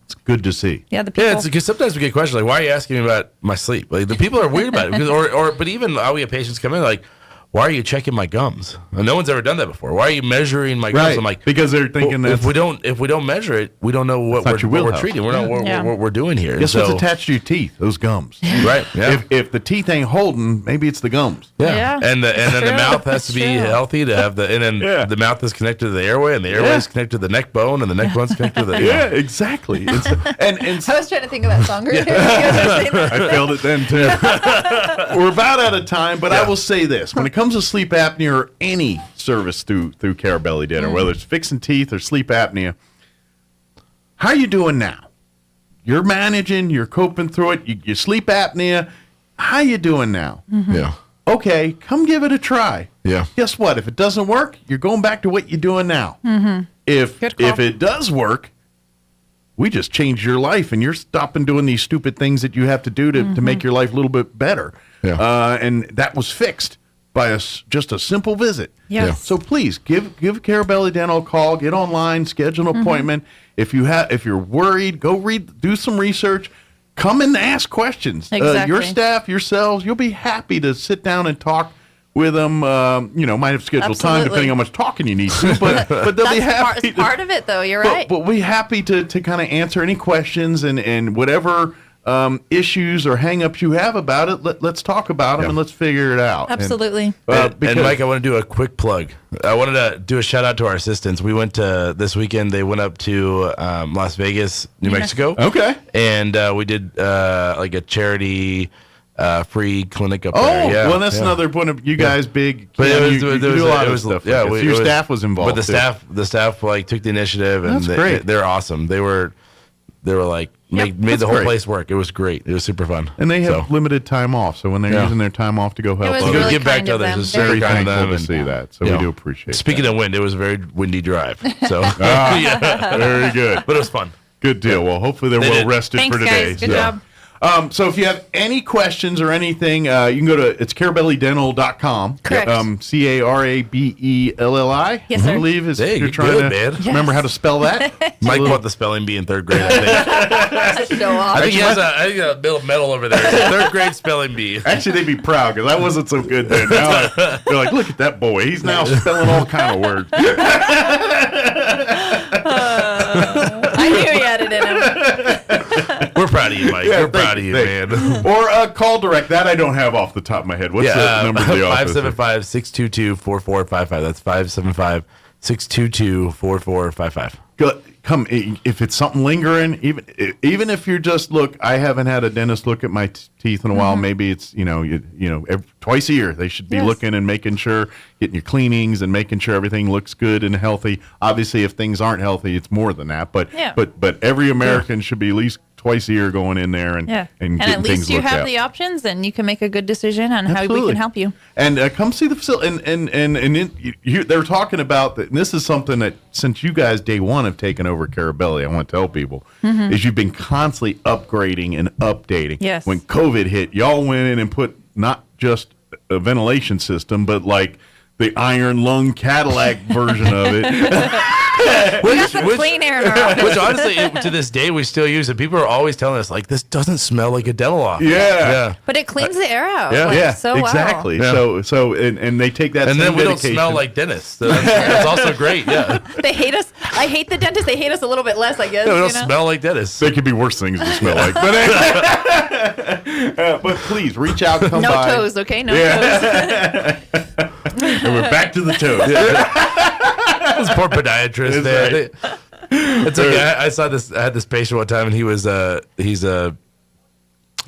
It's good to see. Yeah, the people. Yeah, it's because sometimes we get questions like, "Why are you asking me about my sleep?" Like the people are weird about it because, but even we have patients come in like, "Why are you checking my gums?" And no one's ever done that before. Why are you measuring my gums? Right. I'm like, because they're thinking that if we don't measure it, we don't know what we're treating. We're not what we're doing here. Guess what's attached to your teeth? Those gums. Right. Yeah. If the teeth ain't holding, maybe it's the gums. Yeah. And then the mouth has to be healthy to have the mouth is connected to the airway, and the airway is connected to the neck bone, and the neck bone's connected to the Yeah, exactly. And I was trying to think of that song. I failed it then too. We're about out of time, but I will say this: when it comes to sleep apnea or any service through Care Belly Dinner, whether it's fixing teeth or sleep apnea, how are you doing now? You're managing, you're coping through it. You sleep apnea. How you doing now? Yeah. Okay, come give it a try. Yeah. Guess what? If it doesn't work, you're going back to what you're doing now. If it does work, we just changed your life, and you're stopping doing these stupid things that you have to do to make your life a little bit better. Yeah. And that was fixed by just a simple visit. Yes. Yeah. So please give Carabelli Dental a call. Get online, schedule an appointment. If you're worried, go do some research. Come and ask questions. Exactly. Your staff, yourselves, you'll be happy to sit down and talk with them. Might have scheduled time depending on how much talking you need to, but they'll be happy. That's part of it, though. You're right. But we'll be happy to kind of answer any questions and whatever issues or hang-ups you have about it. Let's talk about them and let's figure it out. Absolutely. And Mike, I want to do a quick plug. I wanted to do a shout out to our assistants. We went to this weekend. They went up to Las Vegas, New Mexico. Okay. And we did like a charity free clinic up Oh, there. Yeah, well, that's another point of you guys big. But you do a lot of stuff. Yeah, like your staff was involved. But the staff like took the initiative, and That's great. They're awesome. They were like made the whole place work. It was great. It was super fun. And they have limited time off, so when they're using their time off to go help was others, really give back kind to of others. them. It's very very kind of thankful them. to see that. So we do appreciate. Speaking of wind, it was a very windy drive. So Very good. But it was fun. Good deal. Well, hopefully they're well rested Thanks, for today. guys. Good job. So if you have any questions or anything, you can go to carabellidental.com. Correct. Carabelli. Yes, sir. I believe is Hey, you're you're trying good, to man. remember how to spell that. Mike won the spelling bee in third grade, I think. Show off. I think he has a medal over there. Third grade spelling bee. Actually, they'd be proud because I wasn't so good then. Now they're like, look at that boy. He's now spelling all kind of words. I knew he had it in him. We're proud of you, Mike. We're proud of you, man. Or call direct. That I don't have off the top of my head. What's the number of the office? 575-622-4455. That's 575-622-4455. Come if it's something lingering, even if you're just I haven't had a dentist look at my teeth in a while. Maybe it's twice a year they should be looking and making sure, getting your cleanings and making sure everything looks good and healthy. Obviously, if things aren't healthy, it's more than that. But every American should be at least twice a year going in there and at getting least things you looked have at. the options, and you can make a good decision on how we can help you. And come see the facility. And they're talking about that. And this is something that since you guys day one have taken over Carabelli, I want to tell people is you've been constantly upgrading and updating. Yes. When COVID hit, y'all went in and put not just a ventilation system, but like the iron lung Cadillac version of it. Clean air in our office. Which honestly, to this day, we still use it. People are always telling us, like, this doesn't smell like a dental office. Yeah. But it cleans the air out. So exactly. Well. So and they take that. And same then we dedication. don't smell like dentists. That's also great. Yeah. They hate us. I hate the dentists. They hate us a little bit less, I guess. Yeah, we don't smell like dentists. There could be worse things to smell like. But please reach out, come no by. No toes, okay? No toes. And we're back to the toes. Those poor podiatrists, man. Right. It's like I saw this. I had this patient one time, and he's a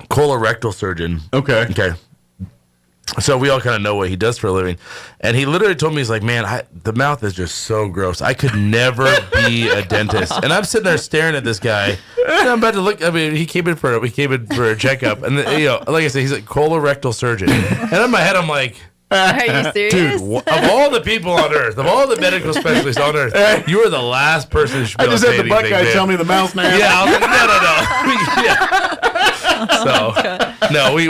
colorectal surgeon. Okay. So we all kind of know what he does for a living, and he literally told me, he's like, "Man, the mouth is just so gross. I could never be a dentist." And I'm sitting there staring at this guy. And I'm about to look. I mean, he came in for a checkup, and like I said, he's a colorectal surgeon. And in my head, I'm like, are you serious? Dude, of all the people on earth, of all the medical specialists on earth, you are the last person who should be I able just to had say the butt anything, guy man. tell me the mouth's nasty. Yeah, I was like, no. We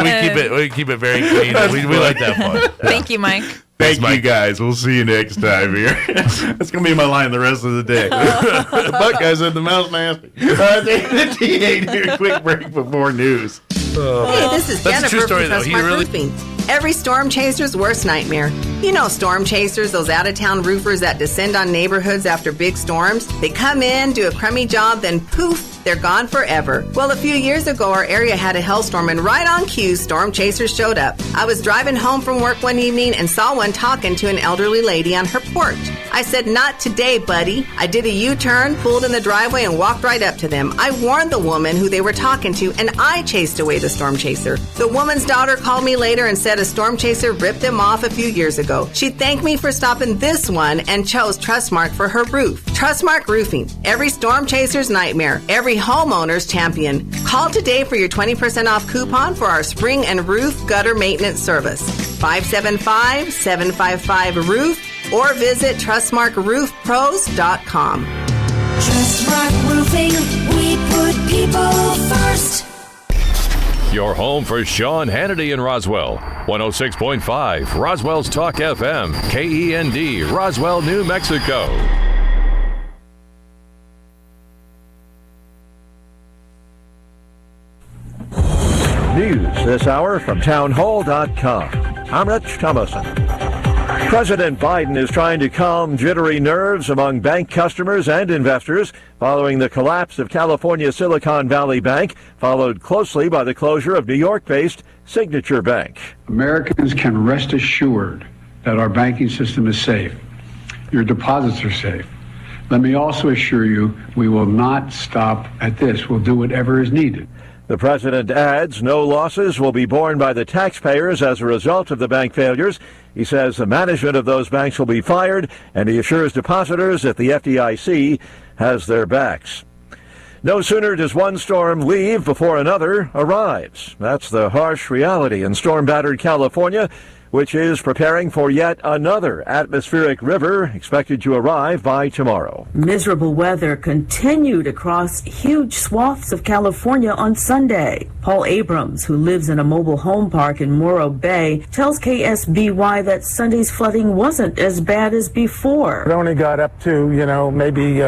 keep it very clean. We like that fun. Thank you, Mike. Thank you, guys. We'll see you next time here. That's going to be my line the rest of the day. The butt guy said the mouth's nasty. The T8 here. Quick break before news. Hey, this is That's a true Jennifer story, from though. He Trustmark really- Roofing. Every storm chaser's worst nightmare. You know storm chasers, those out-of-town roofers that descend on neighborhoods after big storms. They come in, do a crummy job, then poof, they're gone forever. Well, a few years ago, our area had a hailstorm, and right on cue, storm chasers showed up. I was driving home from work one evening and saw one talking to an elderly lady on her porch. I said, "Not today, buddy." I did a U-turn, pulled in the driveway, and walked right up to them. I warned the woman who they were talking to, and I chased away the storm chaser. The woman's daughter called me later and said a storm chaser ripped them off a few years ago. She thanked me for stopping this one and chose Trustmark for her roof. Trustmark Roofing. Every storm chaser's nightmare. Every homeowner's champion. Call today for your 20% off coupon for our spring and roof gutter maintenance service. 575-755-ROOF or visit TrustmarkRoofPros.com. Trustmark Roofing, we put people first. Your home for Sean Hannity in Roswell. 106.5 Roswell's Talk FM, KEND, Roswell, New Mexico. News this hour from townhall.com. I'm Rich Thomason. President Biden is trying to calm jittery nerves among bank customers and investors following the collapse of California Silicon Valley Bank, followed closely by the closure of New York-based Signature Bank. Americans can rest assured that our banking system is safe. Your deposits are safe. Let me also assure you we will not stop at this. We'll do whatever is needed. The president adds no losses will be borne by the taxpayers as a result of the bank failures. He says the management of those banks will be fired, and he assures depositors that the FDIC has their backs. No sooner does one storm leave before another arrives. That's the harsh reality in storm-battered California, which is preparing for yet another atmospheric river expected to arrive by tomorrow. Miserable weather continued across huge swaths of California on Sunday. Paul Abrams, who lives in a mobile home park in Morro Bay, tells KSBY that Sunday's flooding wasn't as bad as before. It only got up to, maybe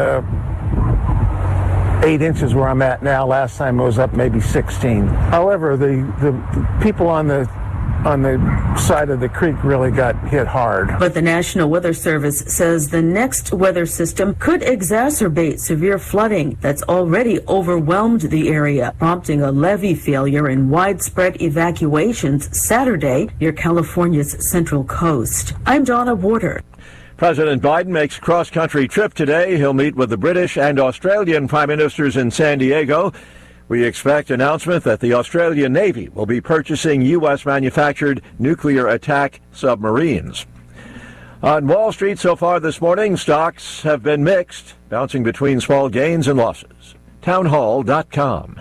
8 inches where I'm at now. Last time it was up maybe 16. However, the people on the side of the creek really got hit hard. But the National Weather Service says the next weather system could exacerbate severe flooding that's already overwhelmed the area, prompting a levee failure and widespread evacuations Saturday near California's central coast. I'm Donna Warder. President Biden makes a cross-country trip today. He'll meet with the British and Australian prime ministers in San Diego. We expect announcement that the Australian Navy will be purchasing U.S.-manufactured nuclear attack submarines. On Wall Street so far this morning, stocks have been mixed, bouncing between small gains and losses. Townhall.com.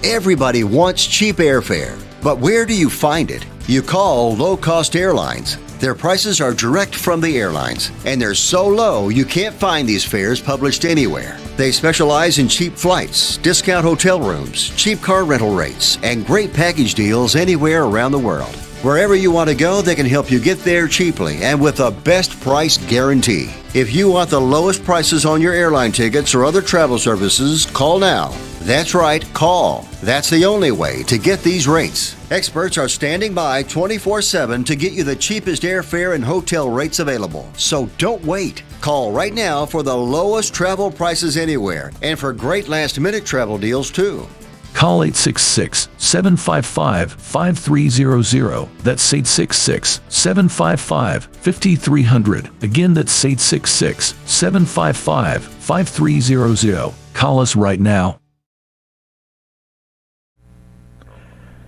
Everybody wants cheap airfare, but where do you find it? You call low-cost airlines. Their prices are direct from the airlines, and they're so low you can't find these fares published anywhere. They specialize in cheap flights, discount hotel rooms, cheap car rental rates, and great package deals anywhere around the world. Wherever you want to go, they can help you get there cheaply and with a best price guarantee. If you want the lowest prices on your airline tickets or other travel services, call now. That's right, call. That's the only way to get these rates. Experts are standing by 24/7 to get you the cheapest airfare and hotel rates available. So don't wait. Call right now for the lowest travel prices anywhere and for great last-minute travel deals too. Call 866-755-5300. That's 866-755-5300. Again, that's 866-755-5300. Call us right now.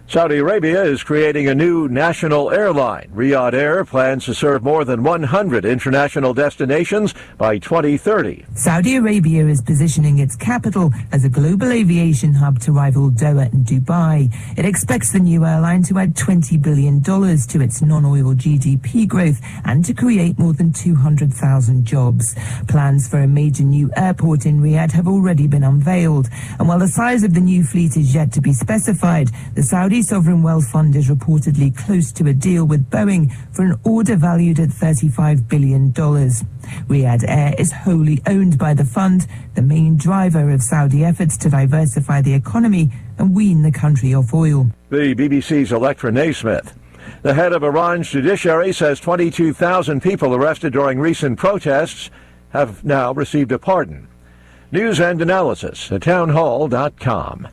Saudi Arabia is creating a new national airline. Riyadh Air plans to serve more than 100 international destinations by 2030. Saudi Arabia is positioning its capital as a global aviation hub to rival Doha and Dubai. It expects the new airline to add $20 billion to its non-oil GDP growth and to create more than 200,000 jobs. Plans for a major new airport in Riyadh have already been unveiled. And while the size of the new fleet is yet to be specified, the Saudi Sovereign Wealth Fund is reportedly close to a deal with Boeing for an order valued at $35 billion. Riyadh Air is wholly owned by the fund, the main driver of Saudi efforts to diversify the economy and wean the country off oil. The BBC's Electra Naismith. The head of Iran's judiciary says 22,000 people arrested during recent protests have now received a pardon. News and analysis at townhall.com.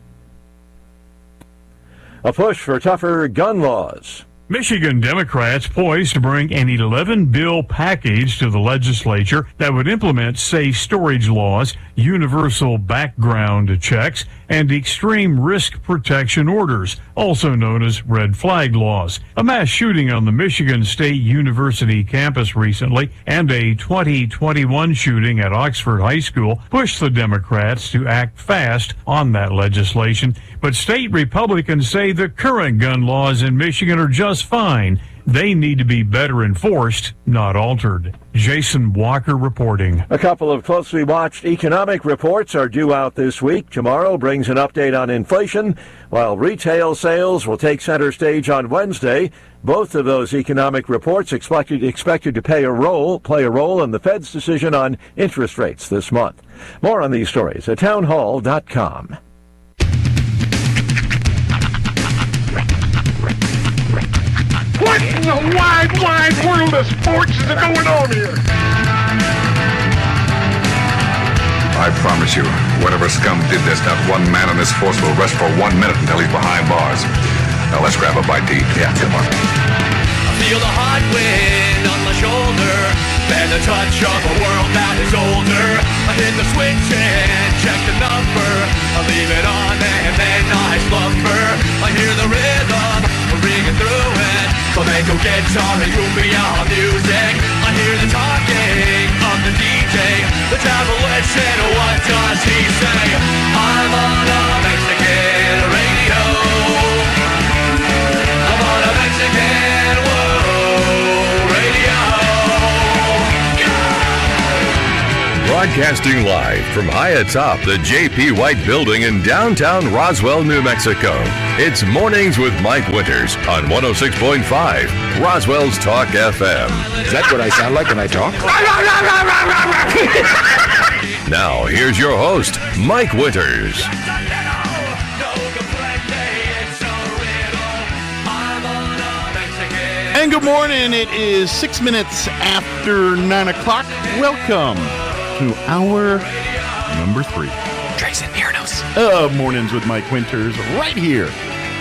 A push for tougher gun laws. Michigan Democrats poised to bring an 11-bill package to the legislature that would implement safe storage laws, universal background checks, and extreme risk protection orders, also known as red flag laws. A mass shooting on the Michigan State University campus recently and a 2021 shooting at Oxford High School pushed the Democrats to act fast on that legislation. But state Republicans say the current gun laws in Michigan are just fine. They need to be better enforced, not altered. Jason Walker reporting. A couple of closely watched economic reports are due out this week. Tomorrow brings an update on inflation, while retail sales will take center stage on Wednesday. Both of those economic reports expected to play a role in the Fed's decision on interest rates this month. More on these stories at townhall.com. What in the wide, wide world of sports is going on here? I promise you, whatever scum did this, not one man in this force will rest for 1 minute until he's behind bars. Now let's grab a bite to eat. Yeah, come on. feel the hot wind on my shoulder, and the touch of a world that is older. I hit the switch and check the number, I leave it on and then I slumber. I hear the rhythm ringing through it, flamenco guitar and cumbia music. I hear the talking of the DJ, the demolition, what does he say? I'm on a Mexican radio, I'm on a Mexican radio. Broadcasting live from high atop the J.P. White Building in downtown Roswell, New Mexico. It's Mornings with Mike Winters on 106.5 Roswell's Talk FM. Is that what I sound like when I talk? Now, here's your host, Mike Winters. And good morning. It is 6 minutes after 9 o'clock. Welcome to hour number 3. Trace and Myrnos. Mornings with Mike Winters right here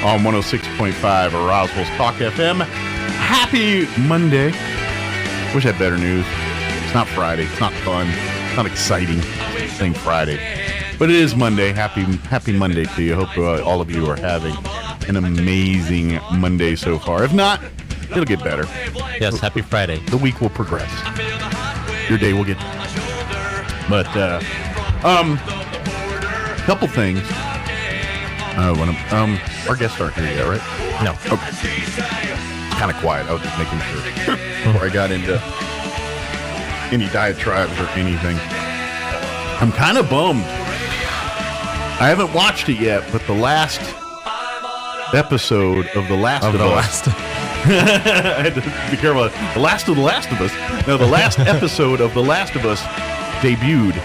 on 106.5 Roswell's Talk FM. Happy Monday. Wish I had better news. It's not Friday. It's not fun. It's not exciting. It's saying Friday. But it is Monday. Happy Monday to you. Hope all of you are having an amazing Monday so far. If not, it'll get better. Yes, happy Friday. The week will progress. Your day will get better. But, couple things. Our guests aren't here yet, right? No. Okay. Kind of quiet. I was just making sure before I got into any diatribes or anything. I'm kind of bummed. I haven't watched it yet, but the last episode of The Last of Us. I had to be careful. The Last of Us. No, the last episode of The Last of Us debuted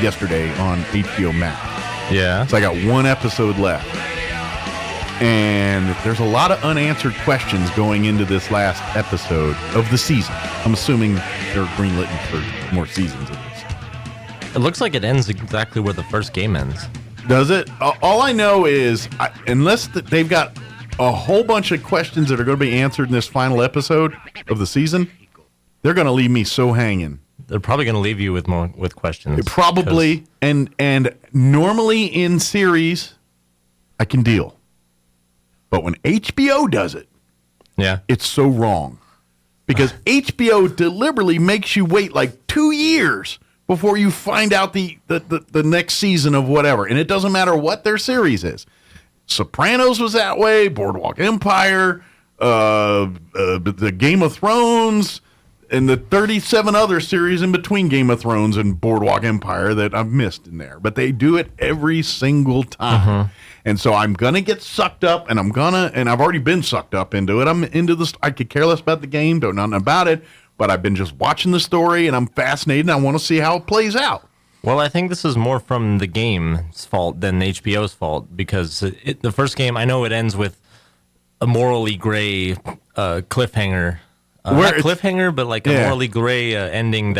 yesterday on HBO Max. Yeah. So I got one episode left. And there's a lot of unanswered questions going into this last episode of the season. I'm assuming they're greenlit for more seasons of this. It looks like it ends exactly where the first game ends. Does it? All I know is, unless they've got a whole bunch of questions that are going to be answered in this final episode of the season, they're going to leave me so hanging. They're probably going to leave you with questions. Probably, and normally in series, I can deal. But when HBO does it, yeah, it's so wrong. Because HBO deliberately makes you wait like 2 years before you find out the next season of whatever. And it doesn't matter what their series is. Sopranos was that way, Boardwalk Empire, the Game of Thrones, and the 37 other series in between Game of Thrones and Boardwalk Empire that I've missed in there. But they do it every single time. Mm-hmm. And so I'm going to get sucked up, and I've already been sucked up into it. I'm into this. I could care less about the game, don't know nothing about it, but I've been just watching the story, and I'm fascinated, and I want to see how it plays out. Well, I think this is more from the game's fault than HBO's fault, because the first game, I know it ends with a morally gray cliffhanger. Not cliffhanger, but like a morally gray ending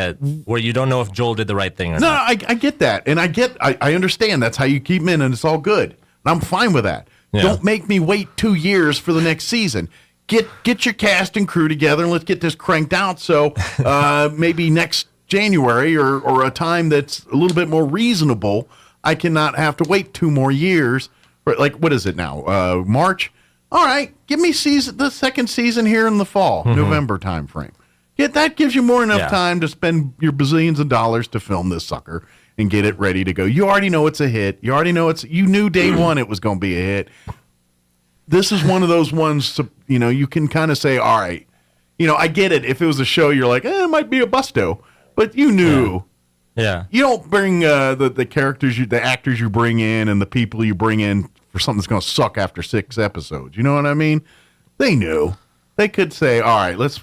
where you don't know if Joel did the right thing or not. I get that, and I understand that's how you keep them in, and it's all good. I'm fine with that. Yeah. Don't make me wait 2 years for the next season. Get your cast and crew together, and let's get this cranked out. So maybe next January or a time that's a little bit more reasonable, I cannot have to wait 2 more years. Like, what is it now? March. All right, give me the second season here in the fall, November time frame. That gives you more enough time to spend your bazillions of dollars to film this sucker and get it ready to go. You already know it's a hit. You already know you knew day one it was going to be a hit. This is one of those ones, you can kind of say, all right, I get it. If it was a show, you're like, it might be a busto, but you knew. Yeah. You don't bring the characters, the actors you bring in and the people you bring in for something that's going to suck after 6 episodes. You know what I mean? They knew. They could say, all right, let's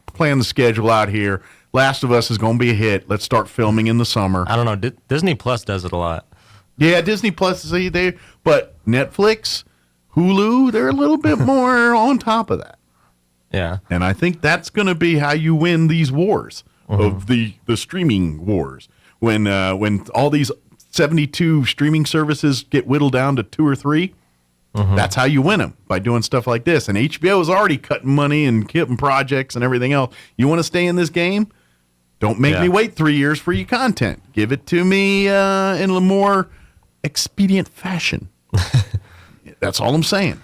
plan the schedule out here. Last of Us is going to be a hit. Let's start filming in the summer. I don't know. Disney Plus does it a lot. Yeah, Disney Plus is there, but Netflix, Hulu, they're a little bit more on top of that. Yeah. And I think that's going to be how you win these wars of the streaming wars. When all these 72 streaming services get whittled down to 2 or 3, That's how you win them, by doing stuff like this. And HBO is already cutting money and keeping projects and everything else. You want to stay in this game? Don't make me wait 3 years for your content. Give it to me in a more expedient fashion. That's all I'm saying.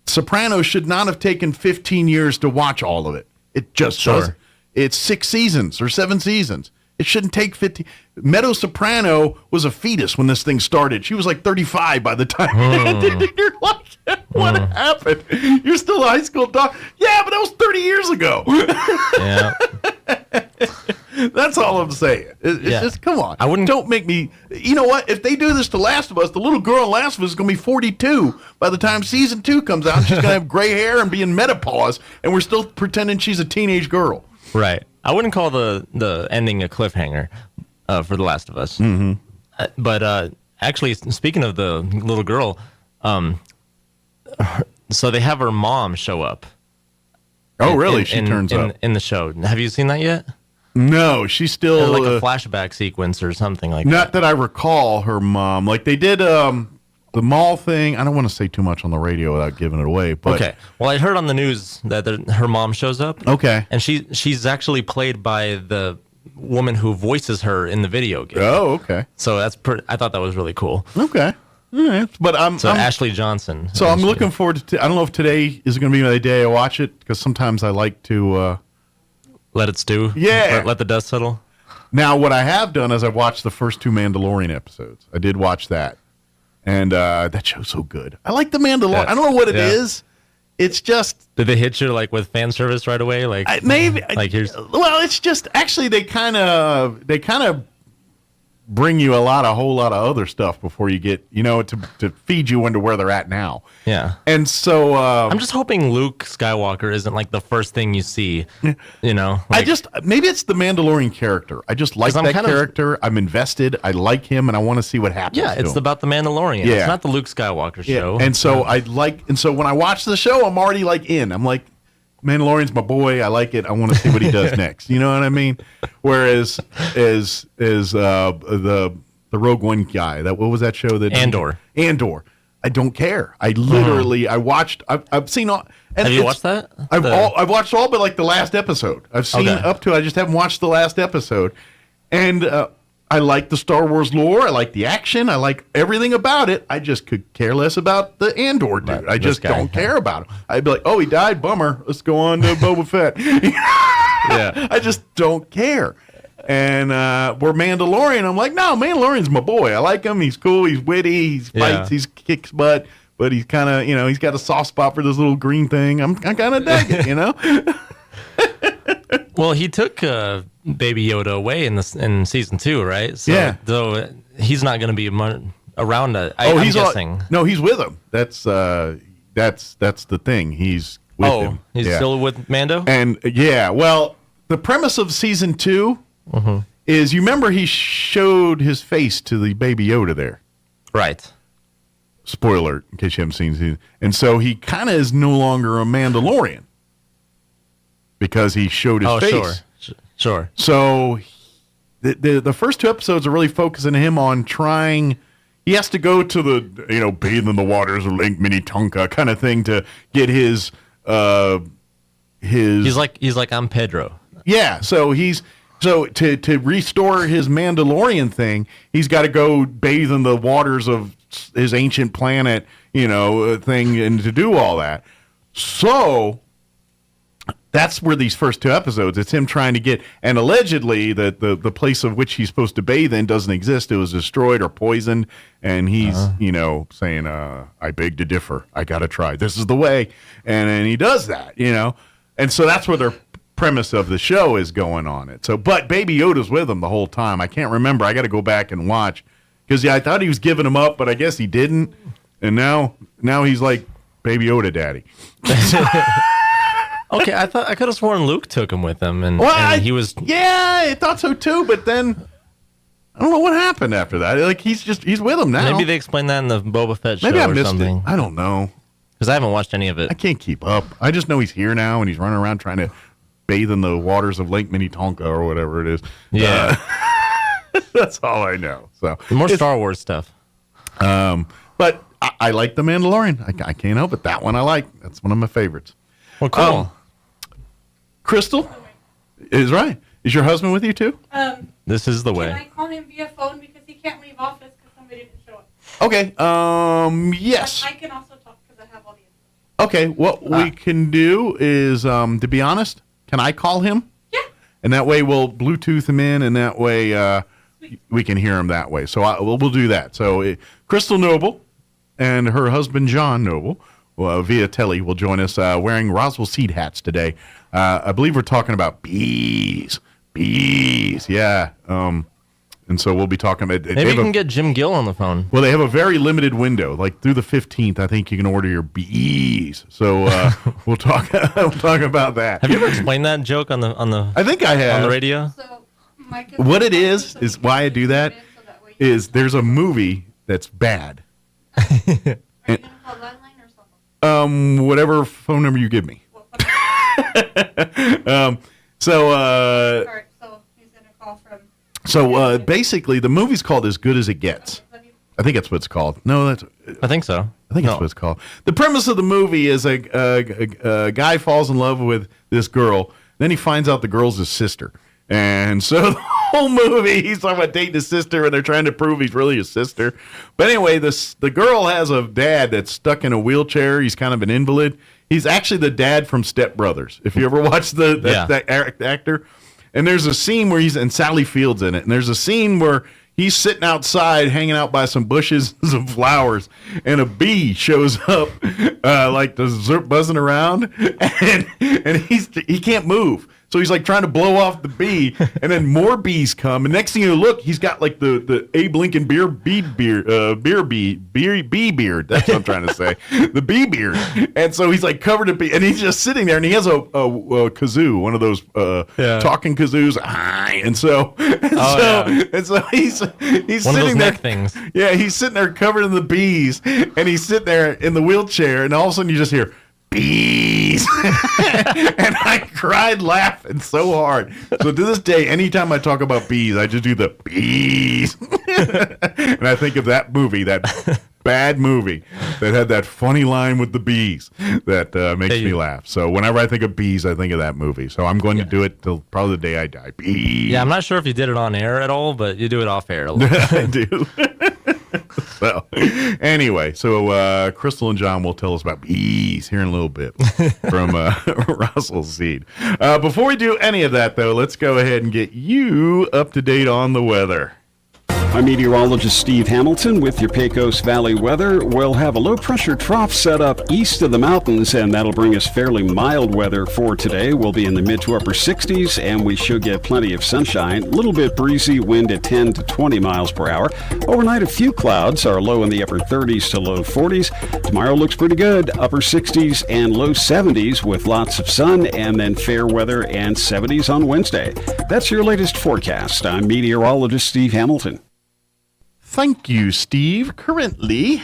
Sopranos should not have taken 15 years to watch all of it. It just doesn't. It's 6 seasons or 7 seasons. It shouldn't take 15. Meadow Soprano was a fetus when this thing started. She was like 35 by the time it ended. You're like, what happened? You're still a high school dog. Yeah, but that was 30 years ago. Yeah. That's all I'm saying. It's just, come on. Don't make me. You know what? If they do this to Last of Us, the little girl in Last of Us is going to be 42 by the time season 2 comes out. She's going to have gray hair and be in menopause, and we're still pretending she's a teenage girl. Right. I wouldn't call the ending a cliffhanger for The Last of Us. But actually, speaking of the little girl, so they have her mom show up. Oh, really? She turns up in the show. Have you seen that yet? No, she's still like a flashback sequence or something like that. Not that I recall her mom. Like they did the mall thing. I don't want to say too much on the radio without giving it away. But okay. Well, I heard on the news that her mom shows up. Okay. And she's actually played by the woman who voices her in the video game. Oh, okay. So I thought that was really cool. Okay. All right. But I'm Ashley Johnson. So I'm looking forward to. I don't know if today is going to be the day I watch it, because sometimes I like to let it stew. Yeah. Let the dust settle. Now, what I have done is I've watched the first 2 Mandalorian episodes. I did watch that. And that show's so good. I like The Mandalorian. I don't know what it is. It's just... Did they hit you like with fan service right away? Like maybe. Like here's... Well, it's just... Actually, they kind of bring you a whole lot of other stuff before you get, to feed you into where they're at now. Yeah. And so... I'm just hoping Luke Skywalker isn't like the first thing you see, maybe it's the Mandalorian character. I just like that character. I'm invested. I like him, and I want to see what happens to it's him. about the Mandalorian. Yeah. It's not the Luke Skywalker show. And so when I watch the show, I'm already like in. I'm like, Mandalorian's my boy. I like it. I want to see what he does next. You know what I mean? Whereas the Rogue One guy, what was that show that Andor. I don't care. I literally I watched. I've seen all. And have you watched that? I've watched all but like the last episode. I've seen up to. I just haven't watched the last episode. And I like the Star Wars lore. I like the action. I like everything about it. I just could care less about the Andor dude. Right, I just don't care about him. I'd be like, oh, he died. Bummer. Let's go on to Boba Fett. Yeah. I just don't care. And we're Mandalorian. I'm like, no, Mandalorian's my boy. I like him. He's cool. He's witty. He fights. He kicks butt. But he's kind of, he's got a soft spot for this little green thing. I kind of dig it, Well, he took Baby Yoda away in season 2, right? So, though he's not going to be around. I'm guessing. No, he's with him. That's the thing. He's with him. He's still with Mando. And well, the premise of season 2 is, you remember he showed his face to the Baby Yoda there, right? Spoiler, in case you haven't seen season. And so he kind of is no longer a Mandalorian because he showed his face. Sure. So the first 2 episodes are really focusing him on trying. He has to go to the bathe in the waters of Lake Minnetonka kind of thing to get his. He's like I'm Pedro. Yeah. So to restore his Mandalorian thing, he's got to go bathe in the waters of his ancient planet, thing, and to do all that. So that's where these first 2 episodes, it's him trying to get, and allegedly the place of which he's supposed to bathe in doesn't exist. It was destroyed or poisoned, and he's, saying, I beg to differ. I got to try. This is the way. And he does that, And so that's where their premise of the show is going on it. So, but Baby Yoda's with him the whole time. I can't remember. I got to go back and watch. Because, I thought he was giving him up, but I guess he didn't. And now he's like Baby Yoda daddy. Okay, I could have sworn Luke took him with him, and he was. Yeah, I thought so too. But then I don't know what happened after that. Like he's with him now. Maybe they explained that in the Boba Fett show. Maybe I missed something. it. I don't know, because I haven't watched any of it. I can't keep up. I just know he's here now, and he's running around trying to bathe in the waters of Lake Minnetonka or whatever it is. Yeah, that's all I know. So more Star Wars stuff. But I like The Mandalorian. I can't help it. That one I like. That's one of my favorites. Well, cool. Crystal is right. Is your husband with you too? This is the way. Can I call him via phone because he can't leave office because somebody didn't show up? Okay. Yes. But I can also talk because I have all the info. Okay. What we can do is, to be honest, can I call him? Yeah. And that way we'll Bluetooth him in, and that way we can hear him that way. So we'll do that. So Crystal Noble and her husband John Noble via Telly will join us wearing Roswell seed hats today. I believe we're talking about bees. Bees, yeah. And so we'll be talking about... Maybe you can get Jim Gill on the phone. Well, they have a very limited window. Like through the 15th, I think you can order your bees. So we'll talk about that. Have you ever explained that joke on the? I think I have. On the radio? What it is why I do that, is there's a movie that's bad. Whatever phone number you give me. So basically, the movie's called As Good as It Gets. I think that's what it's called. No, I think so. I think that's what it's called. The premise of the movie is a guy falls in love with this girl. Then he finds out the girl's his sister. And so the whole movie, he's talking about dating his sister, and they're trying to prove he's really his sister. But anyway, the girl has a dad that's stuck in a wheelchair. He's kind of an invalid. He's actually the dad from Step Brothers. If you ever watched that actor. And there's a scene where and Sally Field's in it. And there's a scene where he's sitting outside, hanging out by some bushes and some flowers, and a bee shows up, like buzzing around, and he can't move. So he's like trying to blow off the bee, and then more bees come. And next thing you look, he's got like the Abe Lincoln bee beard. That's what I'm trying to say. The bee beard. And so he's like covered in bee, and he's just sitting there, and he has a kazoo, one of those talking kazoos. And so he's one sitting of those there. neck things. Yeah, he's sitting there covered in the bees, and he's sitting there in the wheelchair, and all of a sudden you just hear bees. And I cried laughing so hard. So to this day, anytime I talk about bees, I just do the bees. And I think of that movie, that bad movie that had that funny line with the bees that makes me laugh. So whenever I think of bees, I think of that movie. So I'm going to do it till probably the day I die. Bees. Yeah, I'm not sure if you did it on air at all, but you do it off air a little bit. I do. So, anyway, Crystal and John will tell us about bees here in a little bit from Roswell Seed. Before we do any of that, though, let's go ahead and get you up to date on the weather. I'm meteorologist Steve Hamilton with your Pecos Valley weather. We'll have a low-pressure trough set up east of the mountains, and that'll bring us fairly mild weather for today. We'll be in the mid to upper 60s, and we should get plenty of sunshine. A little bit breezy, wind at 10 to 20 miles per hour. Overnight, a few clouds, our low in the upper 30s to low 40s. Tomorrow looks pretty good, upper 60s and low 70s with lots of sun, and then fair weather and 70s on Wednesday. That's your latest forecast. I'm meteorologist Steve Hamilton. Thank you, Steve. Currently,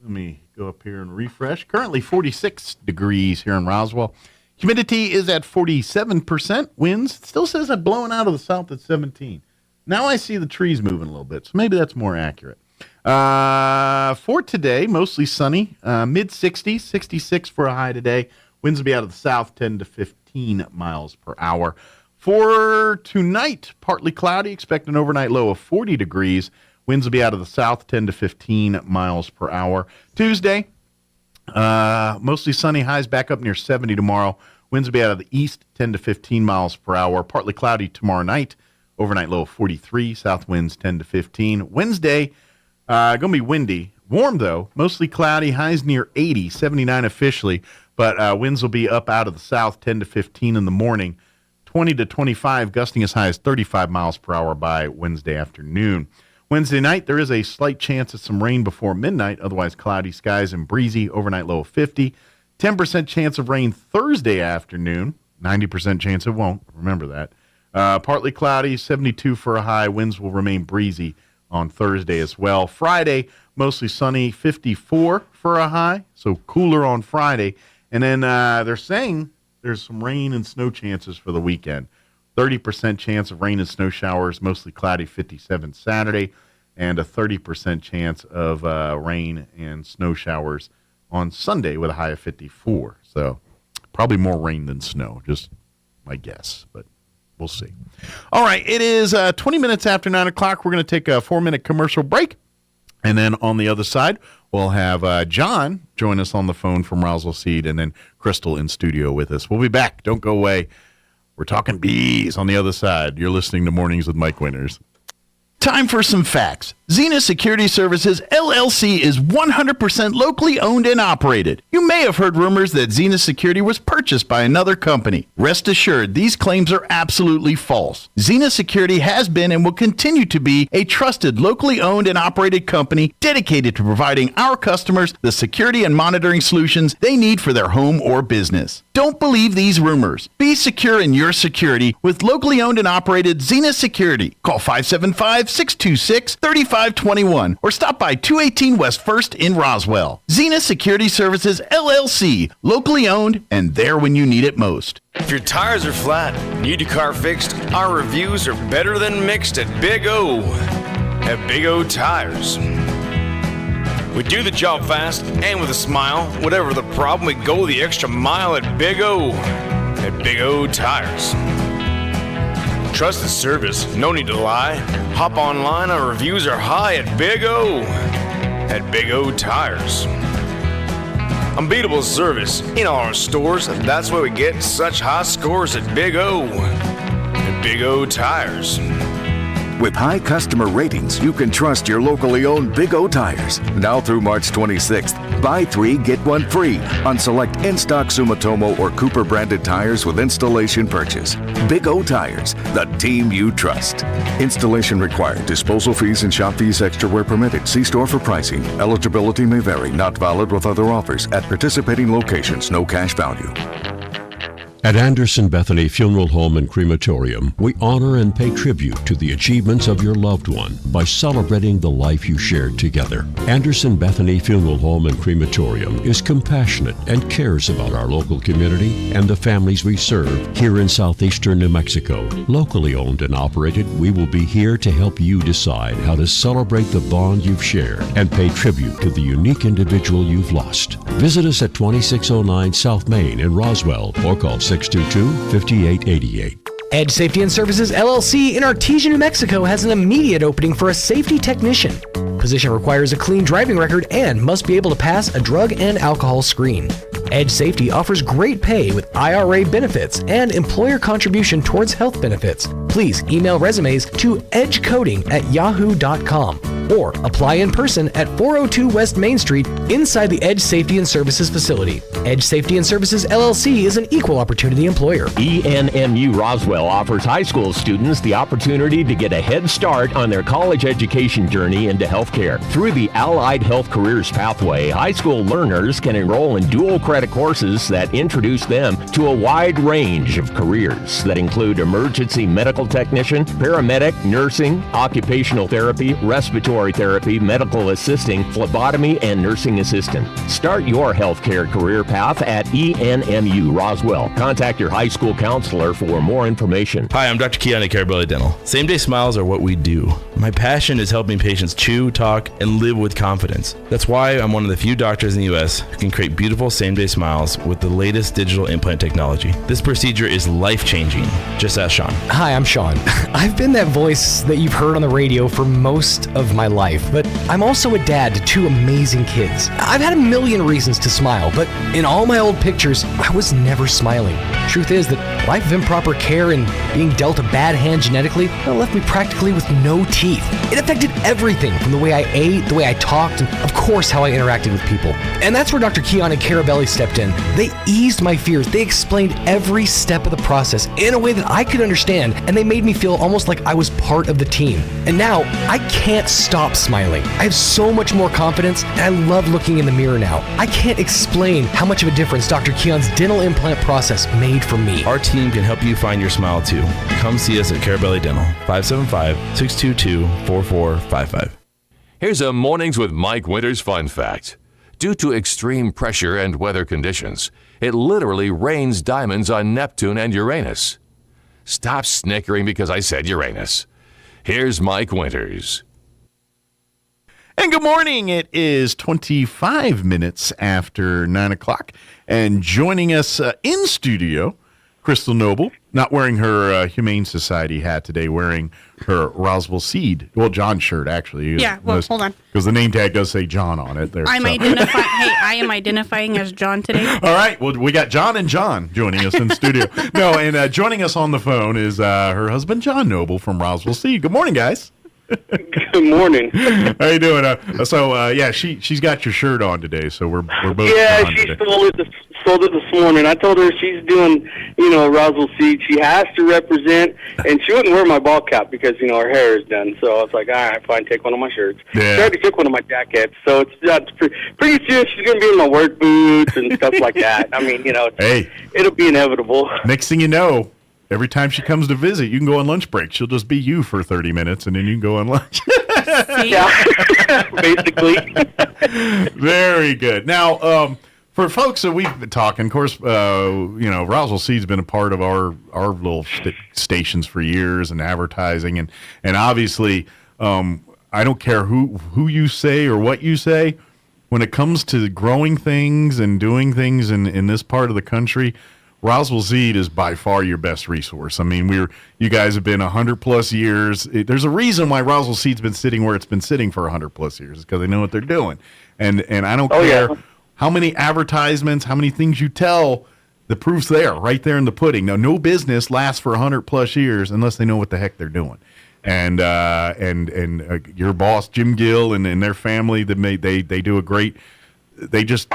let me go up here and refresh. Currently 46 degrees here in Roswell. Humidity is at 47%. Winds still says that blowing out of the south at 17. Now I see the trees moving a little bit, so maybe that's more accurate. For today, mostly sunny, mid-60s, 66 for a high today. Winds will be out of the south, 10 to 15 miles per hour. For tonight, partly cloudy, expect an overnight low of 40 degrees. Winds will be out of the south, 10 to 15 miles per hour. Tuesday, mostly sunny, highs back up near 70 tomorrow. Winds will be out of the east, 10 to 15 miles per hour. Partly cloudy tomorrow night, overnight low of 43, south winds 10 to 15. Wednesday, going to be windy. Warm, though, mostly cloudy, highs near 80, 79 officially, but winds will be up out of the south, 10 to 15 in the morning. 20 to 25, gusting as high as 35 miles per hour by Wednesday afternoon. Wednesday night, there is a slight chance of some rain before midnight, otherwise cloudy skies and breezy, overnight low of 50. 10% chance of rain Thursday afternoon, 90% chance it won't, remember that. Partly cloudy, 72 for a high, winds will remain breezy on Thursday as well. Friday, mostly sunny, 54 for a high, so cooler on Friday. And then they're saying there's some rain and snow chances for the weekend. 30% chance of rain and snow showers, mostly cloudy, 57 Saturday. and a 30% chance of rain and snow showers on Sunday with a high of 54. So probably more rain than snow, just my guess, but we'll see. All right, it is 20 minutes after 9 o'clock. We're going to take a 4-minute commercial break, and then on the other side, we'll have John join us on the phone from Roswell Seed, and then Crystal in studio with us. We'll be back. Don't go away. We're talking bees on the other side. You're listening to Mornings with Mike Winters. Time for some facts. Xena Security Services, LLC is 100% locally owned and operated. You may have heard rumors that Xena Security was purchased by another company. Rest assured, these claims are absolutely false. Xena Security has been and will continue to be a trusted, locally owned and operated company dedicated to providing our customers the security and monitoring solutions they need for their home or business. Don't believe these rumors. Be secure in your security with locally owned and operated Xena Security. Call 575-626-3521 or stop by 218 West 1st in Roswell. Xena Security Services, LLC, locally owned and there when you need it most. If your tires are flat, need your car fixed, our reviews are better than mixed at Big O. At Big O Tires. We do the job fast and with a smile. Whatever the problem, we go the extra mile at Big O. At Big O Tires. Trusted service, no need to lie. Hop online, our reviews are high at Big O. At Big O Tires. Unbeatable service in all our stores. That's why we get such high scores at Big O. At Big O Tires. With high customer ratings, you can trust your locally owned Big O Tires. Now through March 26th, buy 3, get 1 free on select in-stock Sumitomo or Cooper branded tires with installation purchase. Big O Tires, the team you trust. Installation required. Disposal fees and shop fees extra where permitted. See store for pricing. Eligibility may vary. Not valid with other offers. At participating locations, no cash value. At Anderson Bethany Funeral Home and Crematorium, we honor and pay tribute to the achievements of your loved one by celebrating the life you shared together. Anderson Bethany Funeral Home and Crematorium is compassionate and cares about our local community and the families we serve here in southeastern New Mexico. Locally owned and operated, we will be here to help you decide how to celebrate the bond you've shared and pay tribute to the unique individual you've lost. Visit us at 2609 South Main in Roswell or call 622-5888. Edge Safety and Services LLC in Artesia, New Mexico has an immediate opening for a safety technician. Position requires a clean driving record and must be able to pass a drug and alcohol screen. Edge Safety offers great pay with IRA benefits and employer contribution towards health benefits. Please email resumes to edgecoding@yahoo.com or apply in person at 402 West Main Street inside the Edge Safety and Services facility. Edge Safety and Services LLC is an equal opportunity employer. ENMU Roswell offers high school students the opportunity to get a head start on their college education journey into healthcare. Through the Allied Health Careers Pathway, high school learners can enroll in dual credit courses that introduce them to a wide range of careers that include emergency medical technician, paramedic, nursing, occupational therapy, respiratory therapy, medical assisting, phlebotomy, and nursing assistant. Start your healthcare career path at ENMU Roswell. Contact your high school counselor for more information. Hi, I'm Dr. Keon at Carabelli Dental. Same-day smiles are what we do. My passion is helping patients chew, talk, and live with confidence. That's why I'm one of the few doctors in the U.S. who can create beautiful same-day smiles with the latest digital implant technology. This procedure is life-changing. Just ask Sean. Hi, I'm Sean. I've been that voice that you've heard on the radio for most of my life, but I'm also a dad to 2 amazing kids. I've had a million reasons to smile, but in all my old pictures, I was never smiling. Truth is that life of improper care and being dealt a bad hand genetically left me practically with no teeth. It affected everything from the way I ate, the way I talked, and of course how I interacted with people. And that's where Dr. Keon and Carabelli stepped in. They eased my fears. They explained every step of the process in a way that I could understand, and they made me feel almost like I was part of the team. And now, I can't stop smiling. I have so much more confidence, and I love looking in the mirror now. I can't explain how much of a difference Dr. Keon's dental implant process made for me. Our team can help you find your smile too. Come see us at Carabelli Dental, 575-622-4455. Here's a Mornings with Mike Winters fun fact. Due to extreme pressure and weather conditions, it literally rains diamonds on Neptune and Uranus. Stop snickering because I said Uranus. Here's Mike Winters. And good morning. It is 25 minutes after 9 o'clock. And joining us in studio, Crystal Noble, not wearing her Humane Society hat today, wearing her Roswell Seed. Well, John's shirt, actually. Yeah, well, hold on. Because the name tag does say John on it. There, I am identifying as John today. All right. Well, we got John and John joining us in studio. No, and joining us on the phone is her husband, John Noble, from Roswell Seed. Good morning, guys. Good morning. How you doing? She's got your shirt on today, so we're both. Yeah, she sold it this morning. I told her she's doing, Roswell Seed. She has to represent, and she wouldn't wear my ball cap because her hair is done. So I was like, all right, fine, take one of my shirts. Yeah. She already took one of my jackets, so it's pretty soon she's gonna be in my work boots and stuff like that. I mean, it'll be inevitable. Next thing you know, every time she comes to visit, you can go on lunch break. She'll just be you for 30 minutes, and then you can go on lunch. Yeah, basically. Very good. Now, for folks that we've been talking, of course, Roswell Seed's been a part of our little stations for years and advertising, and obviously, I don't care who you say or what you say, when it comes to growing things and doing things in this part of the country, Roswell Seed is by far your best resource. I mean, you guys have been 100+ years. There's a reason why Roswell Seed's been sitting where it's been sitting for 100+ years, is because they know what they're doing. And I don't care how many advertisements, how many things you tell, the proof's there, right there in the pudding. Now, no business lasts for 100+ years unless they know what the heck they're doing. And your boss, Jim Gill, and their family, they do a great. They're just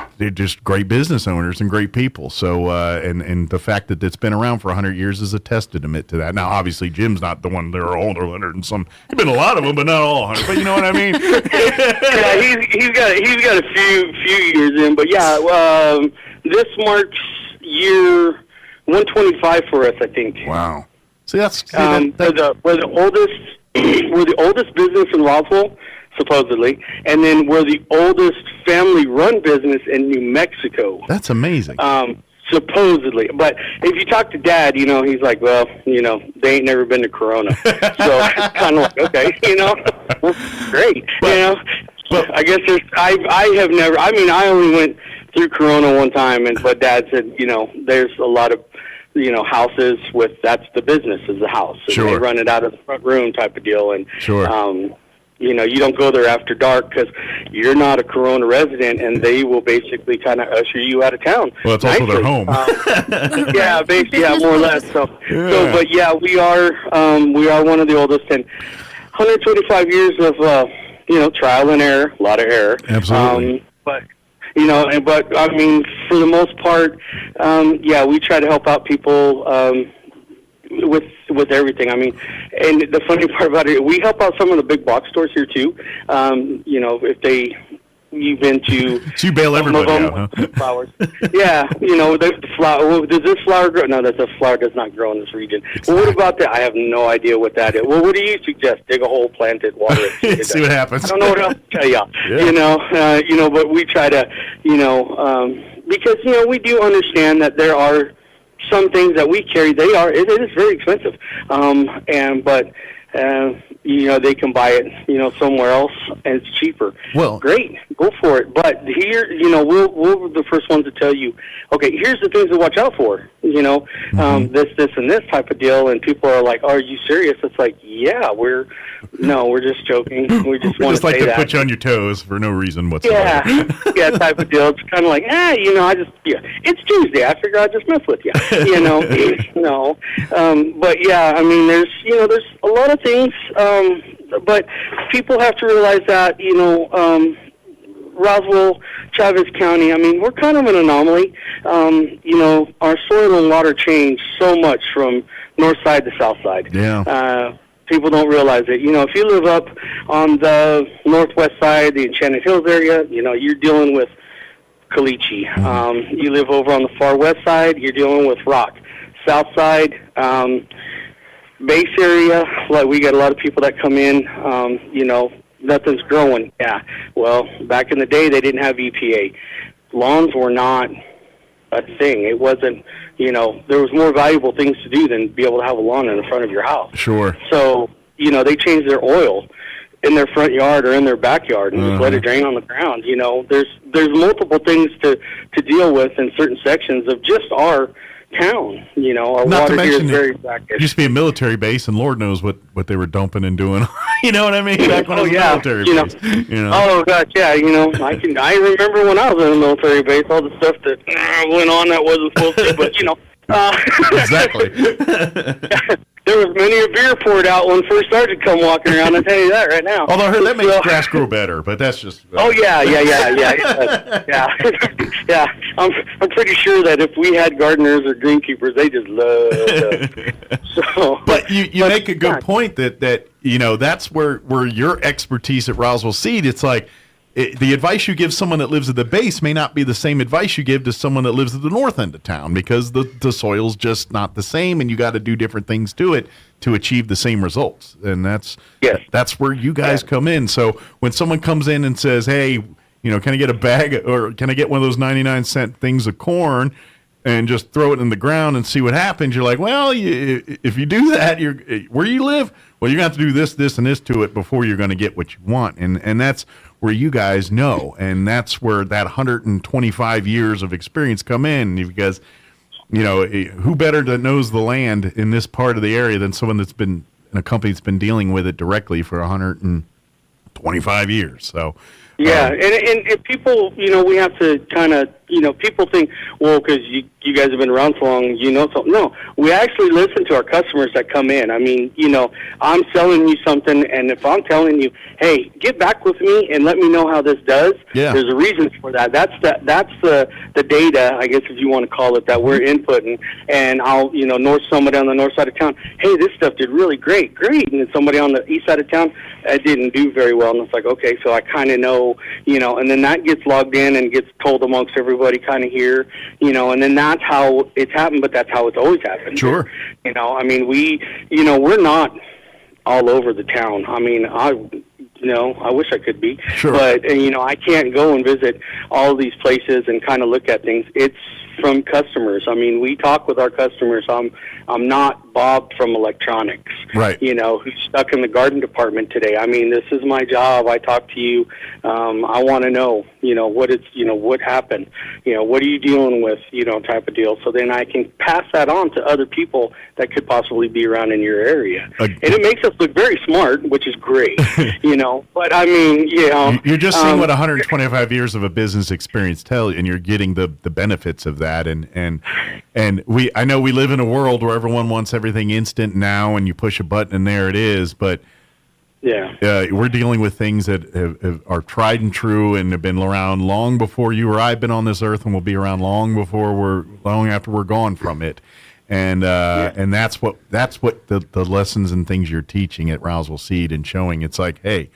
great business owners and great people. So, and the fact that it's been around for 100 years is a testament to that. Now, obviously, Jim's not the one. They're older, 100 and some. There's been a lot of them, but not all 100. But you know what I mean? Yeah, he's got a few years in, but yeah, this marks year 125 for us, I think. Wow. See, we're the oldest business in Roswell, supposedly, and then we're the oldest family-run business in New Mexico. That's amazing. Supposedly. But if you talk to Dad, he's like, well, they ain't never been to Corona. So it's kind of like, okay, great. But I guess I have never, I only went through Corona one time, but Dad said, there's a lot of, houses with, that's the business, is the house. And sure. They run it out of the front room type of deal. And, sure. you don't go there after dark because you're not a Corona resident, and they will basically kind of usher you out of town. Well, it's also their home. Yeah, basically, more or less. But yeah, we are one of the oldest, and 125 years of trial and error, a lot of error. Absolutely. But I mean, for the most part, we try to help out people with everything. I mean, and the funny part about it, we help out some of the big box stores here too. If you've been to, so you bail everybody out, huh? Flowers. Yeah, the flower. Well, does this flower grow? No, that flower does not grow in this region. Exactly. Well, what about that? I have no idea what that is. Well, what do you suggest? Dig a hole, plant it, water it. See what happens. I don't know what else to tell you. Yeah. But we try to, because we do understand that there are some things that we carry. It is very expensive, they can buy it, somewhere else, and it's cheaper. Well, great, go for it. But here, we're the first ones to tell you, okay, here's the things to watch out for. This, and this type of deal. And people are like, "Are you serious?" It's like, yeah, we're just joking. We just want to like say to that. put you on your toes for no reason whatsoever. Yeah, type of deal. It's kind of like, it's Tuesday. I figure I'll just mess with you. No. But yeah, I mean, there's a lot of things. But people have to realize that, Roswell, Travis County, I mean, we're kind of an anomaly. Our soil and water change so much from north side to south side. Yeah. People don't realize it. If you live up on the northwest side, the Enchanted Hills area, you're dealing with caliche. Mm-hmm. You live over on the far west side, you're dealing with rock. South side, base area, like we got a lot of people that come in, nothing's growing. Yeah. Well, back in the day, they didn't have EPA. Lawns were not a thing. It wasn't, there was more valuable things to do than be able to have a lawn in the front of your house. Sure. So, they changed their oil. in their front yard or in their backyard and just let it drain on the ground. You know, there's multiple things to deal with in certain sections of just our town. You know, our Not water to here is mention, very it brackish. used to be a military base, and Lord knows what they were dumping and doing. You know what I mean? Back when it was a military base. You know? Oh gosh, yeah. You know, I remember when I was in a military base, all the stuff that went on that wasn't supposed to. But you know, exactly. There was many a beer poured out when first sergeant come walking around. I tell you that right now. Although I heard that makes grass grow better, but that's just. Oh yeah. Yeah. I'm pretty sure that if we had gardeners or greenkeepers, they just love us. So, but you make a good point that you know that's where your expertise at Roswell Seed. It's like the advice you give someone that lives at the base may not be the same advice you give to someone that lives at the north end of town, because the soil's just not the same, and you got to do different things to it to achieve the same results. And that's where you guys come in. So when someone comes in and says, "Hey, you know, can I get a bag, or can I get one of those 99-cent things of corn and just throw it in the ground and see what happens?" You're like, well, if you do that, where you live, well, you're going to have to do this, and this to it before you're going to get what you want. And that's where you guys know, and that's where that 125 years of experience come in, because, you know, who better that knows the land in this part of the area than someone that's been in a company that's been dealing with it directly for 125 years. So yeah, and people, you know, we have to kind of, you know, people think, well, because you guys have been around so long, you know something. No, we actually listen to our customers that come in. I mean, you know, I'm selling you something, and if I'm telling you, hey, get back with me and let me know how this does, there's a reason for that. That's the data, I guess, if you want to call it that, we're inputting. And I'll, you know, somebody on the north side of town, hey, this stuff did really great. And then somebody on the east side of town, it didn't do very well. And it's like, okay, so I kind of know, you know, and then that gets logged in and gets told amongst everybody kind of here, you know, and then that's how it's happened, but that's how it's always happened. Sure. You know, I mean, we're not all over the town. I mean, I wish I could be. Sure. But, you know, I can't go and visit all of these places and kind of look at things. It's from customers. I mean, we talk with our customers. I'm not Bob from electronics, right? You know, who's stuck in the garden department today. I mean, this is my job. I talk to you. I want to know, you know, what happened, you know, what are you dealing with, you know, type of deal. So then I can pass that on to other people that could possibly be around in your area. And it makes us look very smart, which is great, you know. But I mean, you know, you're just seeing what 125 years of a business experience tell you, and you're getting the benefits of that. And I know we live in a world where everyone wants everything instant now, and you push a button and there it is. But we're dealing with things that are tried and true and have been around long before you or I've been on this earth, and will be around long after we're gone from it. And that's what the lessons and things you're teaching at Roswell Seed and showing. It's like, hey,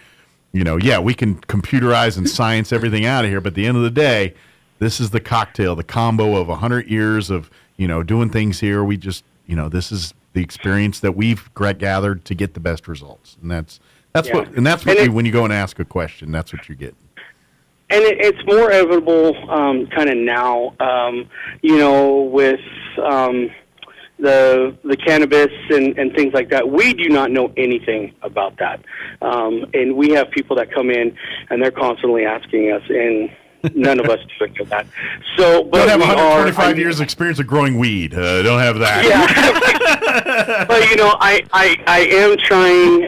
you know, we can computerize and science everything out of here, but at the end of the day, this is the cocktail, the combo of 100 years of, you know, doing things here. We just, you know, this is the experience that we've gathered to get the best results, and that's when you go and ask a question, that's what you get. And it's more evident kind of now, you know, with the cannabis and things like that. We do not know anything about that, and we have people that come in and they're constantly asking us, and none of us do any of that. So, but don't have 125 years experience of growing weed. Don't have that. Yeah. But you know, I am trying.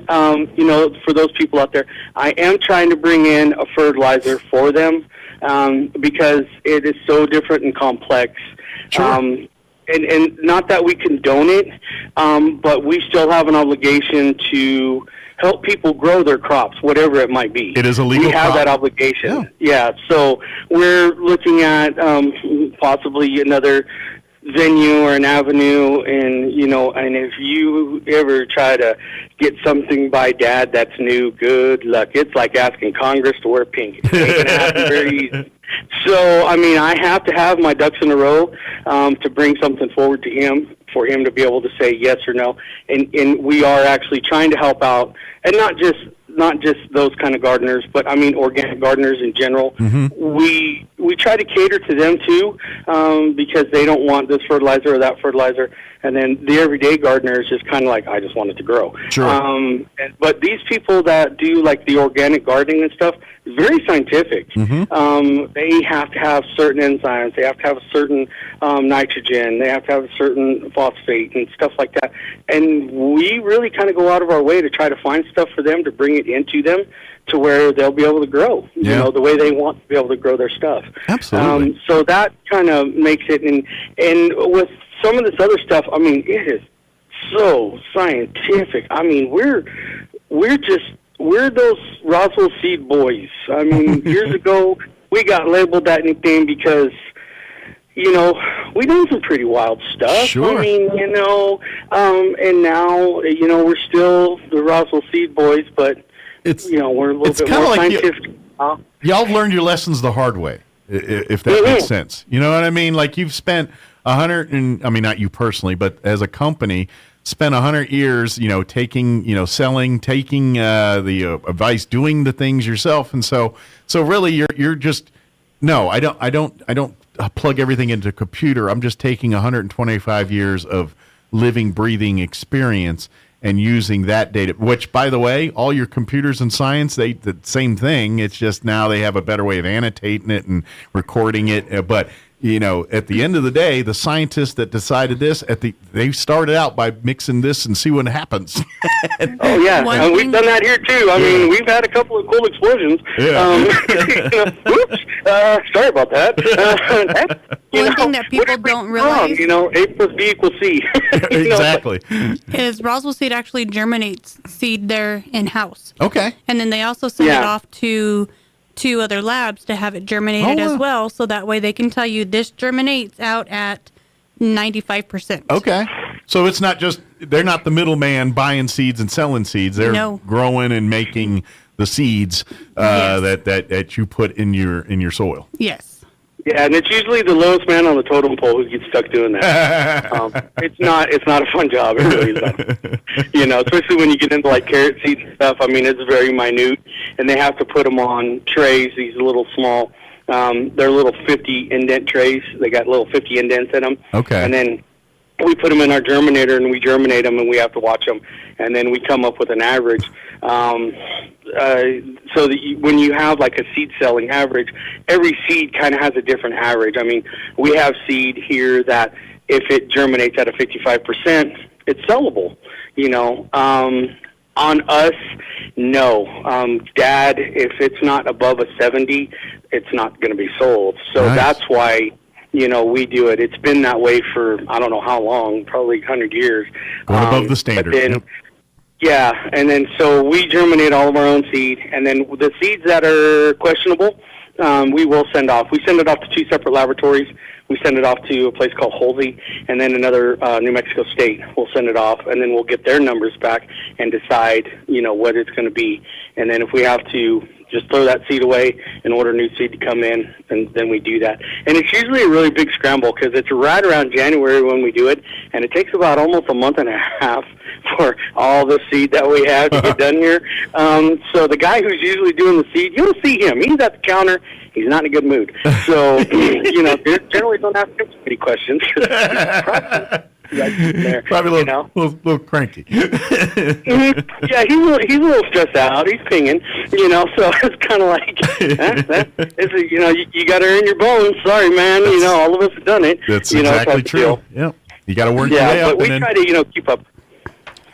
You know, for those people out there, I am trying to bring in a fertilizer for them because it is so different and complex. Sure. And not that we condone it, but we still have an obligation to help people grow their crops, whatever it might be. It is a legal We have crop. that obligation. Yeah. So we're looking at possibly another venue or an avenue, and you know, and if you ever try to get something by Dad that's new, good luck. It's like asking Congress to wear pink. It ain't gonna happen very easy. So, I mean, I have to have my ducks in a row to bring something forward to him, for him to be able to say yes or no. And we are actually trying to help out, and not just not just those kind of gardeners, but I mean organic gardeners in general. We try to cater to them too, because they don't want this fertilizer or that fertilizer. And then the everyday gardener is just kind of like, I just want it to grow. Sure. But these people that do like the organic gardening and stuff, it's very scientific. They have to have certain enzymes. They have to have a certain nitrogen. They have to have a certain phosphate and stuff like that. And we really kind of go out of our way to try to find stuff for them to bring it into them to where they'll be able to grow, you know, the way they want to be able to grow their stuff. Absolutely. So that kind of makes it, and with some of this other stuff, I mean, it is so scientific. I mean, we're those Roswell seed boys. I mean, years ago, we got labeled that nickname because, you know, we done some pretty wild stuff. Sure. I mean, you know, and now, you know, we're still the Roswell seed boys, but, you know, we're a little bit more scientific. Y'all have learned your lessons the hard way, if that makes sense. You know what I mean? Like, you've spent 100, and I mean, not you personally, but as a company, spent 100 years, you know, taking, you know, selling, taking the advice, doing the things yourself, and so really, you're just I don't plug everything into a computer. I'm just taking 125 years of living, breathing experience and using that data, which, by the way, all your computers in science, the same thing. It's just now they have a better way of annotating it and recording it. But, you know, at the end of the day, the scientists that decided this, they started out by mixing this and see what happens. Oh, yeah. And we've done that here, too. I mean, we've had a couple of cool explosions. Oops. Sorry about that. One thing that people don't realize, you know, A plus B equals C. Exactly. Is Roswell Seed actually germinates seed there in-house. Okay. And then they also send it off to 2 other labs to have it germinated as well, so that way they can tell you this germinates out at 95%. Okay. So it's not just, they're not the middleman buying seeds and selling seeds. They're growing and making the seeds that you put in your soil. Yes. Yeah, and it's usually the lowest man on the totem pole who gets stuck doing that. It's not a fun job. It really is not. You know, especially when you get into like carrot seeds and stuff. I mean, it's very minute, and they have to put them on trays. These little small, they're little 50 indent trays. They got little 50 indents in them. Okay. And then we put them in our germinator, and we germinate them, and we have to watch them, and then we come up with an average. So that when you have like a seed selling average, every seed kind of has a different average. I mean, we have seed here that if it germinates at a 55%, it's sellable. You know, on us, no. Dad, if it's not above a 70, it's not going to be sold. So that's why, you know, we do it. It's been that way for I don't know how long, probably 100 years. Going above the standard. Yeah, and then so we germinate all of our own seed, and then the seeds that are questionable, we will send off. We send it off to 2 separate laboratories. We send it off to a place called Halsey, and then another New Mexico State. We'll send it off, and then we'll get their numbers back and decide, you know, what it's going to be. And then if we have to just throw that seed away and order new seed to come in, and then we do that. And it's usually a really big scramble because it's right around January when we do it, and it takes about almost a month and a half for all the seed that we have to get done here. So the guy who's usually doing the seed, you'll see him. He's at the counter. He's not in a good mood. So, you know, generally don't ask him any questions. Probably a little cranky. Yeah, he's a little stressed out. He's pinging, you know. So it's kind of like, you know, you got to earn your bones. Sorry, man. You know, all of us have done it. That's you know, exactly true. Yeah, you got to work your way up. But we try to, you know, keep up.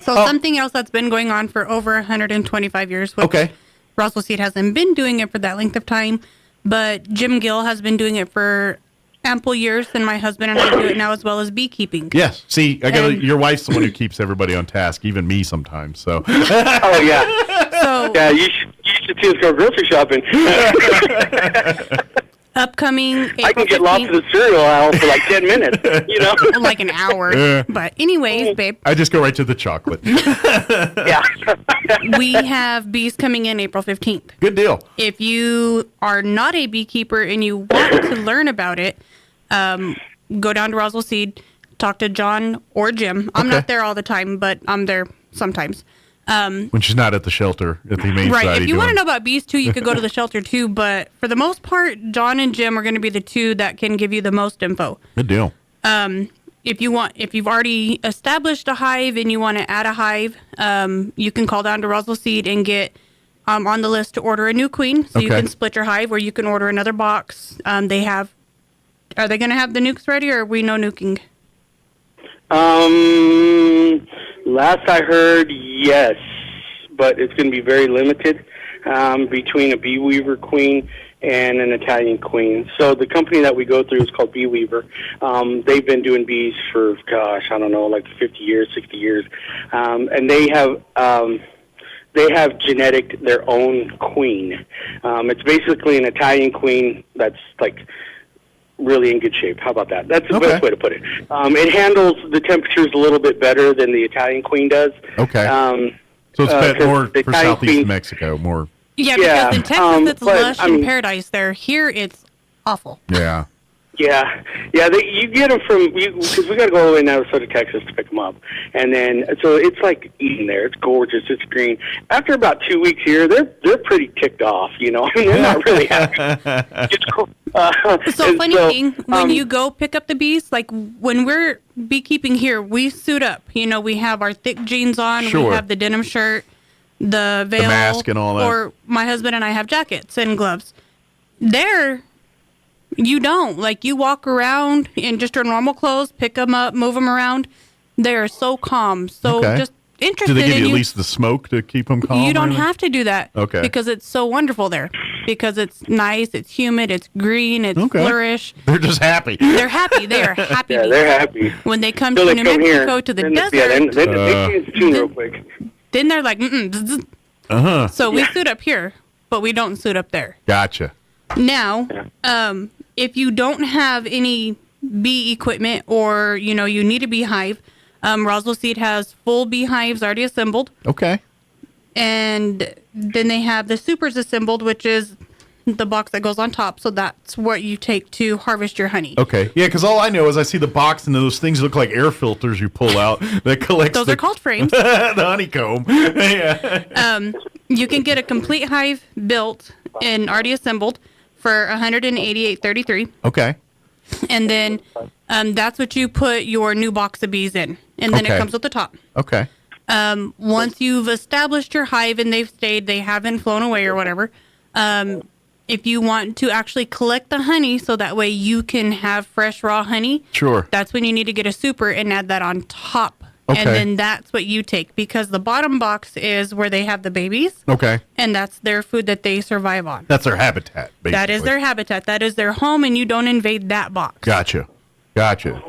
So something else that's been going on for over 125 years. Which Roswell Seed hasn't been doing it for that length of time, but Jim Gill has been doing it for ample years, and my husband and I do it now as well as beekeeping. Yes. See, your wife's the one who keeps everybody on task, even me sometimes. So. Oh yeah. So yeah, you should see us go grocery shopping. Upcoming April I can get 15th. lost in the cereal aisle for like 10 minutes, you know? Like an hour. Yeah. But anyways, babe. I just go right to the chocolate. Yeah. We have bees coming in April 15th. Good deal. If you are not a beekeeper and you want to learn about it, go down to Roswell Seed, talk to John or Jim. I'm not there all the time, but I'm there sometimes. When she's not at the shelter at the Humane Right. Society. If you want to know about bees too, you could go to the shelter too. But for the most part, John and Jim are going to be the two that can give you the most info. Good deal. If you've already established a hive and you want to add a hive, you can call down to Roswell Seed and get on the list to order a new queen. So you can split your hive, or you can order another box. Are they going to have the nukes ready, or are we no nuking? Last I heard, yes, but it's going to be very limited between a bee weaver queen and an Italian queen. So the company that we go through is called Bee Weaver. They've been doing bees for, I don't know, like 50 years, 60 years. And they have genetic their own queen. It's basically an Italian queen that's like really in good shape. How about that? That's the best way to put it. It handles the temperatures a little bit better than the Italian queen does. Okay. So it's better more for Italian Southeast queen, Mexico, more. Yeah, because in Texas it's lush and paradise there. Here it's awful. Yeah. Yeah. You get them from, because we got to go all the way to Navasota, Texas to pick them up. And then, so it's like eating there. It's gorgeous. It's green. After about 2 weeks here, they're pretty ticked off, you know. I mean, they're not really happy. It's cool. Funny thing, when you go pick up the bees, like when we're beekeeping here, we suit up. You know, we have our thick jeans on. Sure. We have the denim shirt, the veil. The mask and all that. Or my husband and I have jackets and gloves. There, you don't. Like, you walk around in just your normal clothes, pick them up, move them around. They're so calm, so just interested in you. Do they give you at least the smoke to keep them calm? You don't have to do that. Okay. Because it's so wonderful there. Because it's nice, it's humid, it's green, it's flourish. They're just happy. They're happy. They are happy. Yeah, they're happy. When they come to New Mexico to the desert. Yeah, they change the tune real quick. Then they're like, So we suit up here, but we don't suit up there. Gotcha. Now, if you don't have any bee equipment, or you need a beehive, Roswell Seed has full beehives already assembled. Okay. And then they have the supers assembled, which is the box that goes on top. So that's what you take to harvest your honey. Okay. Yeah, because all I know is I see the box and those things look like air filters you pull out that collects. Those are called frames. The honeycomb. Yeah. You can get a complete hive built and already assembled for $188.33. Okay. And then that's what you put your new box of bees in. And then it comes with the top. Okay. Once you've established your hive and they haven't flown away or whatever, if you want to actually collect the honey so that way you can have fresh raw honey, sure, that's when you need to get a super and add that on top. Okay. And then that's what you take, because the bottom box is where they have the babies. Okay. And that's their food that they survive on. That's their habitat, basically. That is their habitat. That is their home, and you don't invade that box. Gotcha.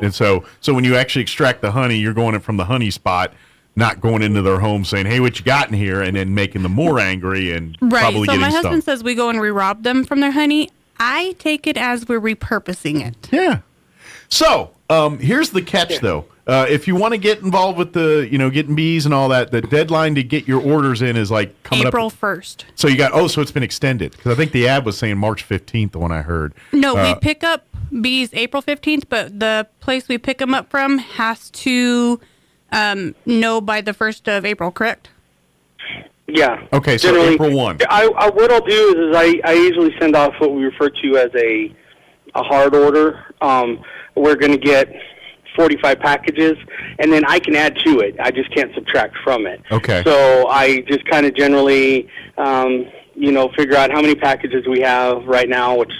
And so when you actually extract the honey, you're going in from the honey spot, not going into their home saying, hey, what you got in here, and then making them more angry and probably So getting my husband stung. says we go and re-rob them from their honey. I take it as we're repurposing it. Yeah. So here's the catch, though. If you want to get involved with the, getting bees and all that, the deadline to get your orders in is like coming April up. 1st. So so it's been extended, because I think the ad was saying March 15th, the one I heard. No, we pick up bees April 15th, but the place we pick them up from has to know by the 1st of April, correct? Yeah. Okay, so generally, April 1. What I'll do is I usually send off what we refer to as a hard order. We're going to get 45 packages, and then I can add to it. I just can't subtract from it. Okay. So I just kind of generally, figure out how many packages we have right now, which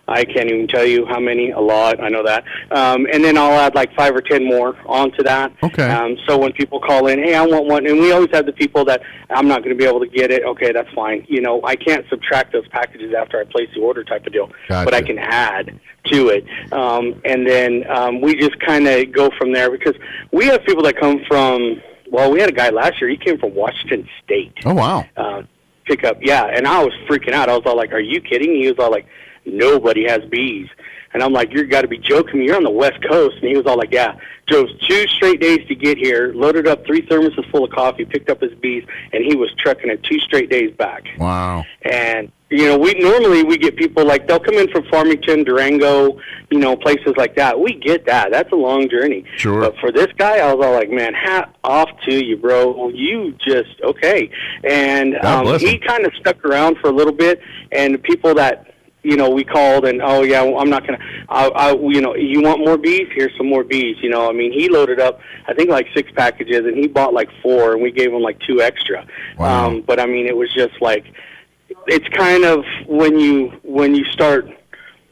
I can't even tell you how many. A lot, I know that. And then I'll add like 5 or 10 more onto that. Okay. So when people call in, hey, I want one, and we always have the people that I'm not going to be able to get it. Okay, that's fine. I can't subtract those packages after I place the order type of deal, but I can add to it. And then we just kind of go from there, because we have people that come from, we had a guy last year, he came from Washington State. Oh, wow. Pick up, and I was freaking out. I was all like, are you kidding? He was all like, nobody has bees. And I'm like, you've got to be joking me. You're on the West Coast. And he was all like, yeah. Drove 2 straight days to get here, loaded up 3 thermoses full of coffee, picked up his bees, and he was trucking it 2 straight days back. Wow. And You know, we get people like, they'll come in from Farmington, Durango, you know, places like that. We get that. That's a long journey. Sure. But for this guy, I was all like, man, hat off to you, bro. You just, okay. And he kind of stuck around for a little bit, and people that, you know, we called and, oh, yeah, well, I'm not going to, you know, you want more bees? Here's some more bees. You know, I mean, he loaded up, I think, like 6 packages, and he bought like 4, and we gave him like 2 extra. Wow. But, I mean, it was just like, it's kind of when you start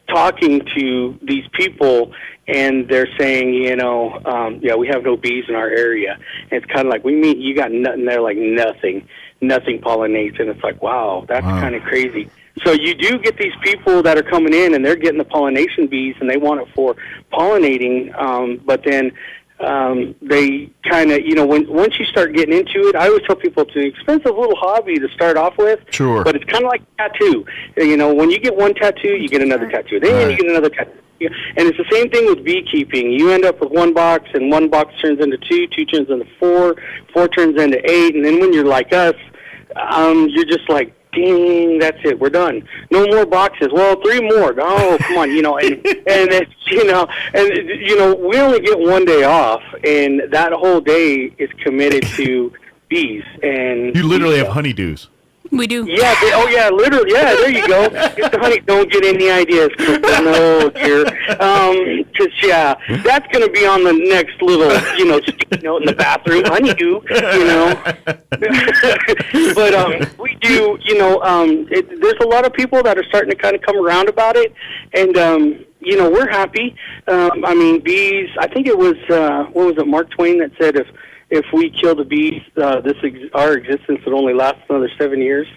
talking to these people and they're saying, you know, yeah, we have no bees in our area. And it's kind of like, you got nothing there, like nothing pollinates. And it's like, wow, that's kind of crazy. So you do get these people that are coming in and they're getting the pollination bees and they want it for pollinating, but then they kind of, you know, once you start getting into it, I always tell people it's an expensive little hobby to start off with. Sure. But it's kind of like a tattoo. You know, when you get one tattoo, you get another tattoo. Then you get another tattoo. And it's the same thing with beekeeping. You end up with 1 box, and 1 box turns into 2, 2 turns into 4, 4 turns into 8, and then when you're like us, you're just like, ding, that's it, we're done. No more boxes. Well, 3 more. Oh, come on, you know, and it's, you know, we only get 1 day off, and that whole day is committed to bees. And you literally have honeydews. We do. Yeah. Literally. Yeah. There you go. Get the honey. Don't get any ideas. No, dear. Because that's going to be on the next little, you know, sticky note in the bathroom. Honeydew. You know. But we do. You know, there's a lot of people that are starting to kind of come around about it, and you know, we're happy. I mean, bees. I think it was what was it, Mark Twain that said if we kill the bees, our existence would only last another 7 years,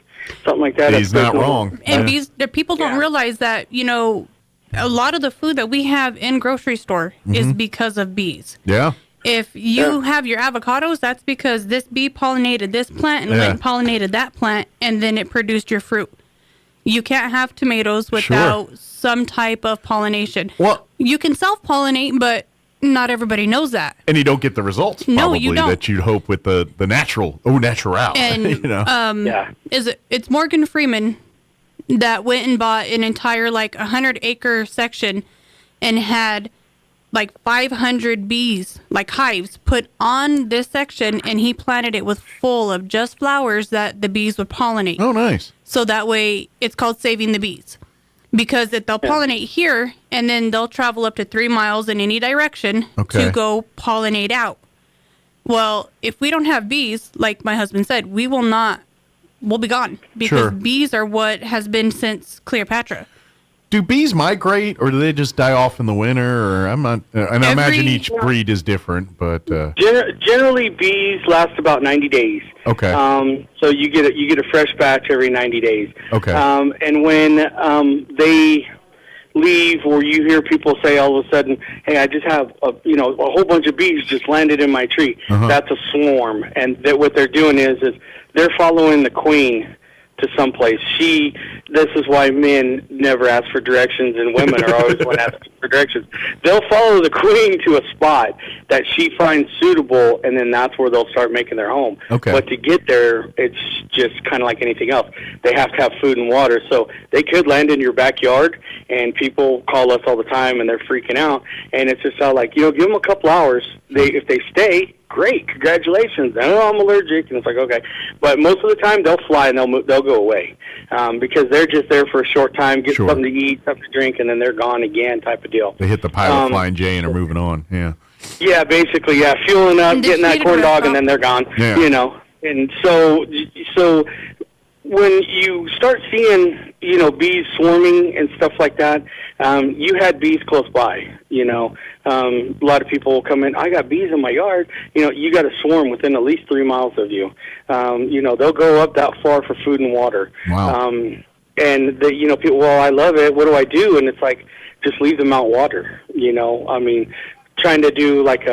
something like that. He's not wrong. And bees, people don't realize that, you know, a lot of the food that we have in grocery store is because of bees. Yeah. If you have your avocados, that's because this bee pollinated this plant and went and pollinated that plant, and then it produced your fruit. You can't have tomatoes without some type of pollination. Well, you can self-pollinate, but not everybody knows that. And you don't get the results probably you don't. that you'd hope with the natural natural. And you know? It's Morgan Freeman that went and bought an entire like 100-acre section and had like 500 bees, like hives, put on this section, and he planted it with full of just flowers that the bees would pollinate. Oh, nice. So that way it's called saving the bees. Because they'll pollinate here, and then they'll travel up to 3 miles in any direction to go pollinate out. Well, if we don't have bees, like my husband said, we'll be gone. Because bees are what has been since Cleopatra. Do bees migrate, or do they just die off in the winter? Or I'm not. And I imagine each breed is different, but generally bees last about 90 days. Okay. So you get a fresh batch every 90 days. Okay. And when they leave, or you hear people say all of a sudden, "Hey, I just have a whole bunch of bees just landed in my tree." That's a swarm, and what they're doing is they're following the queen to someplace. This is why men never ask for directions, and women are always one asking for directions. They'll follow the queen to a spot that she finds suitable, and then that's where they'll start making their home. Okay. But to get there, it's just kind of like anything else. They have to have food and water, so they could land in your backyard, and people call us all the time, and they're freaking out, and it's just all like, give them a couple hours. If they stay, great, congratulations. Oh, I'm allergic, and it's like, okay. But most of the time, they'll fly and they'll go away because they're just there for a short time, get something to eat, something to drink, and then they're gone again, type of deal. They hit the pile of Flying J and are moving on. Yeah. Yeah, basically, fueling up, getting that corn dog, and then they're gone. Yeah. And so when you start seeing, bees swarming and stuff like that, you had bees close by, a lot of people will come in, I got bees in my yard. You got a swarm within at least 3 miles of you. They'll go up that far for food and water. Wow. And people, well, I love it. What do I do? And it's like, just leave them out water, trying to do like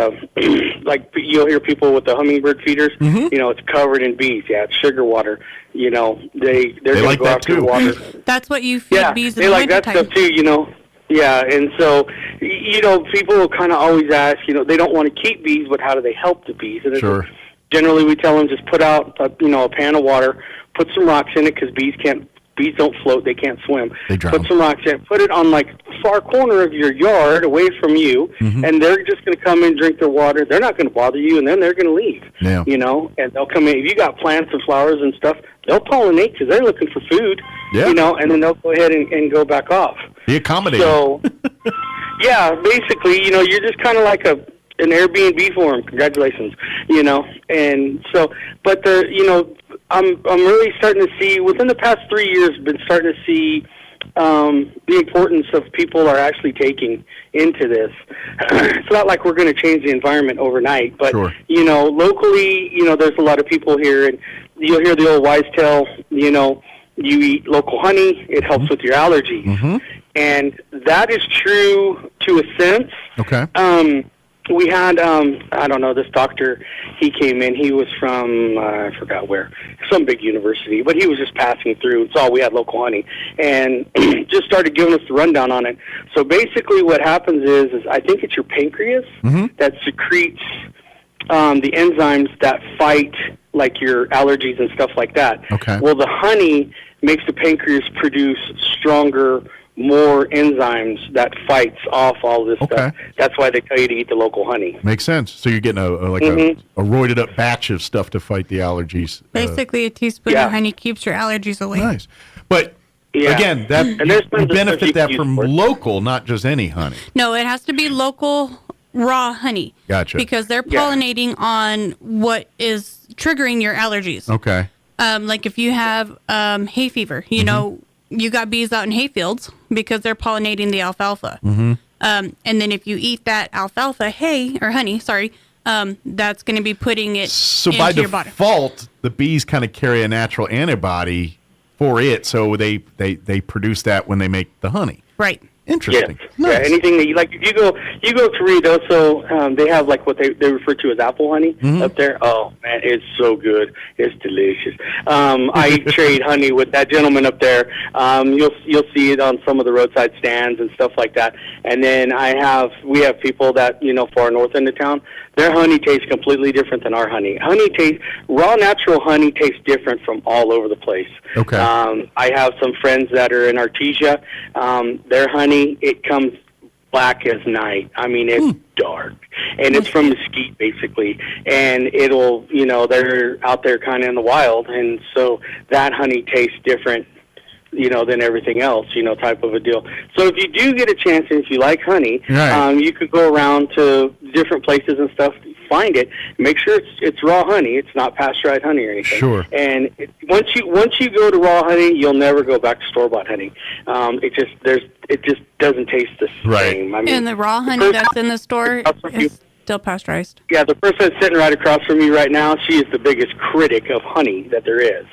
you'll hear people with the hummingbird feeders, it's covered in bees. Yeah, it's sugar water. They're going to like go after water. That's what you feed bees in they the like that wintertime. stuff too, Yeah, and so, people will kind of always ask, they don't want to keep bees, but how do they help the bees? And generally we tell them just put out, a pan of water, put some rocks in it because bees can't bees don't float, they can't swim. They drown. Put some rocks in, put it on like far corner of your yard away from you, and they're just going to come in, drink their water. They're not going to bother you, and then they're going to leave. Yeah. You know, and they'll come in. If you got plants and flowers and stuff, they'll pollinate because they're looking for food. Yeah. You know, and then they'll go ahead and go back off. Be accommodating. So, yeah, basically, you know, you're just kind of like an Airbnb for them. Congratulations, you know. And so, but I'm really starting to see within the past 3 years, been starting to see the importance of people are actually taking into this. It's not like we're going to change the environment overnight, but you know, locally, you know, there's a lot of people here, and you'll hear the old wives' tale. You know, you eat local honey; it helps with your allergies, and that is true to a sense. Okay. We had, I don't know, this doctor, he came in, he was from, I forgot where, some big university, but he was just passing through, saw we had local honey, and just started giving us the rundown on it. So basically what happens is I think it's your pancreas that secretes the enzymes that fight, like, your allergies and stuff like that. Okay. Well, the honey makes the pancreas produce stronger, more enzymes that fights off all this stuff. That's why they tell you to eat the local honey. Makes sense. So you're getting a roided up batch of stuff to fight the allergies. Basically, a teaspoon of honey keeps your allergies away. Nice. But again, that you benefit that from local, not just any honey. No, it has to be local raw honey. Gotcha. Because they're pollinating on what is triggering your allergies. Okay. Like if you have hay fever, you know, you got bees out in hay fields because they're pollinating the alfalfa. And then if you eat that alfalfa hay or honey, that's going to be putting it into your body. So by default, the bees kind of carry a natural antibody for it, so they produce that when they make the honey. Right. Interesting. Yes. Nice. Yeah, anything that you like. If you go to Ruidoso, they have like what they refer to as apple honey up there. Oh man, it's so good. It's delicious. I trade honey with that gentleman up there. You'll see it on some of the roadside stands and stuff like that. And then we have people that, you know, far north end of town. Their honey tastes completely different than our honey. Raw natural honey tastes different from all over the place. Okay. I have some friends that are in Artesia. Their honey, it comes black as night. I mean, it's dark. And it's from mesquite, basically. And it'll, you know, they're out there kind of in the wild. And so that honey tastes different, you know, than everything else, you know, type of a deal. So if you do get a chance, and if you like honey, you could go around to different places and stuff, find it, make sure it's raw honey. It's not pasteurized honey or anything. Sure. And once you go to raw honey, you'll never go back to store-bought honey. It just doesn't taste the same. I mean, and the raw honey that's in the store is still pasteurized. Yeah, the person that's sitting right across from me right now, she is the biggest critic of honey that there is.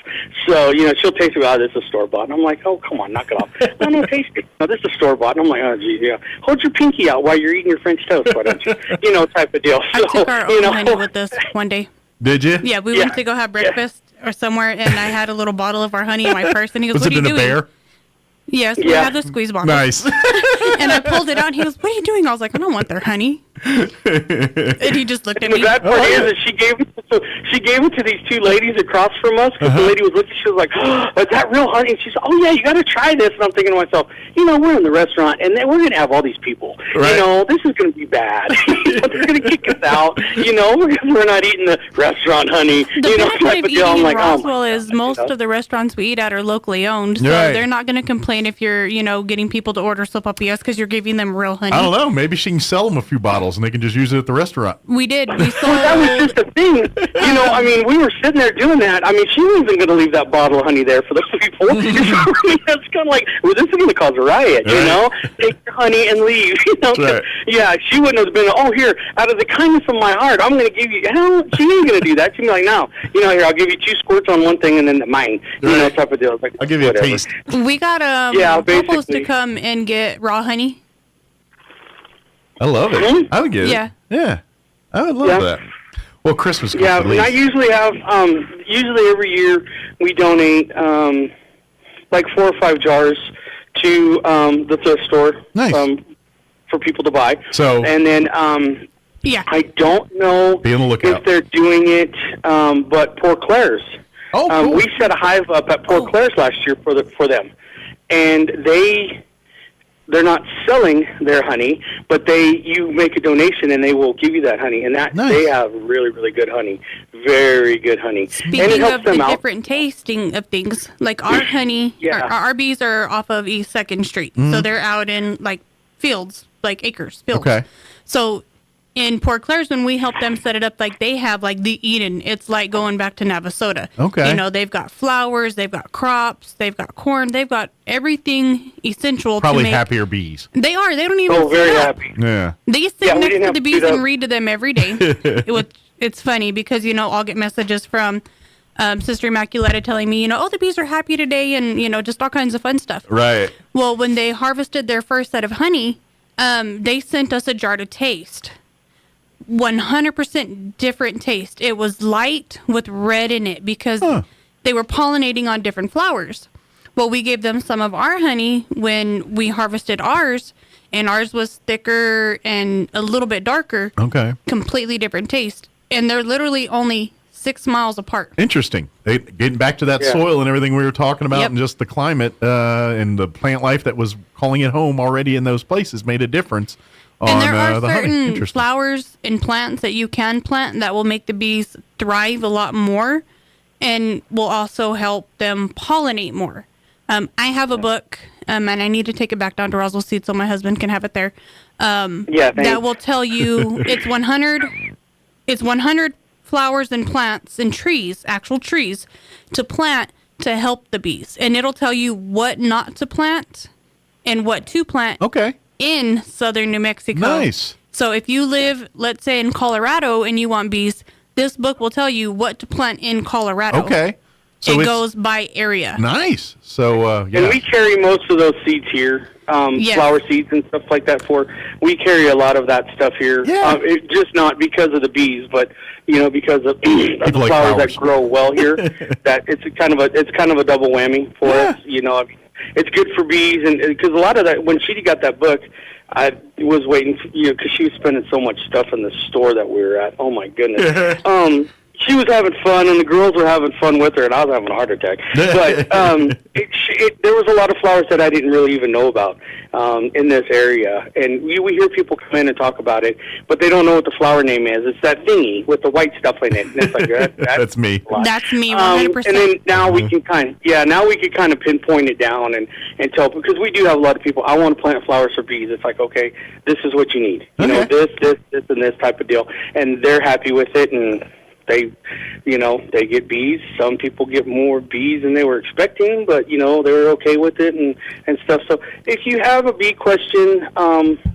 So, you know, she'll taste it, oh, this is store-bought. And I'm like, oh, come on, knock it off. No, taste it. No, this is store-bought. And I'm like, oh, geez, yeah. Hold your pinky out while you're eating your French toast, why don't you? You know, type of deal. So, I took our own honey with us one day. Did you? Yeah, we went to go have breakfast or somewhere, and I had a little bottle of our honey in my purse, and he goes, was what are it you in doing? A bear? Yes, we had the squeeze bottle. Nice. And I pulled it out, and he goes, what are you doing? I was like, I don't want their honey. And he just looked at me. The bad part is that she gave it to these two ladies across from us, because the lady was looking, she was like, oh, is that real honey? And she said, oh yeah, you got to try this. And I'm thinking to myself, you know, we're in the restaurant, and then we're going to have all these people. Right. You know, this is going to be bad. They're going to kick us out, you know, because we're not eating the restaurant honey. The benefit of eating in Roswell is most of the restaurants we eat at are locally owned, so they're not going to complain if you're, you know, getting people to order sopapillas because you're giving them real honey. I don't know. Maybe she can sell them a few bottles and they can just use it at the restaurant. We did. We sold. That was just a thing. You know, I mean, we were sitting there doing that. I mean, she wasn't even going to leave that bottle of honey there for those people. It's kind of like, well, this is going to cause a riot, you know? Take your honey and leave. You know? Right. Yeah, she wouldn't have been, oh, here, out of the kindness of my heart, I'm going to give you, hell, she ain't going to do that. She'd be like, no, you know, here, I'll give you 2 squirts on one thing and then mine. You know, type of deal. Like, I'll give you a taste. We got couples to come and get raw honey. I love it. I would get it. Yeah. I would love that. Well, Christmas comes at least. I usually have, usually every year we donate like 4 or 5 jars to the thrift store. Nice. For people to buy. So, and then I don't know be on the lookout. if they're doing it, but Poor Claire's Oh, cool. We set a hive up at Port Claire's last year for them, and they're not selling their honey, but you make a donation and they will give you that honey, and they have really, really good honey, very good honey. Speaking and it helps of them the out. different tasting of things, like our honey, our bees are off of East 2nd Street, so they're out in like fields, like acres, fields. Okay. So in Port Claire's, when we help them set it up, like they have like the Eden. It's like going back to Navasota. Okay. You know, they've got flowers, they've got crops, they've got corn, they've got everything essential Probably to make. happier bees. They are. They don't even. Oh, very sit up. happy. Yeah. They sit next to the bees and read to them every day. It's funny because, you know, I'll get messages from Sister Immaculata telling me, you know, oh, the bees are happy today and, you know, just all kinds of fun stuff. Right. Well, when they harvested their first set of honey, they sent us a jar to taste. 100% different taste. It was light with red in it because they were pollinating on different flowers. Well, we gave them some of our honey when we harvested ours, and ours was thicker and a little bit darker. Okay. Completely different taste. And they're literally only 6 miles apart. Interesting. Getting back to that soil and everything we were talking about, and just the climate and the plant life that was calling it home already in those places made a difference. And there are the honey. certain flowers and plants that you can plant that will make the bees thrive a lot more and will also help them pollinate more. I have a book, and I need to take it back down to Roswell Seed so my husband can have it there. That will tell you it's 100 flowers and plants and trees, actual trees, to plant to help the bees. And it'll tell you what not to plant and what to plant. Okay. In southern New Mexico. Nice. So if you live, let's say, in Colorado and you want bees, this book will tell you what to plant in Colorado. Okay. So it goes by area. Nice. So, And we carry most of those seeds here, flower seeds and stuff like that. We carry a lot of that stuff here. Yeah. Just not because of the bees, but because of the like flowers flowers. that grow well here. That it's kind of a double whammy for us. You know, it's good for bees, and because a lot of that, when she got that book, I was waiting, because she was spending so much stuff in the store that we were at. Oh my goodness. She was having fun, and the girls were having fun with her, and I was having a heart attack. But there was a lot of flowers that I didn't really even know about in this area. And we hear people come in and talk about it, but they don't know what the flower name is. It's that thingy with the white stuff in it. And it's like, that's me. That's me, 100%. And then now we can kind of pinpoint it down and tell, because we do have a lot of people, I want to plant flowers for bees. It's like, okay, this is what you need. You know, this, and this type of deal. And they're happy with it, and they get bees. Some people get more bees than they were expecting, but, they're okay with it and stuff. So if you have a bee question,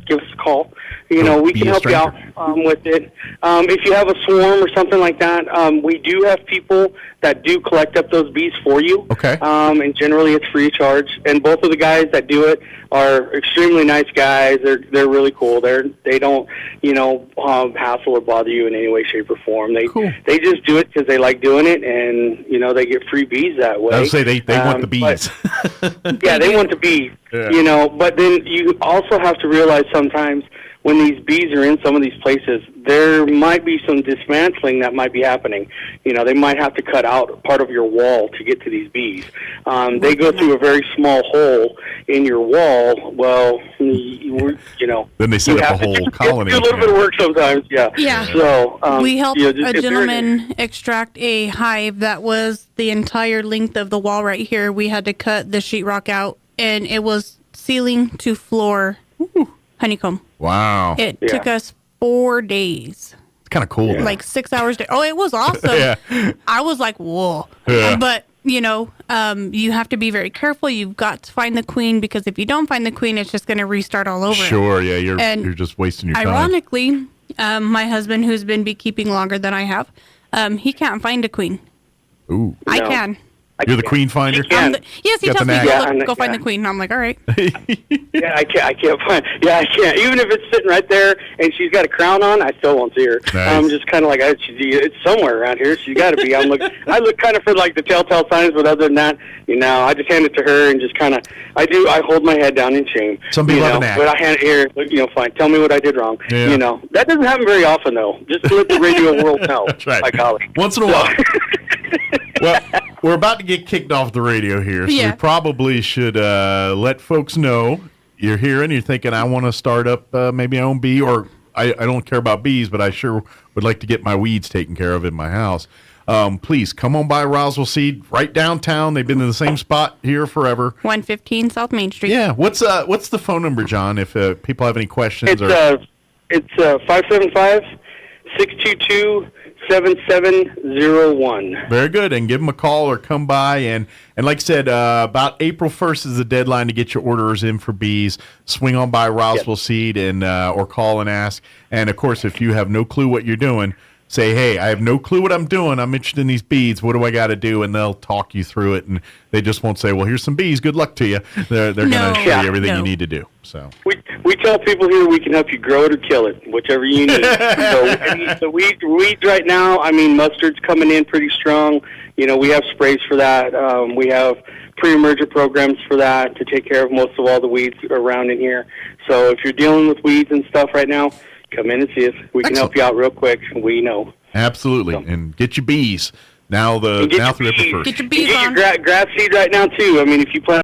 give us a call. We can help you out with it. If you have a swarm or something like that, we do have people that do collect up those bees for you. Okay. And generally it's free of charge. And both of the guys that do it are extremely nice guys. They're really cool. They don't, hassle or bother you in any way, shape, or form. They just do it because they like doing it, and they get free bees that way. I would say they want the bees. Yeah, they want the bees. Yeah. But then you also have to realize sometimes when these bees are in some of these places, there might be some dismantling that might be happening. They might have to cut out part of your wall to get to these bees. They go through a very small hole in your wall. Well, then they set up a whole colony. Do a little bit of work sometimes, yeah. Yeah. So we helped a gentleman extract a hive that was the entire length of the wall right here. We had to cut the sheetrock out, and it was ceiling to floor honeycomb. Wow. It took us 4 days. It's kind of cool. Yeah. Like 6 hours. Oh, it was awesome. Yeah. I was like, whoa. Yeah. But, you have to be very careful. You've got to find the queen, because if you don't find the queen, it's just going to restart all over. Sure, yeah. You're just wasting your time. Ironically, my husband, who's been beekeeping longer than I have, he can't find a queen. Ooh. I can. You're the queen finder? Yes, he tells me, go find the queen. I'm like, all right. Yeah, I can't find. Yeah, I can't. Even if it's sitting right there and she's got a crown on, I still won't see her. Nice. I'm just kind of like, it's somewhere around here. She's got to be. I look kind of for like the telltale signs, but other than that, I just hand it to her and just kind of, I hold my head down in shame. Some people have an act. But I hand it here. Look, fine. Tell me what I did wrong. Yeah. That doesn't happen very often though. Just to let the radio world know. That's right. By golly. Once in a while. Well, we're about to get kicked off the radio here, so Yeah. we probably should let folks know you're here and you're thinking, I want to start up maybe my own bee, or I don't care about bees, but I sure would like to get my weeds taken care of in my house. Please come on by Roswell Seed, right downtown. They've been in the same spot here forever. 115 South Main Street. Yeah. What's the phone number, John, if people have any questions? It's 575-622-7701. Very good. And give them a call or come by. And like I said, about April 1st is the deadline to get your orders in for bees. Swing on by Roswell Seed and or call and ask. And, of course, if you have no clue what you're doing, say, hey, I have no clue what I'm doing. I'm interested in these bees. What do I got to do? And they'll talk you through it. And they just won't say, well, here's some bees. Good luck to you. They're going to show you everything you need to do. So we tell people here we can help you grow it or kill it, whichever you need. So weeds right now, I mean, mustard's coming in pretty strong. You know, we have sprays for that. We have pre-emergent programs for that to take care of most of all the weeds around in here. So if you're dealing with weeds and stuff right now, come in and see us. We can help you out real quick. We know. Absolutely. And get your bees. Now through April 1st. Get your bees on. Get your grass seed right now, too. I mean, if you plan